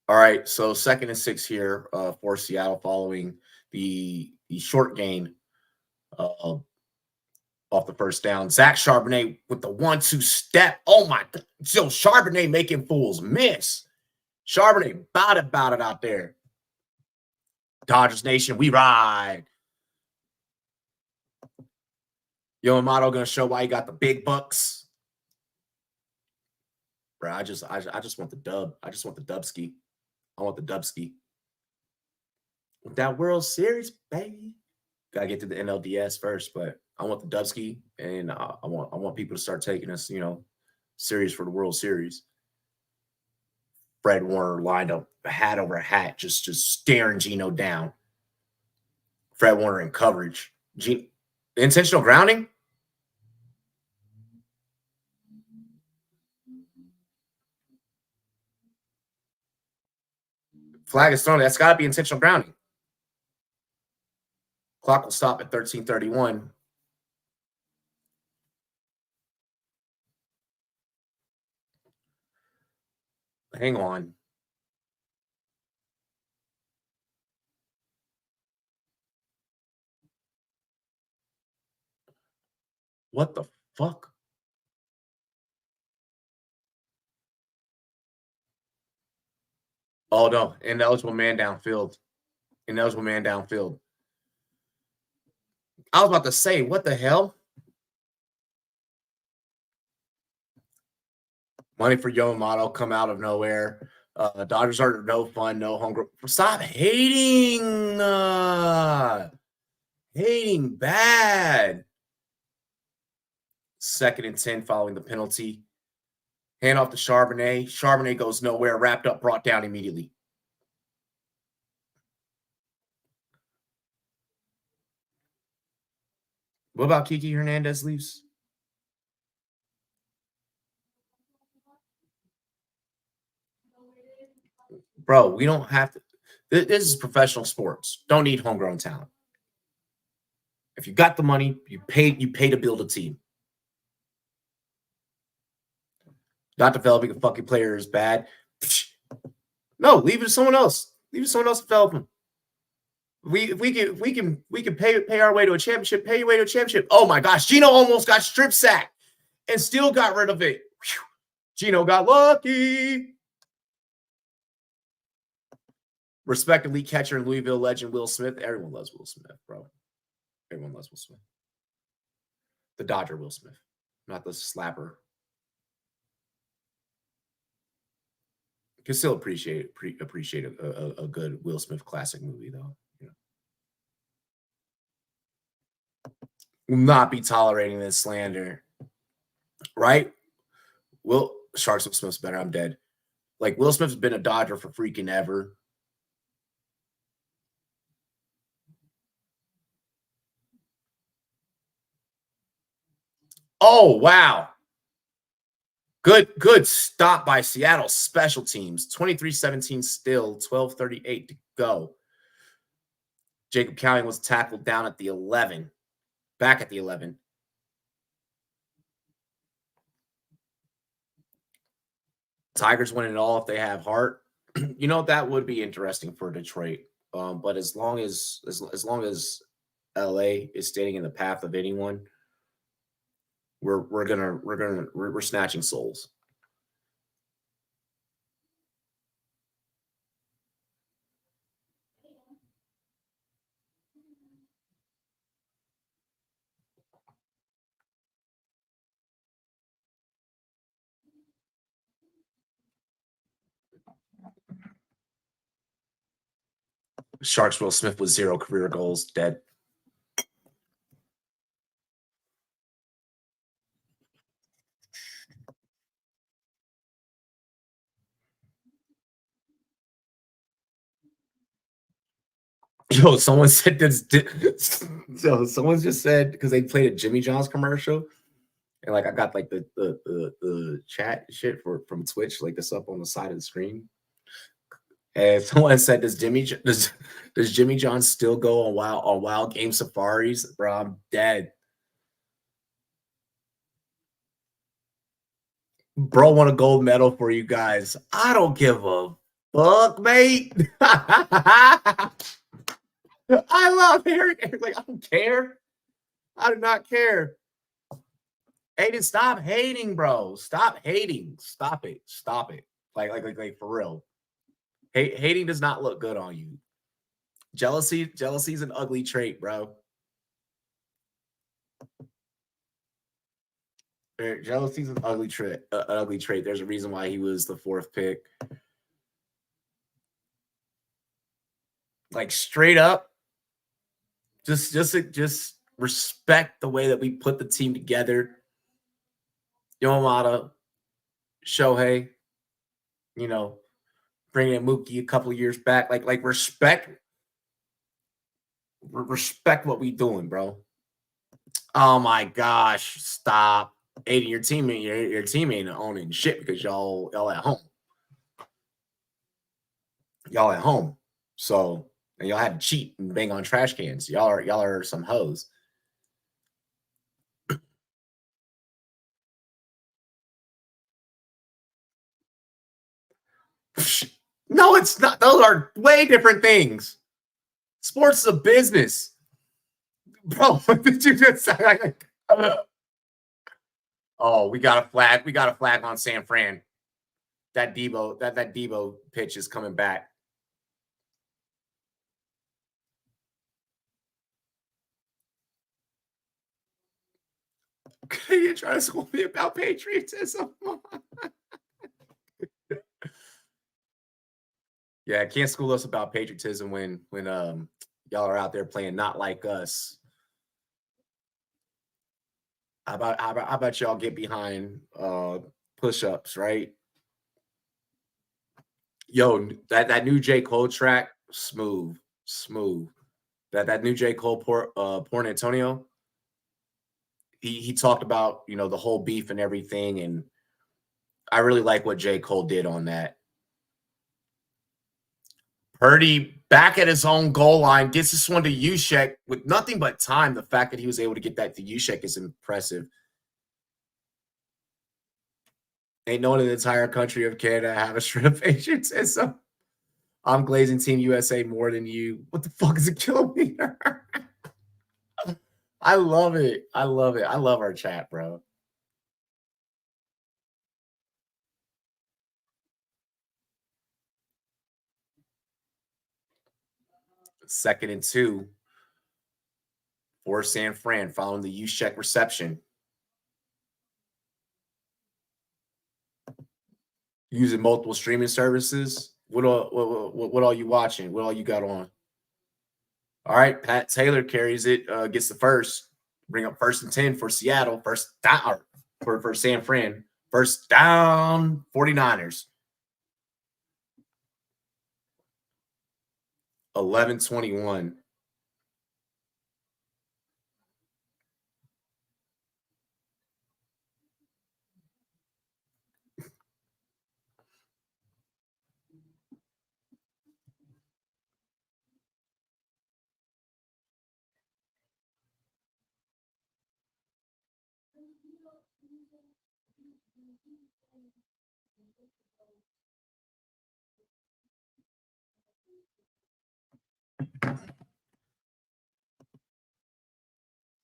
All right, so 2nd and 6 here for Seattle following the short gain off the first down. Zach Charbonnet with the 1-2 step. Oh my! So Charbonnet making fools miss. Charbonnet about it out there. Dodgers Nation, we ride. Yo Amato gonna show why he got the big bucks. Bro, I just want the dub. I just want the dubski. I want the dubski. With that World Series, baby. Gotta get to the NLDS first, but I want the dubski, and I want people to start taking us, serious for the World Series. Fred Warner lined up hat over hat, just staring Geno down. Fred Warner in coverage. Intentional grounding? Flag is thrown. That's got to be intentional grounding. Clock will stop at 13:31. Hang on. What the fuck? Oh, no. Ineligible man downfield. Ineligible man downfield. I was about to say, what the hell? Money for Yamamoto come out of nowhere. Dodgers are no fun, no hunger. Stop hating. Hating bad. 2nd and 10 following the penalty. Hand off to Charbonnet. Charbonnet goes nowhere. Wrapped up, brought down immediately. What about Kiki Hernandez leaves? Bro, we don't have to. This is professional sports. Don't need homegrown talent. If you got the money, you pay to build a team. Not developing a fucking player is bad. No, leave it to someone else. Leave it to someone else to develop them. We can pay our way to a championship. Pay your way to a championship. Oh my gosh, Geno almost got strip sacked and still got rid of it. Whew. Geno got lucky. Respectively, catcher and Louisville legend Will Smith. Everyone loves Will Smith, bro. Everyone loves Will Smith. The Dodger Will Smith, not the slapper. Can still appreciate a good Will Smith classic movie, though. You know. Will not be tolerating this slander, right? Sharks Will Smith's better. I'm dead. Like, Will Smith's been a Dodger for freaking ever. Oh, wow. Good stop by Seattle special teams. 23-17 still, 12:38 to go. Jacob Cowing was tackled down at the 11. Back at the 11. Tigers win it all if they have heart. You know, that would be interesting for Detroit. But as long as LA is standing in the path of anyone, we're snatching souls. Sharks Will Smith with 0 career goals, dead. Yo, someone said this. So someone just said, because they played a Jimmy John's commercial, and like I got like the chat shit from Twitch, like this up on the side of the screen. And someone said, does Jimmy John still go on wild game safaris? Bro, I'm dead. Bro won a gold medal for you guys. I don't give a fuck, mate. I love Eric. Like, I don't care. I do not care. Aiden, stop hating, bro. Stop hating. Stop it. Stop it. Like for real. Hating does not look good on you. Jealousy's an ugly trait, bro. Jealousy's an ugly trait. There's a reason why he was the 4th pick. Like, straight up, just respect the way that we put the team together. Yamada, Shohei, you know, bringing in Mookie a couple of years back. Like respect what we doing, bro. Oh my gosh, stop. Aiden, your team ain't owning shit because y'all at home. Y'all at home. So, and y'all had to cheat and bang on trash cans. Y'all are some hoes. No, it's not. Those are way different things. Sports is a business. Bro, what did you just say? Oh, we got a flag. We got a flag on San Fran. That Debo pitch is coming back. You trying to school me about patriotism? Yeah, can't school us about patriotism when y'all are out there playing not like us. How about y'all get behind push-ups, right? Yo, that new J. Cole track, smooth. That new J. Cole Port Antonio. He talked about, you know, the whole beef and everything, and I really like what J. Cole did on that. Purdy back at his own goal line, gets this one to Juszczyk with nothing but time. The fact that he was able to get that to Juszczyk is impressive. Ain't no one in the entire country of Canada have a shred of patriotism. I'm glazing Team USA more than you. What the fuck is a kilometer? I love it. I love our chat, bro. Second and 2 for San Fran following the Juszczyk reception. Using multiple streaming services. What all you watching? What all you got on? All right, Pat Taylor carries it, gets the first. Bring up 1st and 10 for Seattle. First down for San Fran. First down, 49ers. 11-21.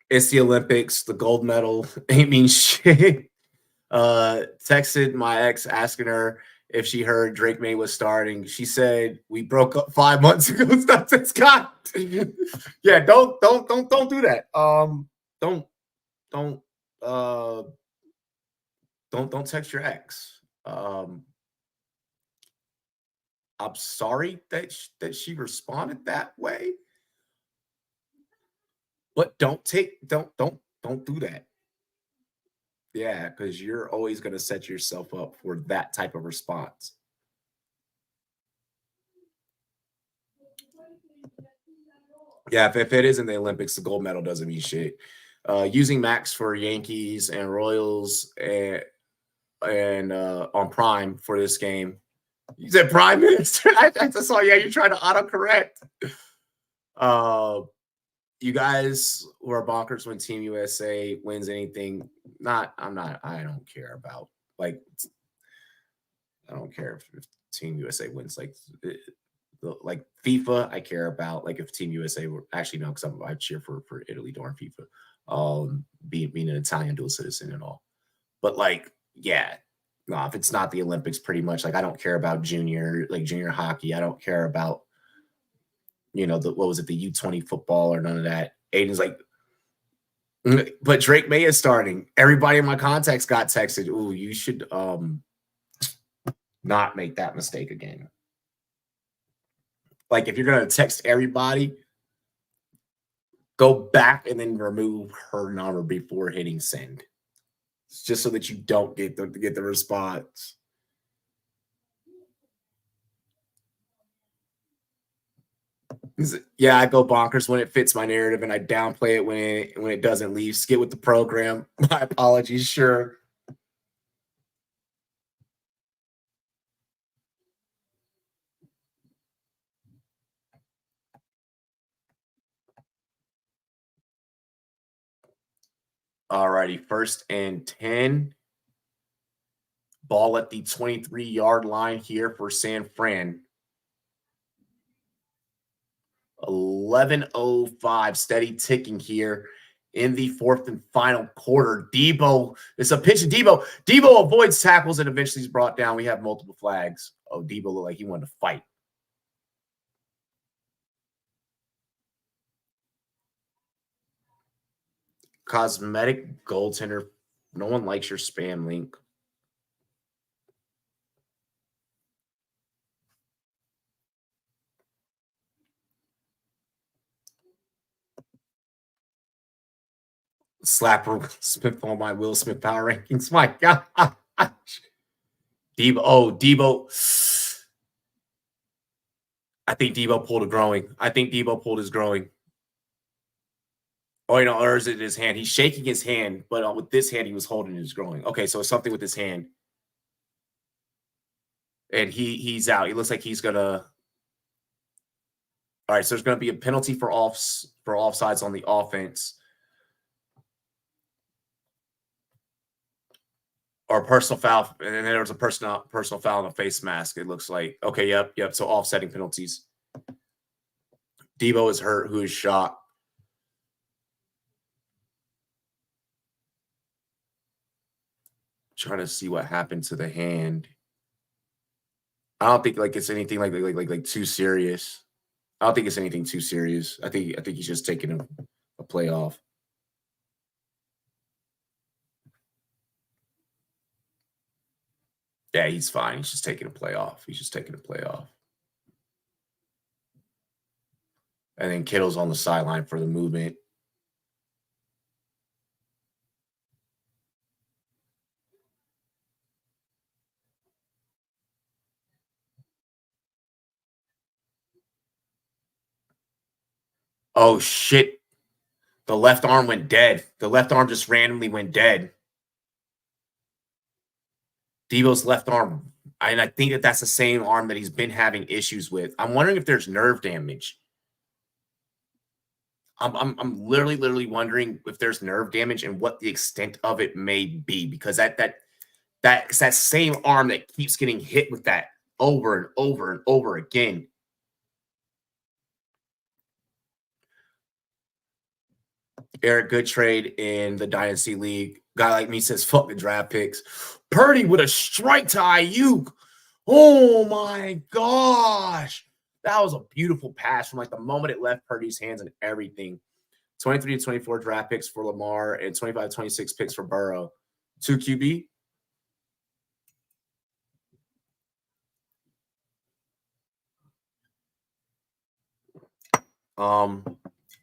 It's the Olympics. The gold medal ain't mean shit. Texted my ex asking her if she heard Drake May was starting. She said we broke up 5 months ago. Scott. Yeah, don't do that. Don't text your ex. I'm sorry that she responded that way. But don't do that. Yeah, because you're always going to set yourself up for that type of response. Yeah, if it is in the Olympics, the gold medal doesn't mean shit. Using Max for Yankees and Royals and on Prime for this game. You said Prime Minister? I saw, yeah, you're trying to autocorrect. You guys who are bonkers when Team USA wins anything. I don't care about, like, I don't care if Team USA wins, like FIFA. I care about, like, if Team USA were actually, no, because I cheer for Italy during FIFA, being an Italian dual citizen and all. But, like, yeah, no, if it's not the Olympics, pretty much, like, I don't care about junior hockey. I don't care about, what was it, the U20 football or none of that. Aiden's like, but Drake May is starting. Everybody in my contacts got texted, ooh, you should not make that mistake again. Like, if you're going to text everybody, go back and then remove her number before hitting send. It's just so that you don't get the response. Yeah, I go bonkers when it fits my narrative, and I downplay it when it doesn't leave. Skip with the program. My apologies, sure. Alrighty, 1st and 10. Ball at the 23-yard line here for San Fran. 11:05, steady ticking here in the 4th and final quarter. Debo, it's a pitch to Debo. Debo avoids tackles and eventually is brought down. We have multiple flags. Oh, Debo looked like he wanted to fight. Cosmetic goaltender. No one likes your spam link. Slapper Smith on my Will Smith power rankings. My gosh. Debo. I think Debo pulled a growing. His growing. Oh, or is it his hand? He's shaking his hand, but with this hand, he was holding his growing. Okay, so it's something with his hand. And he's out. He looks like he's gonna. All right, so there's gonna be a penalty for offsides on the offense. Or personal foul, and then there was a personal foul on a face mask, it looks like. Okay, yep. So offsetting penalties. Debo is hurt, who is shot. Trying to see what happened to the hand. I don't think it's anything like too serious. I don't think it's anything too serious. I think he's just taking a play off. Yeah, he's fine. He's just taking a play off. And then Kittle's on the sideline for the movement. Oh, shit. The left arm went dead. The left arm just randomly went dead. Deebo's left arm. And I think that's the same arm that he's been having issues with. I'm wondering if there's nerve damage. I'm literally wondering if there's nerve damage and what the extent of it may be, because that's that same arm that keeps getting hit with that over and over and over again. Eric, good trade in the Dynasty League. Guy like me says, fuck the draft picks. Purdy with a strike to Ayuk. Oh my gosh. That was a beautiful pass from like the moment it left Purdy's hands and everything. 23 to 24 draft picks for Lamar and 25 to 26 picks for Burrow. 2 QB.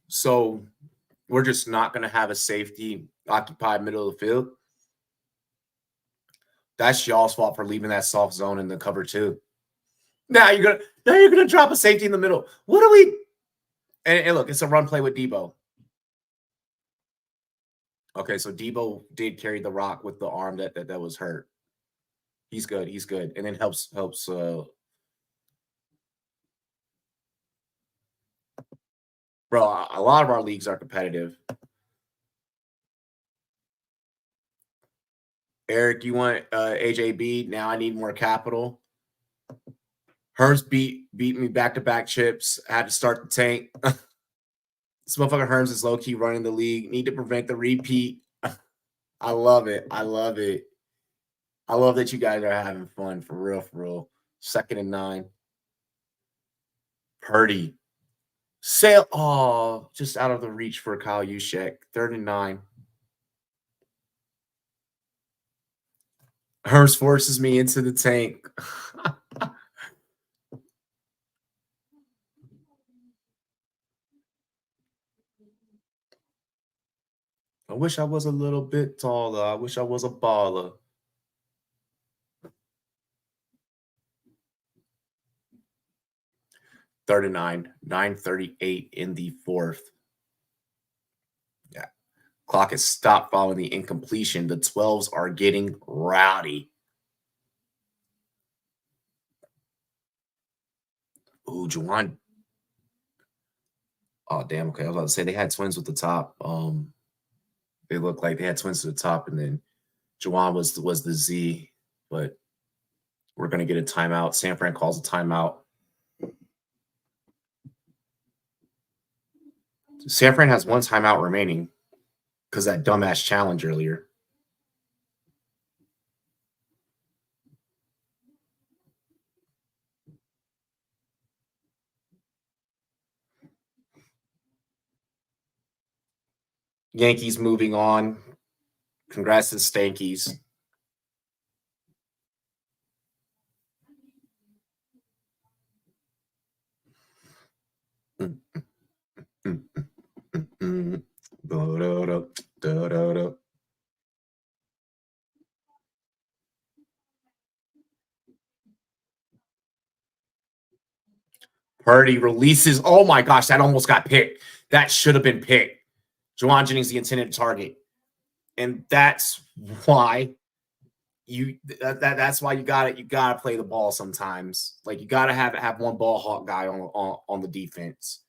So we're just not going to have a safety occupied middle of the field. That's y'all's fault for leaving that soft zone in the cover 2. Now you're gonna drop a safety in the middle. What do we? And look, it's a run play with Deebo. Okay, so Deebo did carry the rock with the arm that was hurt. He's good. He's good, and then helps. Bro, a lot of our leagues are competitive. Eric, you want AJB? Now I need more capital. Hearns beat me back-to-back chips. I had to start the tank. This motherfucker Hearns is low-key running the league. Need to prevent the repeat. I love it. I love it. I love that you guys are having fun. For real, for real. 2nd and 9. Purdy. Sail. Oh, just out of the reach for Kyle Juszczyk. 3rd and 9. Hearns forces me into the tank. I wish I was a little bit taller. I wish I was a baller. Third and 9, 9:38 in the 4th. Yeah. Clock has stopped following the incompletion. The 12s are getting rowdy. Ooh, Juwan. Oh, damn. Okay. I was about to say they had twins with the top. They looked like they had twins to the top, and then Juwan was the Z, but we're going to get a timeout. San Fran calls a timeout. San Fran has 1 timeout remaining because that dumbass challenge earlier. Yankees moving on. Congrats to the Stankies. Purdy releases. Oh my gosh, that almost got picked. That should have been picked. Juwan Jennings, the intended target. And that's why that's why you gotta play the ball sometimes. Like you gotta have one ball hawk guy on the defense.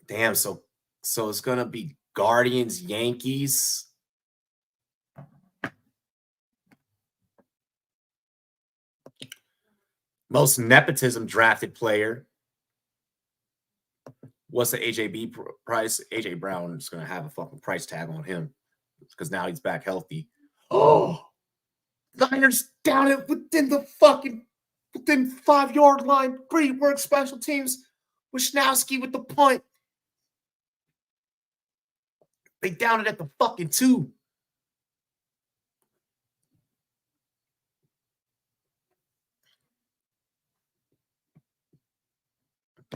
Damn, so it's gonna be Guardians, Yankees. Most nepotism drafted player. What's the AJB price? AJ Brown is going to have a fucking price tag on him because now he's back healthy. Oh, Niners down it within 5-yard line. Great work, special teams. Wisnowski with the punt. They down it at the fucking 2.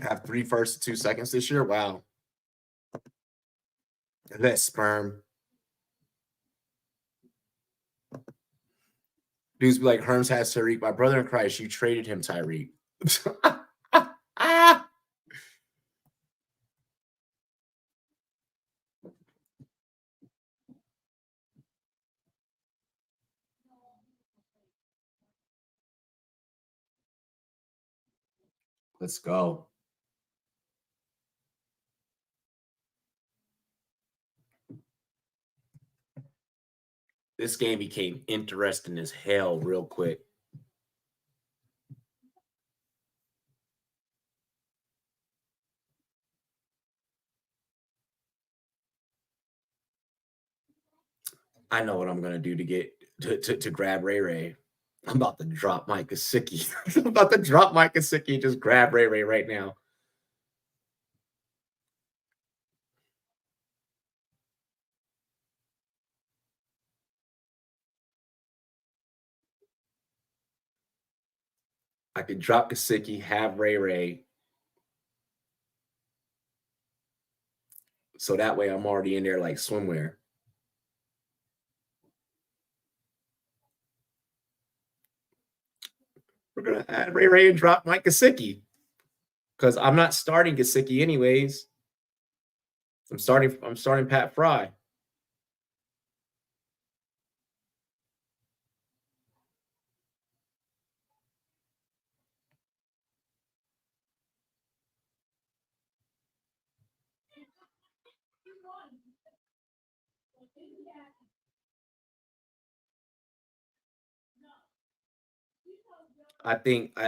Have 3 firsts and 2 seconds this year. Wow. That sperm. Dudes be like, Herms has Tyreek. My brother in Christ, you traded him, Tyreek. Let's go. This game became interesting as hell real quick. I know what I'm gonna do to get to grab Ray Ray. I'm about to drop Mike Gesicki. I'm about to drop Mike Gesicki and just grab Ray Ray right now. I could drop Gesicki, have Ray Ray. So that way I'm already in there like swimwear. We're going to add Ray Ray and drop Mike Gesicki because I'm not starting Gesicki anyways. I'm starting Pat Fry. I think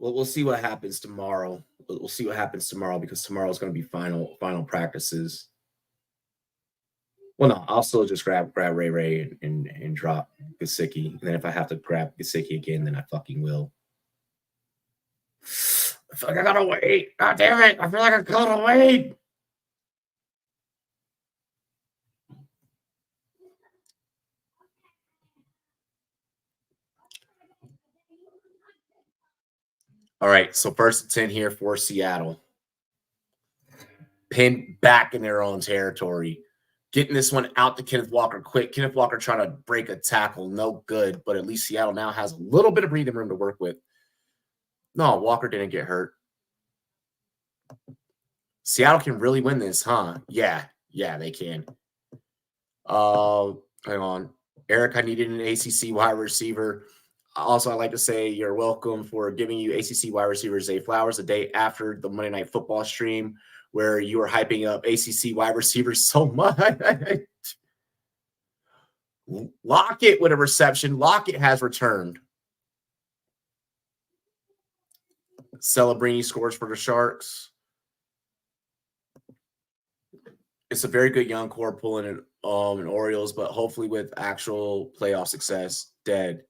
we'll see what happens tomorrow. We'll see what happens tomorrow because tomorrow is going to be final practices. Well, no, I'll still just grab Ray Ray and drop Gesicki. And then if I have to grab Gesicki again, then I fucking will. I feel like I gotta wait. God damn it. I feel like I gotta wait. All right, so 1st and 10 here for Seattle. Pinned back in their own territory. Getting this one out to Kenneth Walker quick. Kenneth Walker trying to break a tackle. No good, but at least Seattle now has a little bit of breathing room to work with. No, Walker didn't get hurt. Seattle can really win this, huh? Yeah, they can. Hang on. Eric, I needed an ACC wide receiver. Also, I'd like to say you're welcome for giving you ACC wide receivers Zay Flowers the day after the Monday Night Football stream where you were hyping up ACC wide receivers so much. Lockett with a reception. Lockett has returned. Celebrini scores for the Sharks. It's a very good young core pulling it in Orioles, but hopefully with actual playoff success. Dead.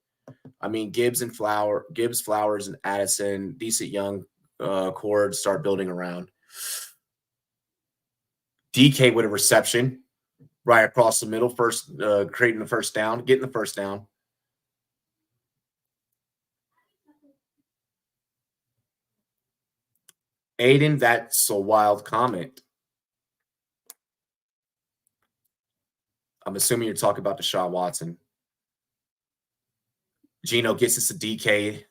I mean, Gibbs, Flowers, and Addison, decent young core to start building around. DK with a reception right across the middle, creating the first down, getting the first down. Aiden, that's a wild comment. I'm assuming you're talking about Deshaun Watson. Gino gets us to DK.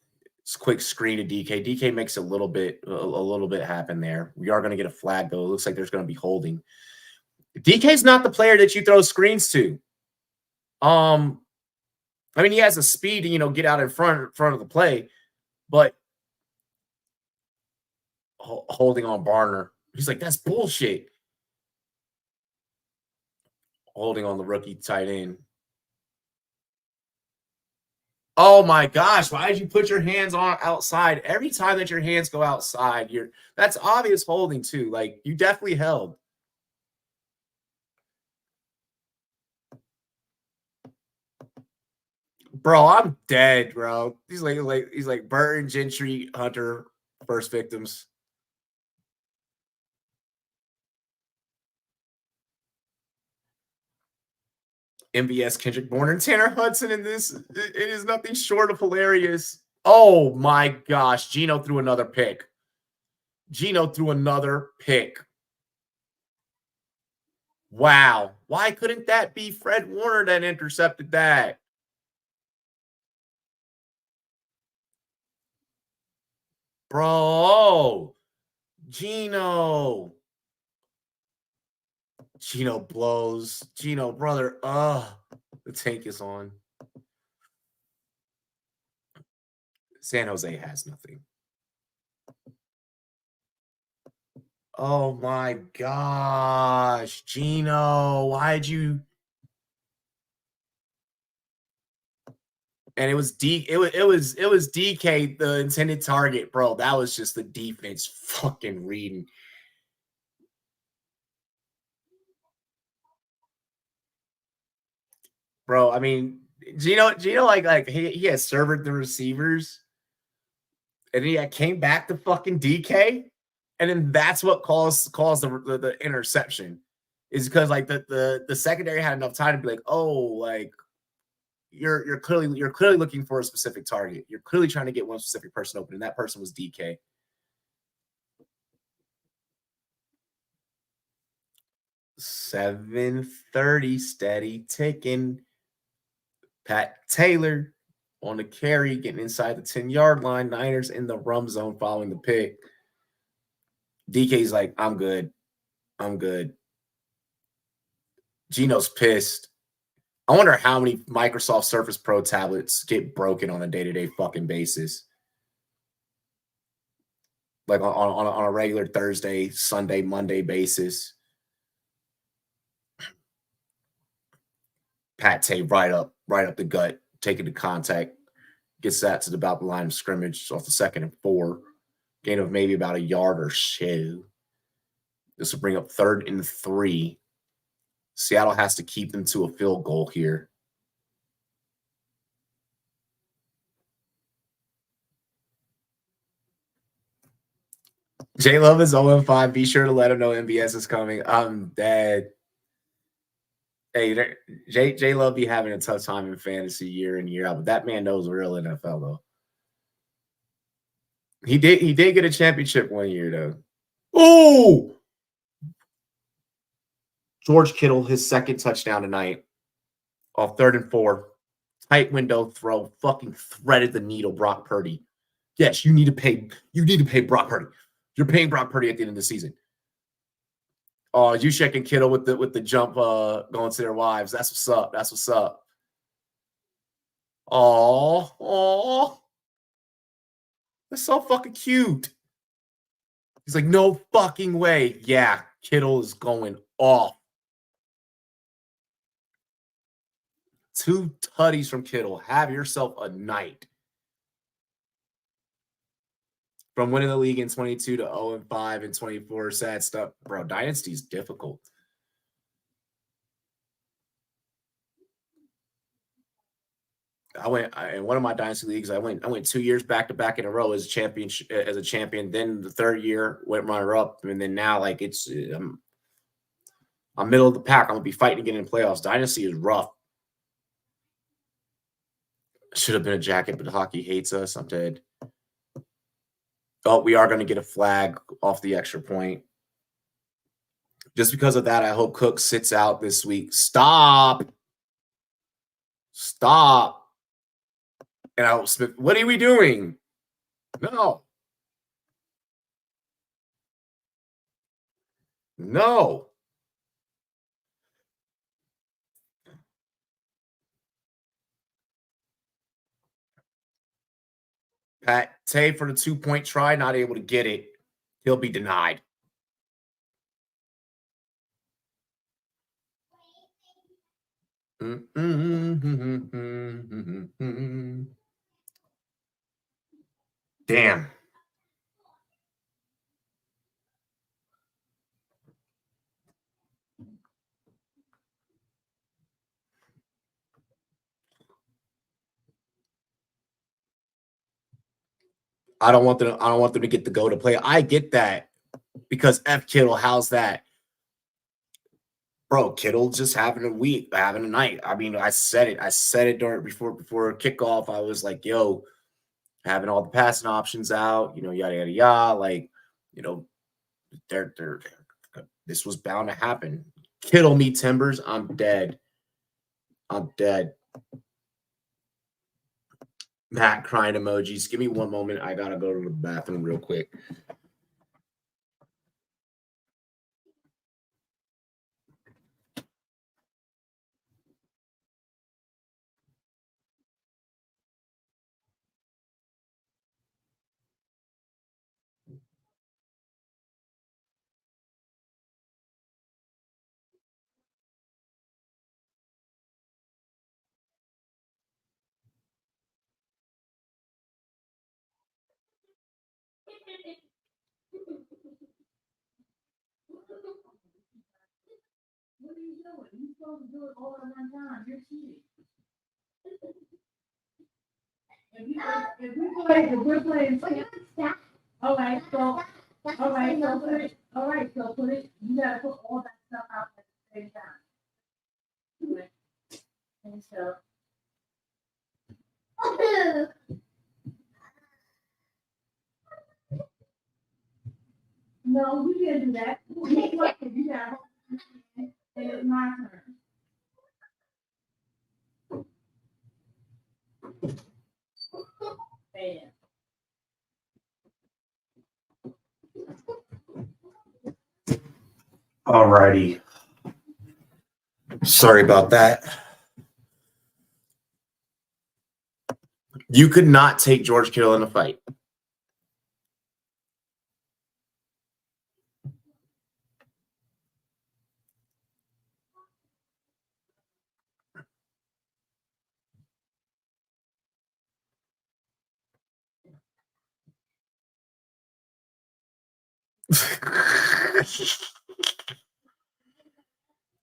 It's a quick screen to DK. DK makes a little bit happen there. We are going to get a flag, though. It looks like there's going to be holding. DK's not the player that you throw screens to. I mean, he has the speed to, get out in front of the play, but holding on Barner. He's like, that's bullshit. Holding on the rookie tight end. Oh my gosh, why did you put your hands on outside? Every time that your hands go outside, that's obvious holding too. Like, you definitely held. Bro, I'm dead, bro. He's like Burton, Gentry, Hunter, first victims. MVS, Kendrick Bourne, and Tanner Hudson in this. It is nothing short of hilarious. Oh my gosh. Gino threw another pick. Wow. Why couldn't that be Fred Warner that intercepted that? Bro. Gino blows. Gino, brother. The tank is on. San Jose has nothing. Oh my gosh, Gino, why'd you? And it was DK, the intended target, bro. That was just the defense fucking reading. Bro, I mean, Gino, like he had servered the receivers, and he came back to fucking DK, and then that's what caused the interception, is because like the secondary had enough time to be like, oh, like you're clearly looking for a specific target. You're clearly trying to get one specific person open, and that person was DK. $730 steady ticking. Pat Taylor on the carry, getting inside the 10-yard line. Niners in the rum zone following the pick. DK's like, I'm good. Gino's pissed. I wonder how many Microsoft Surface Pro tablets get broken on a day-to-day fucking basis. Like on a regular Thursday, Sunday, Monday basis. Pat Tay right up the gut, taking the contact, gets that to about the line of scrimmage off the 2nd and 4. Gain of maybe about a yard or so. This will bring up 3rd and 3. Seattle has to keep them to a field goal here. J Love is 0-5. Be sure to let him know MBS is coming. I'm dead. Hey, J Love be having a tough time in fantasy year in year out, but that man knows real NFL though. He did get a championship one year though. Oh, George Kittle, his 2nd touchdown tonight off 3rd and 4. Tight window throw, fucking threaded the needle. Brock Purdy. Yes, you need to pay Brock Purdy. You're paying Brock Purdy at the end of the season. Oh, Juszczyk and Kittle with the jump going to their wives. That's what's up. Oh, that's so fucking cute. He's like, no fucking way. Yeah, Kittle is going off. 2 tutties from Kittle. Have yourself a night. From winning the league in 22 to 0-5 and 24. Sad stuff. Bro, Dynasty's difficult. In one of my Dynasty leagues, I went 2 years back-to-back in a row as a champion. Then the 3rd year went runner-up. And then now, like, it's I'm middle of the pack. I'm going to be fighting to get in playoffs. Dynasty is rough. Should have been a jacket, but hockey hates us. I'm dead. Oh, we are going to get a flag off the extra point. Just because of that, I hope Cook sits out this week. Stop. And I hope Smith, what are we doing? No. Pat Tay for the 2-point try, not able to get it. He'll be denied. Damn. I don't want them to get the go to play. I get that because F Kittle, how's that? Bro, Kittle just having a night. I mean, I said it before kickoff. I was like, yo, having all the passing options out, yada yada yada. Like, they're this was bound to happen. Kittle me Timbers, I'm dead. Matt crying emojis. Give me one moment. I gotta go to the bathroom real quick. What are you doing? You're supposed to do it all at one time. You're cheating. If we're playing, all right, so put it, you gotta put all that stuff out at the same time. And so. No, you didn't do that. You got and it's my turn. Man. All righty. Sorry about that. You could not take George Kittle in a fight.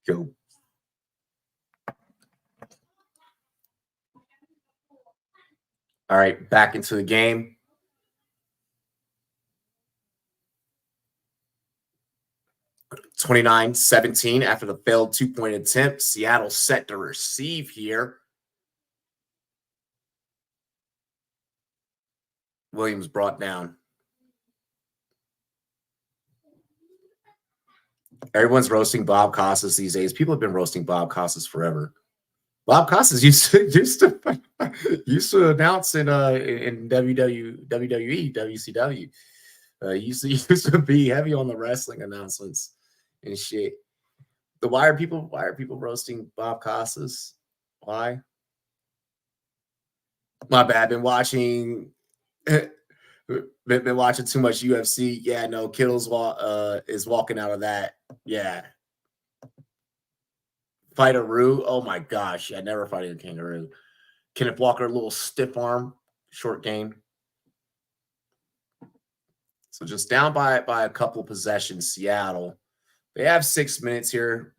Go. All right, back into the game. (29-17) after the failed two-point attempt. Seattle set to receive here. Williams brought down. Everyone's roasting Bob Costas these days. People have been roasting Bob Costas forever. Bob Costas used to announce in WWE, WCW. Used to be heavy on the wrestling announcements and shit. Why are people roasting Bob Costas? Why? My bad. Been watching too much UFC. Yeah, no, Kittle's is walking out of that. Yeah. Fight a Roo. Oh my gosh. Yeah, never fighting a kangaroo. Kenneth Walker, a little stiff arm, short game. So just down by a couple possessions, Seattle. They have 6 minutes here.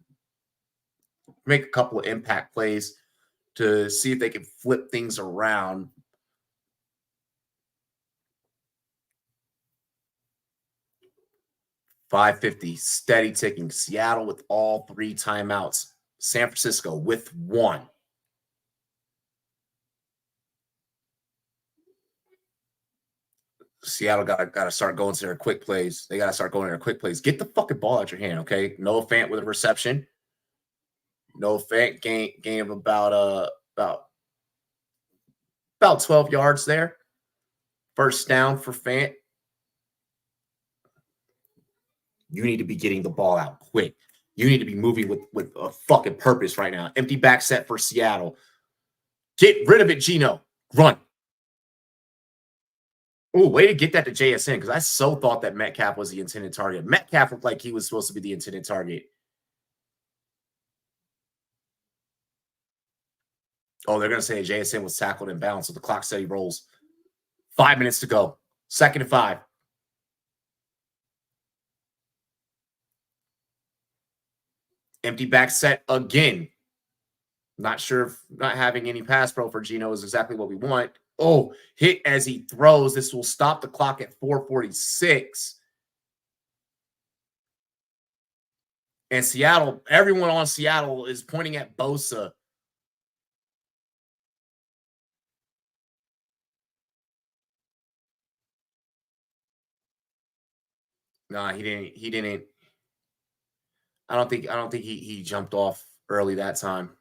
Make a couple of impact plays to see if they can flip things around. .550, steady ticking. Seattle with all 3 timeouts. San Francisco with 1. Seattle got to start going to their quick plays. They got to start going to their quick plays. Get the fucking ball out your hand, okay? Noah Fant with a reception. Noah Fant gain of about 12 yards there. First down for Fant. You need to be getting the ball out quick. You need to be moving with a fucking purpose right now. Empty back set for Seattle. Get rid of it, Geno. Run. Oh, way to get that to JSN, because I so thought that Metcalf was the intended target. Metcalf looked like he was supposed to be the intended target. Oh, they're going to say JSN was tackled and bounced, so the clock steady rolls. 5 minutes to go. 2nd and 5. Empty back set again. Not sure if not having any pass pro for Geno is exactly what we want. Oh, hit as he throws. This will stop the clock at 4:46. And Seattle, everyone on Seattle is pointing at Bosa. Nah, he didn't. I don't think he jumped off early that time.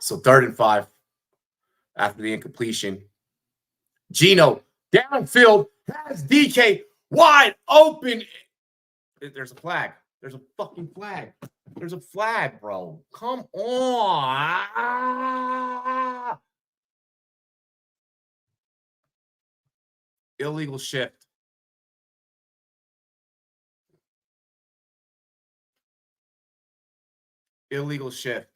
So 3rd and 5 after the incompletion. Geno downfield has DK wide open. There's a flag. There's a fucking flag. There's a flag, bro. Come on. Illegal shift. Illegal shift.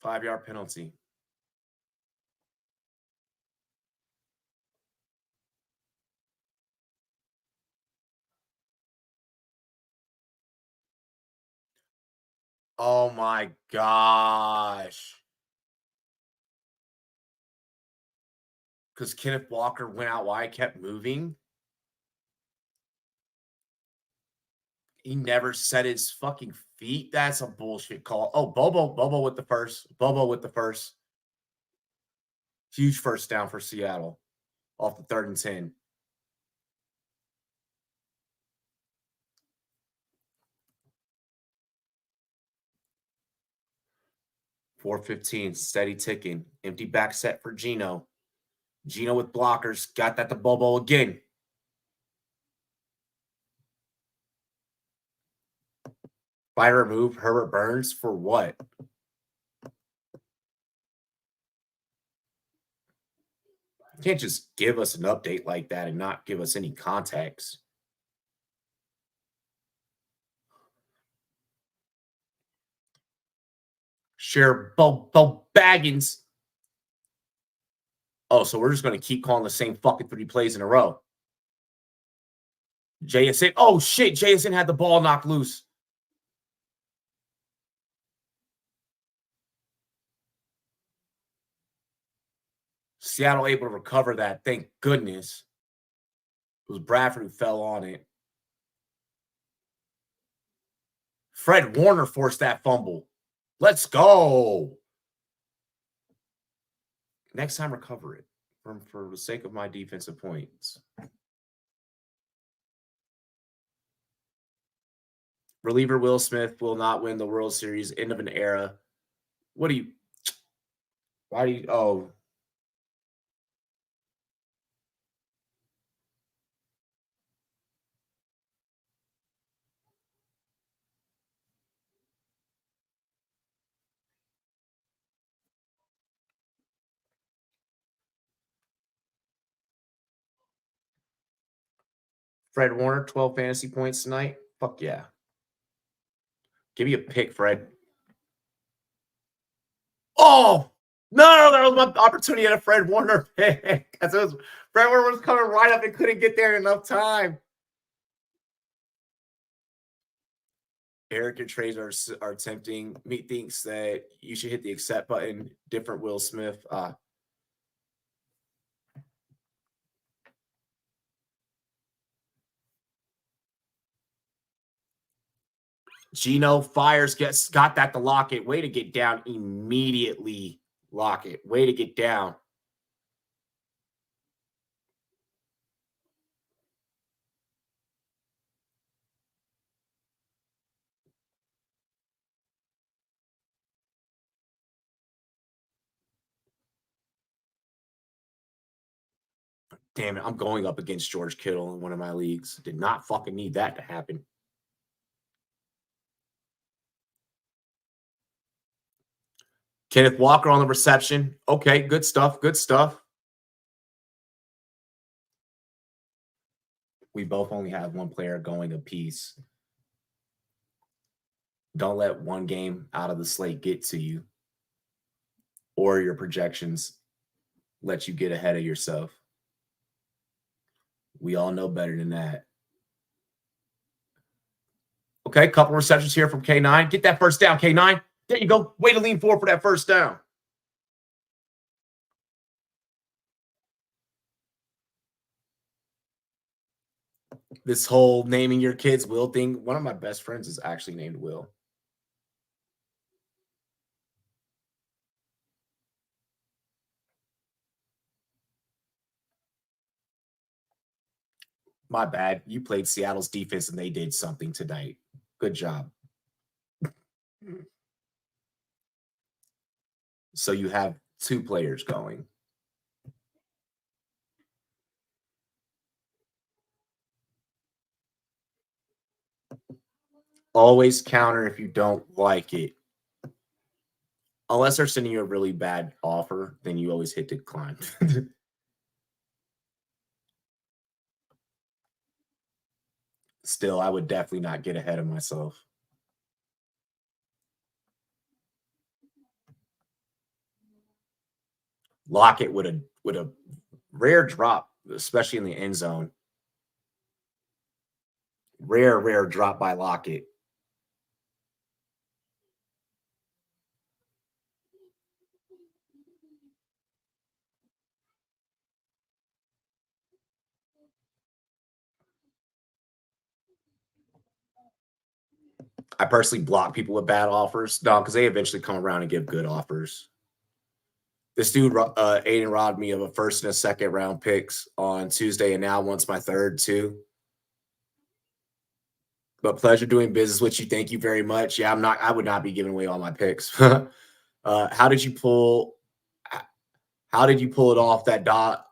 Five-yard penalty. Oh my gosh. Because Kenneth Walker went out wide, kept moving. He never set his fucking feet. That's a bullshit call. Oh, Bobo with the first. Bobo with the first. Huge first down for Seattle off the 3rd and 10. .415, steady ticking. Empty back set for Geno. Geno with blockers. Got that to Bobo again. By remove Herbert Burns for what? You can't just give us an update like that and not give us any context. Share Bo Baggins. Oh, so we're just going to keep calling the same fucking 3 plays in a row. JSN. Oh, shit. JSN had the ball knocked loose. Seattle able to recover that. Thank goodness. It was Bradford who fell on it. Fred Warner forced that fumble. Let's go. Next time, recover it for the sake of my defensive points. Reliever Will Smith will not win the World Series. End of an era. What do you... Why do you... Oh... Fred Warner, 12 fantasy points tonight. Fuck yeah. Give me a pick, Fred. Oh! No, that was my opportunity at a Fred Warner pick. Fred Warner was coming right up and couldn't get there in enough time. Eric and Trays are tempting. Me thinks that you should hit the accept button. Different Will Smith. Geno fires, got that to Lockett. Way to get down immediately, Lockett. Way to get down. Damn it, I'm going up against George Kittle in one of my leagues. Did not fucking need that to happen. Kenneth Walker on the reception. Okay, good stuff, good stuff. We both only have one player going apiece. Don't let one game out of the slate get to you, or your projections let you get ahead of yourself. We all know better than that. Okay, couple receptions here from K9. Get that first down, K9. There you go. Way to lean forward for that first down. This whole naming your kids Will thing. One of my best friends is actually named Will. My bad. You played Seattle's defense and they did something tonight. Good job. So you have 2 players going. Always counter if you don't like it. Unless they're sending you a really bad offer, then you always hit decline. Still, I would definitely not get ahead of myself. Lockett with a rare drop, especially in the end zone. Rare drop by Lockett. I personally block people with bad offers. No, because they eventually come around and give good offers. This dude, Aiden, robbed me of a first and a second round picks on Tuesday, and now wants my third too. But pleasure doing business with you. Thank you very much. Yeah, I would not be giving away all my picks. How did you pull it off that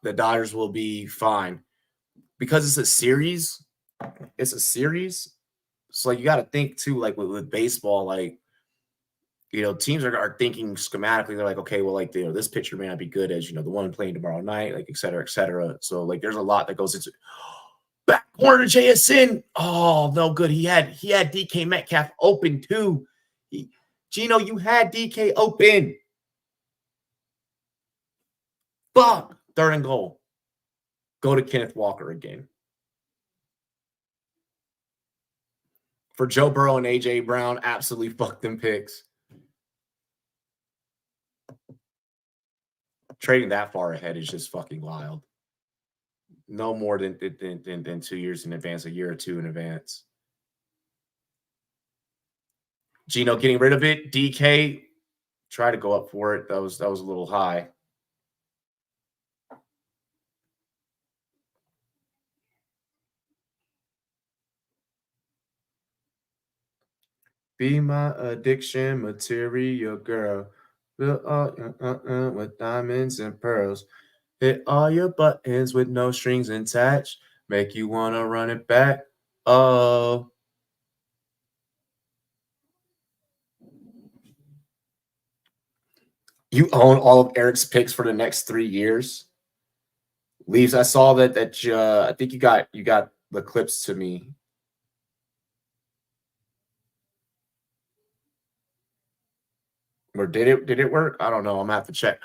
the Dodgers will be fine? Because it's a series. It's a series. So like you got to think too, like with baseball, like, you know, teams are thinking schematically. They're like, okay, well, like, you know, this pitcher may not be good as, you know, the one playing tomorrow night, like, et cetera, et cetera. So like there's a lot that goes into back corner JSN. Oh, no good. He had DK Metcalf open too. Gino, you had DK open. Fuck. 3rd and goal. Go to Kenneth Walker again. For Joe Burrow and AJ Brown, absolutely fuck them picks. Trading that far ahead is just fucking wild. No more than 2 years in advance, a year or 2 in advance. Gino getting rid of it. DK, try to go up for it. That was a little high. Be my addiction material, girl. With diamonds and pearls. Hit all your buttons with no strings attached. Make you want to run it back. Oh. You own all of Eric's picks for the next 3 years. Leaves, I saw that I think you got the clips to me. Or did it work? I don't know. I'm gonna have to check.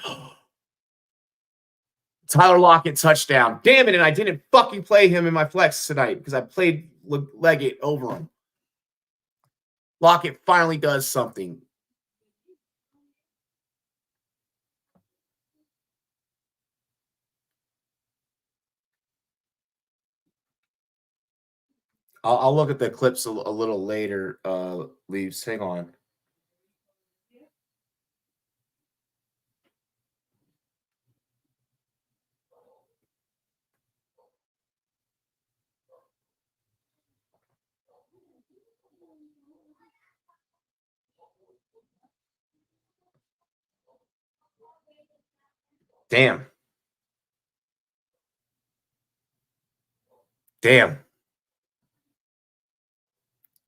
Tyler Lockett touchdown. Damn it, and I didn't fucking play him in my flex tonight because I played Leggett over him. Lockett finally does something. I'll look at the clips a little later, Leaves. Hang on. Damn.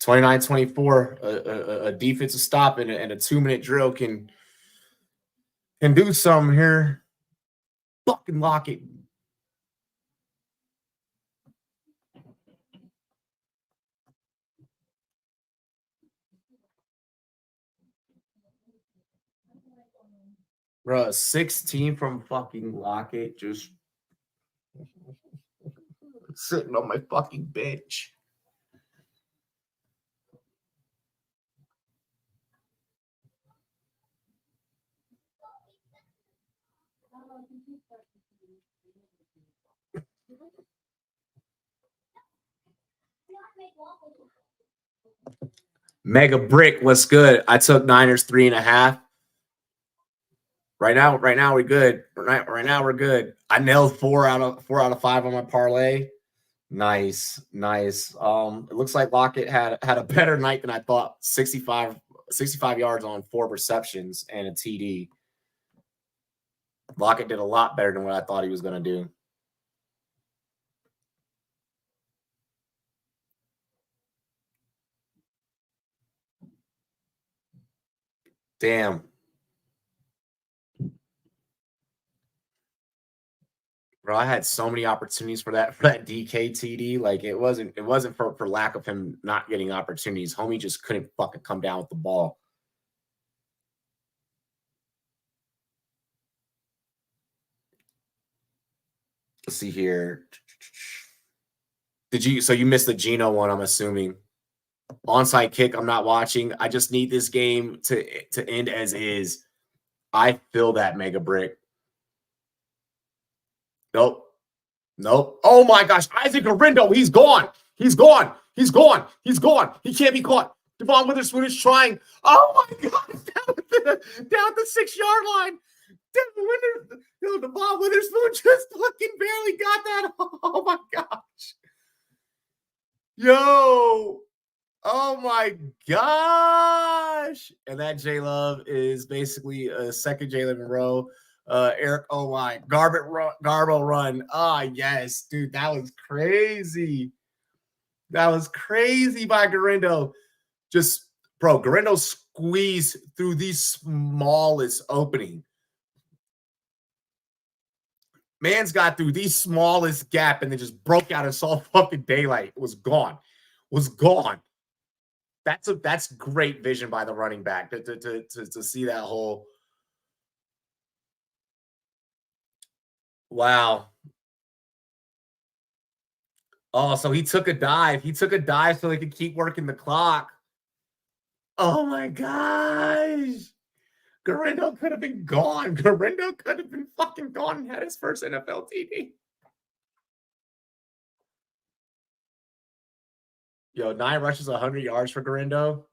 29-24, a defensive stop and a 2-minute drill can do something here. Fucking Lockett. Bro, 16 from fucking Lockett just sitting on my fucking bench. Mega Brick, what's good? I took Niners 3.5. Right now we're good. Right now we're good. I nailed 4 out of 5 on my parlay. Nice. It looks like Lockett had a better night than I thought. 65 yards on 4 receptions and a TD. Lockett did a lot better than what I thought he was going to do. Damn. Bro, I had so many opportunities for that DK TD. Like it wasn't for lack of him not getting opportunities. Homie just couldn't fucking come down with the ball. Let's see here. So you missed the Geno one, I'm assuming. Onside kick, I'm not watching. I just need this game to end as is. I feel that Mega Brick. Nope. Oh my gosh. Isaac Orindo, he's gone. He's gone. He can't be caught. Devon Witherspoon is trying. Oh my God. Down at the 6-yard line. Devon Witherspoon just fucking barely got that. Oh my gosh. Yo. Oh my gosh. And that J-Love is basically a second Jalen in a row. Eric, oh my, Garbo run. Ah, yes, dude, that was crazy. That was crazy by Garindo. Just, bro, Garindo squeezed through the smallest opening. Man's got through the smallest gap and then just broke out and saw fucking daylight. It was gone. That's great vision by the running back to see that whole. Wow. Oh, so he took a dive. So he could keep working the clock. Oh my gosh. Garindo could have been gone. Garindo could have been fucking gone and had his first NFL TD. Yo, 9 rushes, 100 yards for Garindo.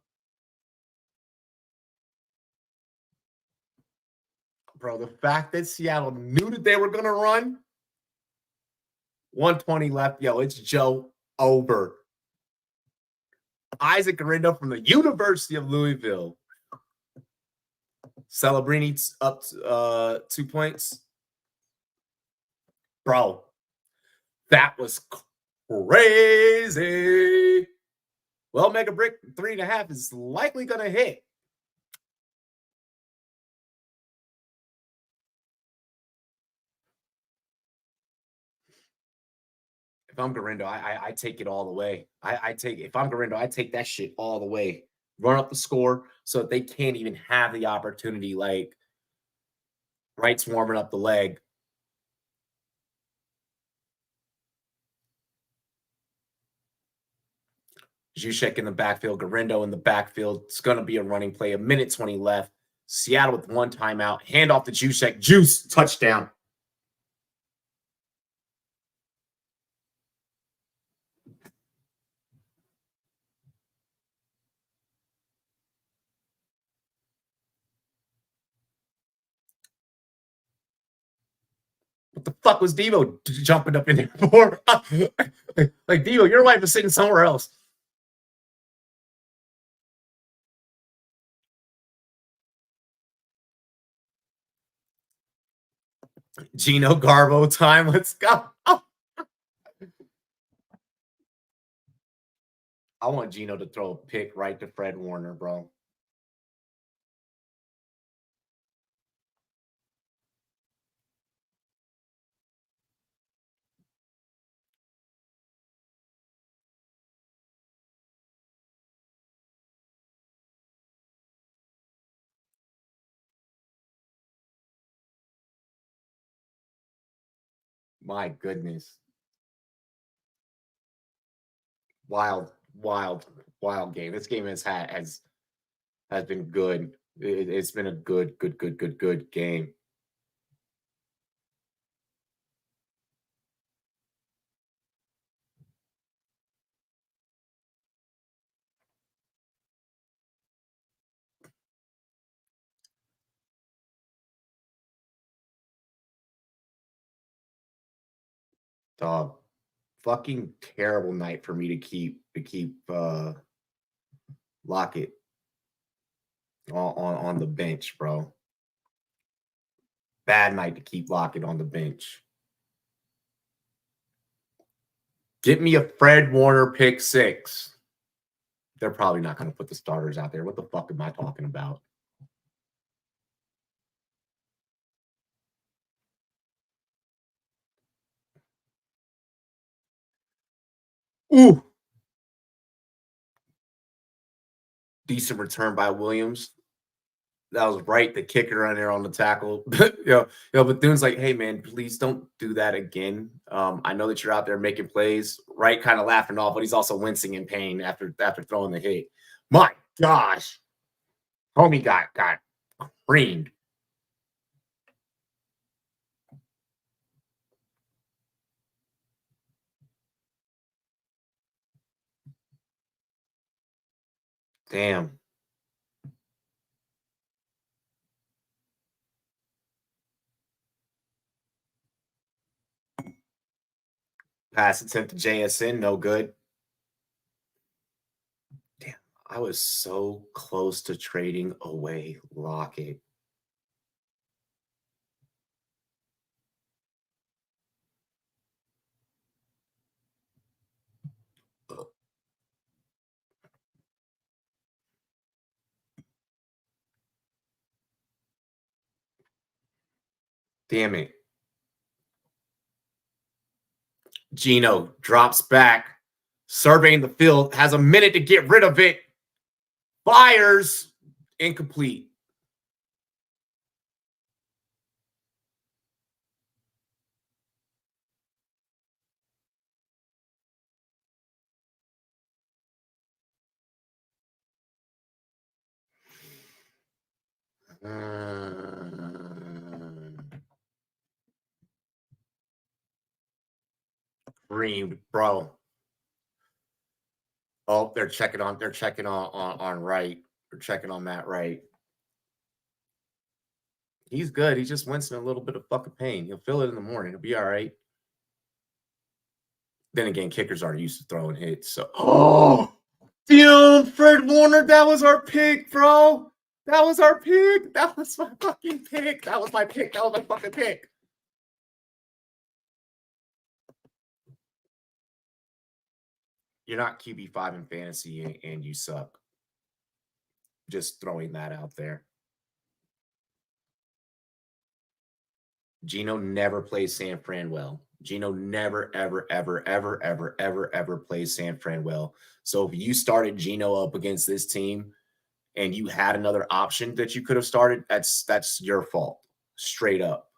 Bro, the fact that Seattle knew that they were going to run. 120 left. Yo, it's Joe over. Isaac Garindo from the University of Louisville. Celebrini up 2 points. Bro, that was crazy. Well, Mega Brick 3.5 is likely going to hit. If I'm Garindo, I take it all the way. If I'm Garindo, I take that shit all the way. Run up the score so that they can't even have the opportunity. Like Wright's warming up the leg. Juszczyk in the backfield, Garindo in the backfield. It's going to be a running play. 1:20 left. Seattle with 1 timeout. Hand off to Juszczyk. Juice, touchdown. What the fuck was Devo jumping up in there for? Like, Devo, your wife is sitting somewhere else. Gino Garbo time. Let's go. I want Gino to throw a pick right to Fred Warner, bro. My goodness. Wild game. This game has been good. It's been a good game. Dog. Fucking terrible night for me to keep Lockett on the bench, bro. Bad night to keep Lockett on the bench. Get me a Fred Warner pick 6. They're probably not going to put the starters out there. What the fuck am I talking about? Ooh. Decent return by Williams. That was right. The kicker on there on the tackle. Bethune's like, hey, man, please don't do that again. I know that you're out there making plays. Right, kind of laughing off, but he's also wincing in pain after throwing the hit. My gosh. Homie got creamed. Damn. Pass attempt to JSN, no good. Damn, I was so close to trading away Lockett. Damn it. Gino drops back, surveying the field, has a minute to get rid of it. Fires, incomplete. Creamed, bro. Oh, they're checking on Wright. They're checking on Matt Wright. He's good. He's just wincing a little bit of fucking pain. He'll feel it in the morning. He'll be all right. Then again, kickers aren't used to throwing hits. So, damn, Fred Warner, that was our pick, bro. That was our pick. That was my fucking pick. That was my pick. That was my fucking pick. You're not QB5 in fantasy and you suck. Just throwing that out there. Gino never plays San Fran well. Gino never, ever, ever, ever, ever, ever, ever plays San Fran well. So if you started Gino up against this team and you had another option that you could have started, that's your fault. Straight up.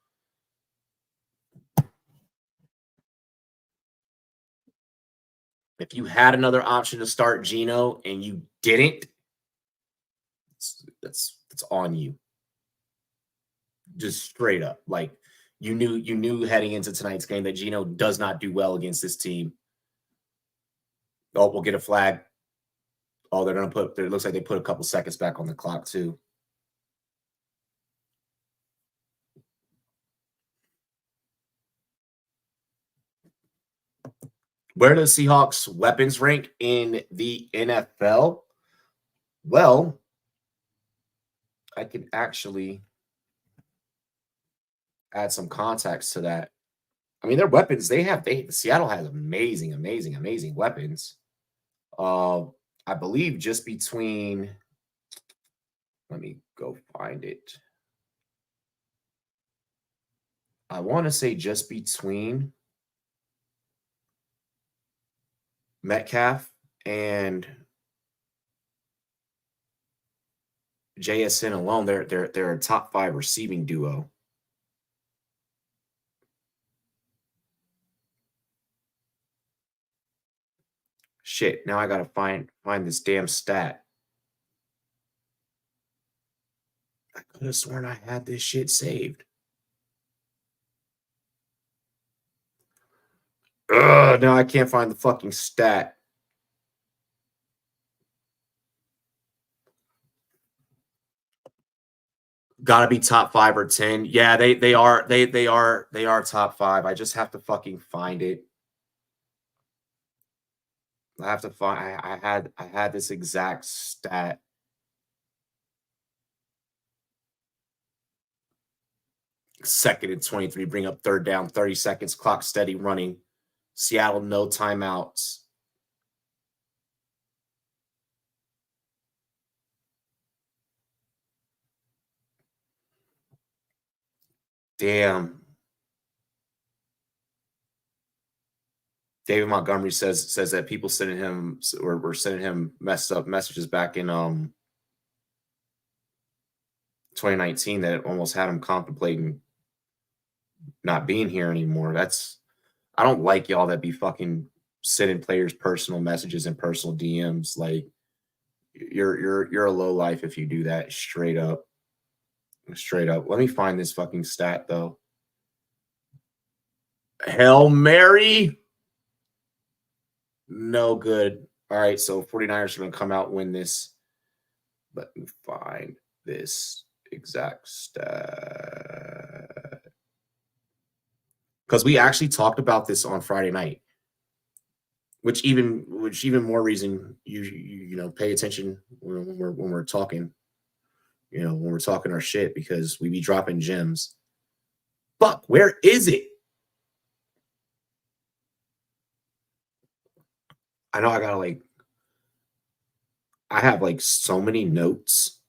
If you had another option to start Gino and you didn't, that's on you. Just straight up. Like you knew heading into tonight's game that Gino does not do well against this team. Oh, we'll get a flag. Oh, they're gonna put. It looks like they put a couple seconds back on the clock too. Where does Seahawks weapons rank in the NFL? Well, I can actually add some context to that. I mean, their weapons, Seattle has amazing weapons. I believe just between, let me go find it. I want to say just between Metcalf and JSN alone, they're a top 5 receiving duo. Shit, now I gotta find this damn stat. I could have sworn I had this shit saved. Now I can't find the fucking stat. Gotta be top 5 or 10. Yeah, they are top 5. I just have to fucking find it. I have to find. I had this exact stat. Second and 23, bring up third down, 30 seconds, clock steady running. Seattle, no timeouts. Damn. David Montgomery says that people sending him or were sending him messed up messages back in 2019 that almost had him contemplating not being here anymore. I don't like y'all that be fucking sending players personal messages and personal DMs. Like you're a low life if you do that. Straight up. Straight up. Let me find this fucking stat though. Hail Mary. No good. All right, so 49ers are going to come out win this. Let me find this exact stat. Because we actually talked about this on Friday night. Which even more reason you know pay attention when we're talking. You know, when we're talking our shit, because we be dropping gems. Fuck, where is it? I know I gotta I have like so many notes.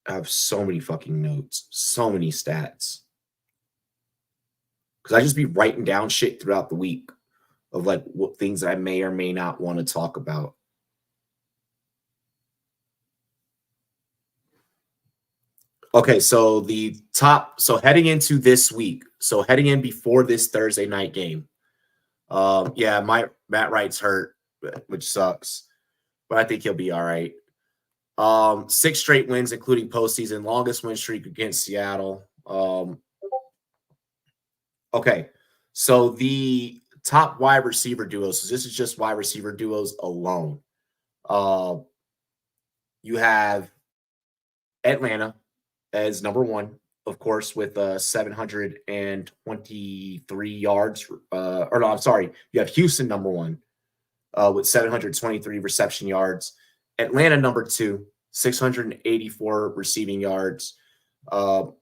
I have so many fucking notes, so many stats. Because I just be writing down shit throughout the week of like what things that I may or may not want to talk about. Okay, so heading into this week, so heading in before this Thursday night game. Yeah, Matt Wright's hurt, which sucks, but I think he'll be all right. 6 straight wins, including postseason, longest win streak against Seattle. Okay, so the top wide receiver duos. So this is just wide receiver duos alone. You have Atlanta as number 1, of course, with 723 yards. Or no, I'm sorry. You have Houston number 1 with 723 reception yards. Atlanta number 2, 684 receiving yards.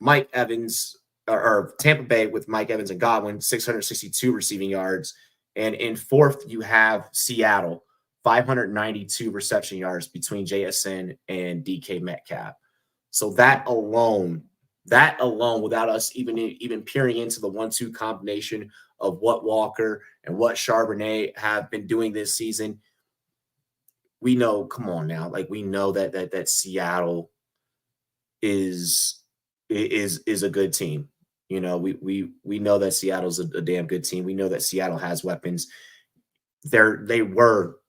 Mike Evans or Tampa Bay with Mike Evans and Godwin, 662 receiving yards. And in 4th, you have Seattle, 592 reception yards between JSN and DK Metcalf. So that alone, without us even peering into the 1-2 combination of what Walker and what Charbonnet have been doing this season, we know, come on now, like we know that Seattle is a good team. You know, we know that Seattle's a damn good team. We know that Seattle has weapons. They were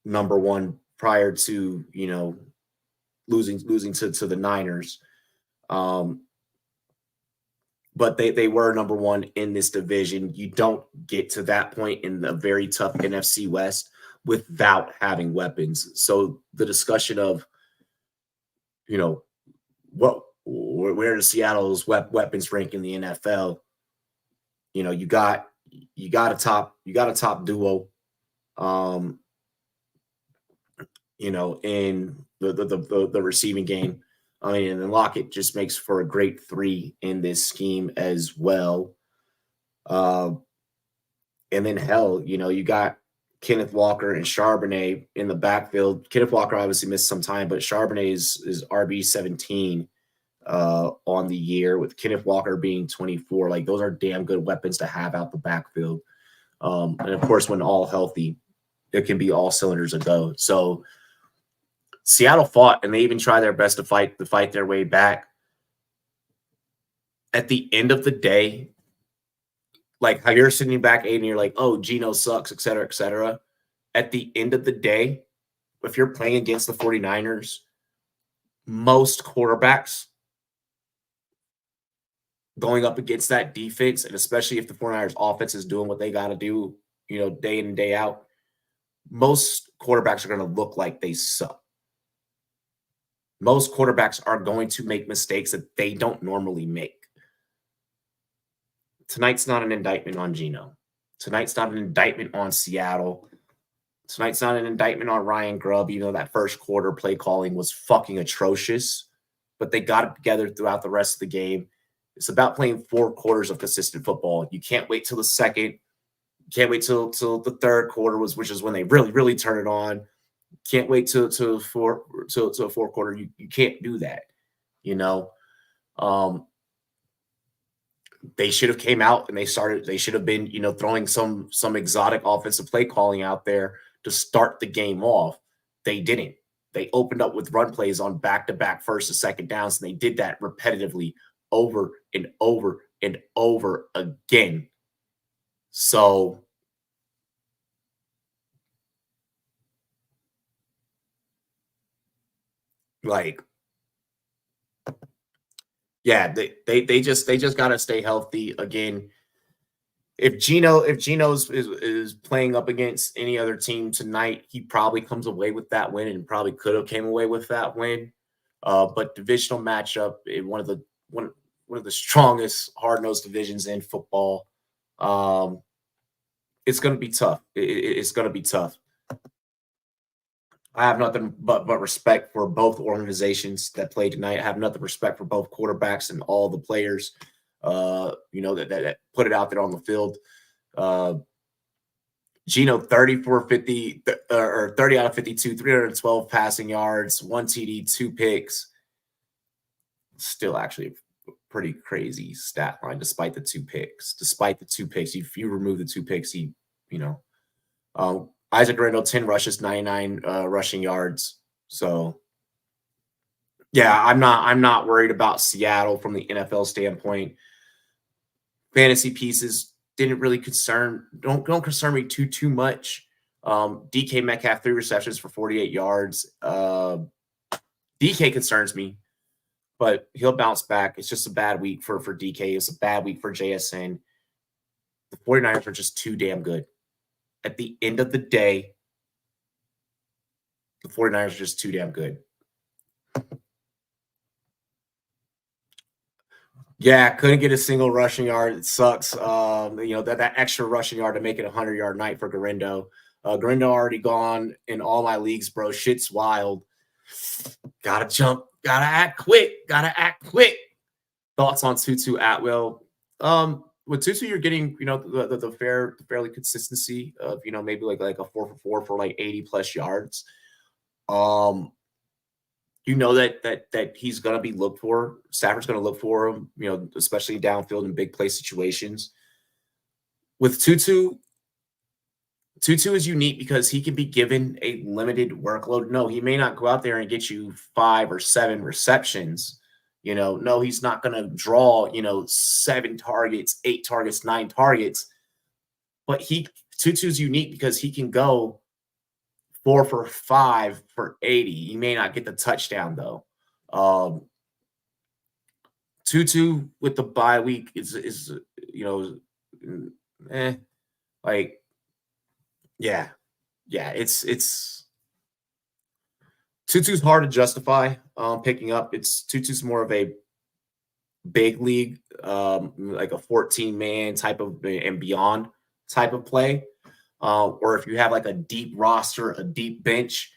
number 1 prior to, you know, losing to the Niners. But they were number 1 in this division. You don't get to that point in the very tough NFC West without having weapons. So the discussion of, you know, where does Seattle's weapons rank in the NFL? You know, you got a top duo. You know, in the receiving game. I mean, and then Lockett just makes for a great 3 in this scheme as well. And then hell, you know, you got Kenneth Walker and Charbonnet in the backfield. Kenneth Walker obviously missed some time, but Charbonnet is RB17 on the year, with Kenneth Walker being 24. Like, those are damn good weapons to have out the backfield. And of course, when all healthy, it can be all cylinders a go. So Seattle fought, and they even tried their best to fight their way back. At the end of the day, like how you're sitting back, Aiden, you're like, oh, Geno sucks, et cetera, et cetera. At the end of the day, if you're playing against the 49ers, most quarterbacks going up against that defense, and especially if the 49ers offense is doing what they got to do, you know, day in and day out, most quarterbacks are going to look like they suck. Most quarterbacks are going to make mistakes that they don't normally make. Tonight's not an indictment on Geno. Tonight's not an indictment on Seattle. Tonight's not an indictment on Ryan Grubb. You know, that first quarter play calling was fucking atrocious, but they got it together throughout the rest of the game. It's about playing 4 quarters of consistent football. You can't wait till the second. You can't wait till the third quarter, which is when they really turn it on. Can't wait till fourth quarter. You can't do that. You know, they should have came out and they should have been, throwing some exotic offensive play calling out there to start the game off. They didn't. They opened up with run plays on back-to-back first and second downs, and they did that repetitively over and over and over again. So yeah, they just got to stay healthy again. If Geno's is playing up against any other team tonight, he probably comes away with that win and probably could have came away with that win. But divisional matchup in one of the strongest hard-nosed divisions in football. It's going to be tough. It's going to be tough. I have nothing but respect for both organizations that played tonight. I have nothing but respect for both quarterbacks and all the players, that put it out there on the field. Geno, 30 out of 52, 312 passing yards, 1 TD, 2 picks. Still actually a pretty crazy stat line despite the 2 picks. If you remove the 2 picks, Isaac Randall, 10 rushes, 99 rushing yards. So, yeah, I'm not worried about Seattle from the NFL standpoint. Fantasy pieces didn't really don't concern me too much. DK Metcalf, 3 receptions for 48 yards. DK concerns me, but he'll bounce back. It's just a bad week for DK. It's a bad week for JSN. The 49ers are just too damn good. At the end of the day, the 49ers are just too damn good. Yeah, couldn't get a single rushing yard. It sucks. That extra rushing yard to make it a 100-yard night for Garindo. Garindo already gone in all my leagues, bro. Shit's wild. Gotta jump. Gotta act quick. Thoughts on Tutu Atwell? With Tutu, you're getting, the fairly consistency of, maybe like a 4 for 4 for like 80+ yards. That he's going to be looked for. Stafford's going to look for him, especially downfield in big play situations. With Tutu is unique because he can be given a limited workload. No, he may not go out there and get you 5 or 7 receptions. No, he's not going to draw, 7 targets, 8 targets, 9 targets. But Tutu's unique because he can go 4 for 5 for 80. He may not get the touchdown, though. Tutu with the bye week is it's Tutu's hard to justify picking up. Tutu's more of a big league, like a 14-man type of and beyond type of play. Or if you have like a deep roster, a deep bench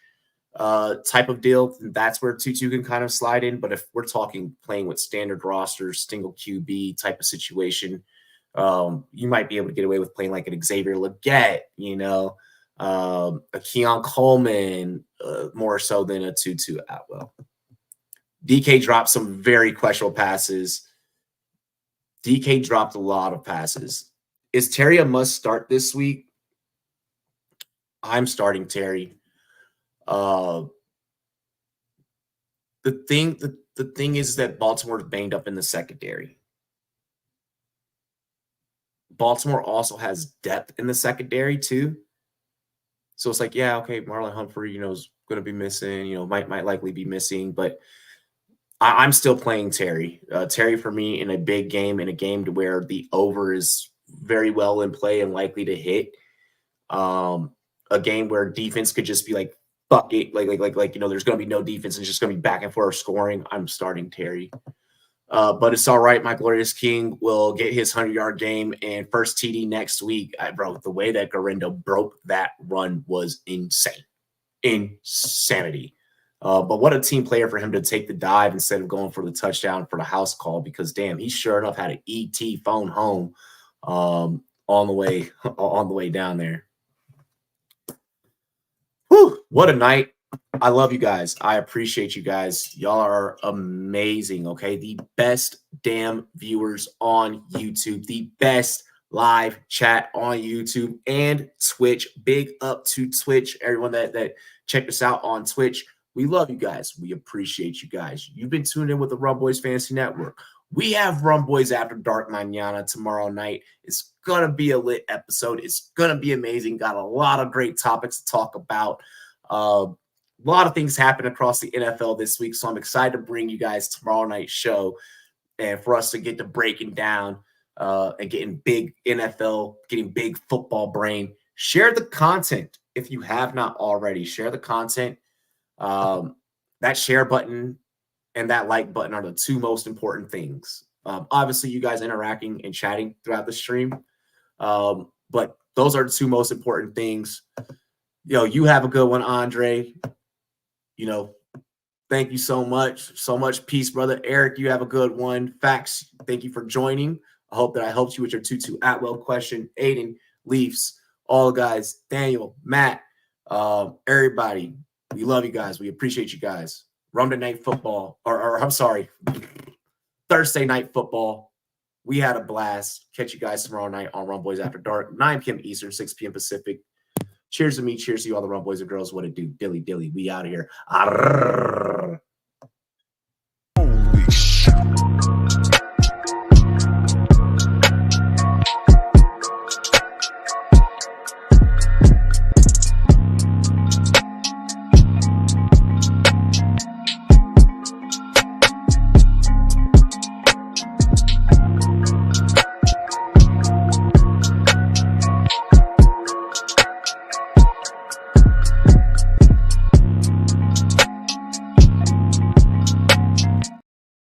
type of deal, that's where Tutu can kind of slide in. But if we're talking playing with standard rosters, single QB type of situation, you might be able to get away with playing like an Xavier Legette, a Keon Coleman, more so than a Tutu Atwell. DK dropped some very questionable passes. DK dropped a lot of passes. Is Terry a must start this week? I'm starting Terry. The thing is that Baltimore's banged up in the secondary. Baltimore also has depth in the secondary too. So it's like, yeah, okay, Marlon Humphrey, is going to be missing, might likely be missing, but I'm still playing Terry. Terry for me in a big game, in a game to where the over is very well in play and likely to hit. A game where defense could just be like, fuck it, like there's going to be no defense and it's just going to be back and forth scoring. I'm starting Terry. But it's all right. My Glorious King will get his 100-yard game and first TD next week. Bro, the way that Garindo broke that run was insane. Insanity. But what a team player for him to take the dive instead of going for the touchdown for the house call, because damn, he sure enough had an ET phone home on the way down there. Whew, what a night. I love you guys. I appreciate you guys. Y'all are amazing, okay? The best damn viewers on YouTube, the best live chat on YouTube and Twitch. Big up to Twitch, everyone that checked us out on Twitch. We love you guys. We appreciate you guys. You've been tuned in with the Rum Boys Fantasy Network. We have Rum Boys After Dark Mañana tomorrow night. It's going to be a lit episode. It's going to be amazing. Got a lot of great topics to talk about. A lot of things happen across the NFL this week, so I'm excited to bring you guys tomorrow night's show and for us to get to breaking down and getting big NFL, getting big football brain. Share the content if you have not already. Share the content. That share button and that like button are the two most important things. Obviously, you guys interacting and chatting throughout the stream, but those are the two most important things. Yo, you have a good one, Andre. You know, thank you so much. So much peace, brother. Eric, you have a good one. Facts, thank you for joining. I hope that I helped you with your Tutu Atwell question. Aiden, Leafs, all the guys, Daniel, Matt, everybody. We love you guys. We appreciate you guys. Rumday Night Football, or I'm sorry, Thursday Night Football. We had a blast. Catch you guys tomorrow night on Rum Boys After Dark, 9 p.m. Eastern, 6 p.m. Pacific. Cheers to me. Cheers to you, all the Rum Boys and girls. What it do? Dilly, dilly. We out of here. Arrrr.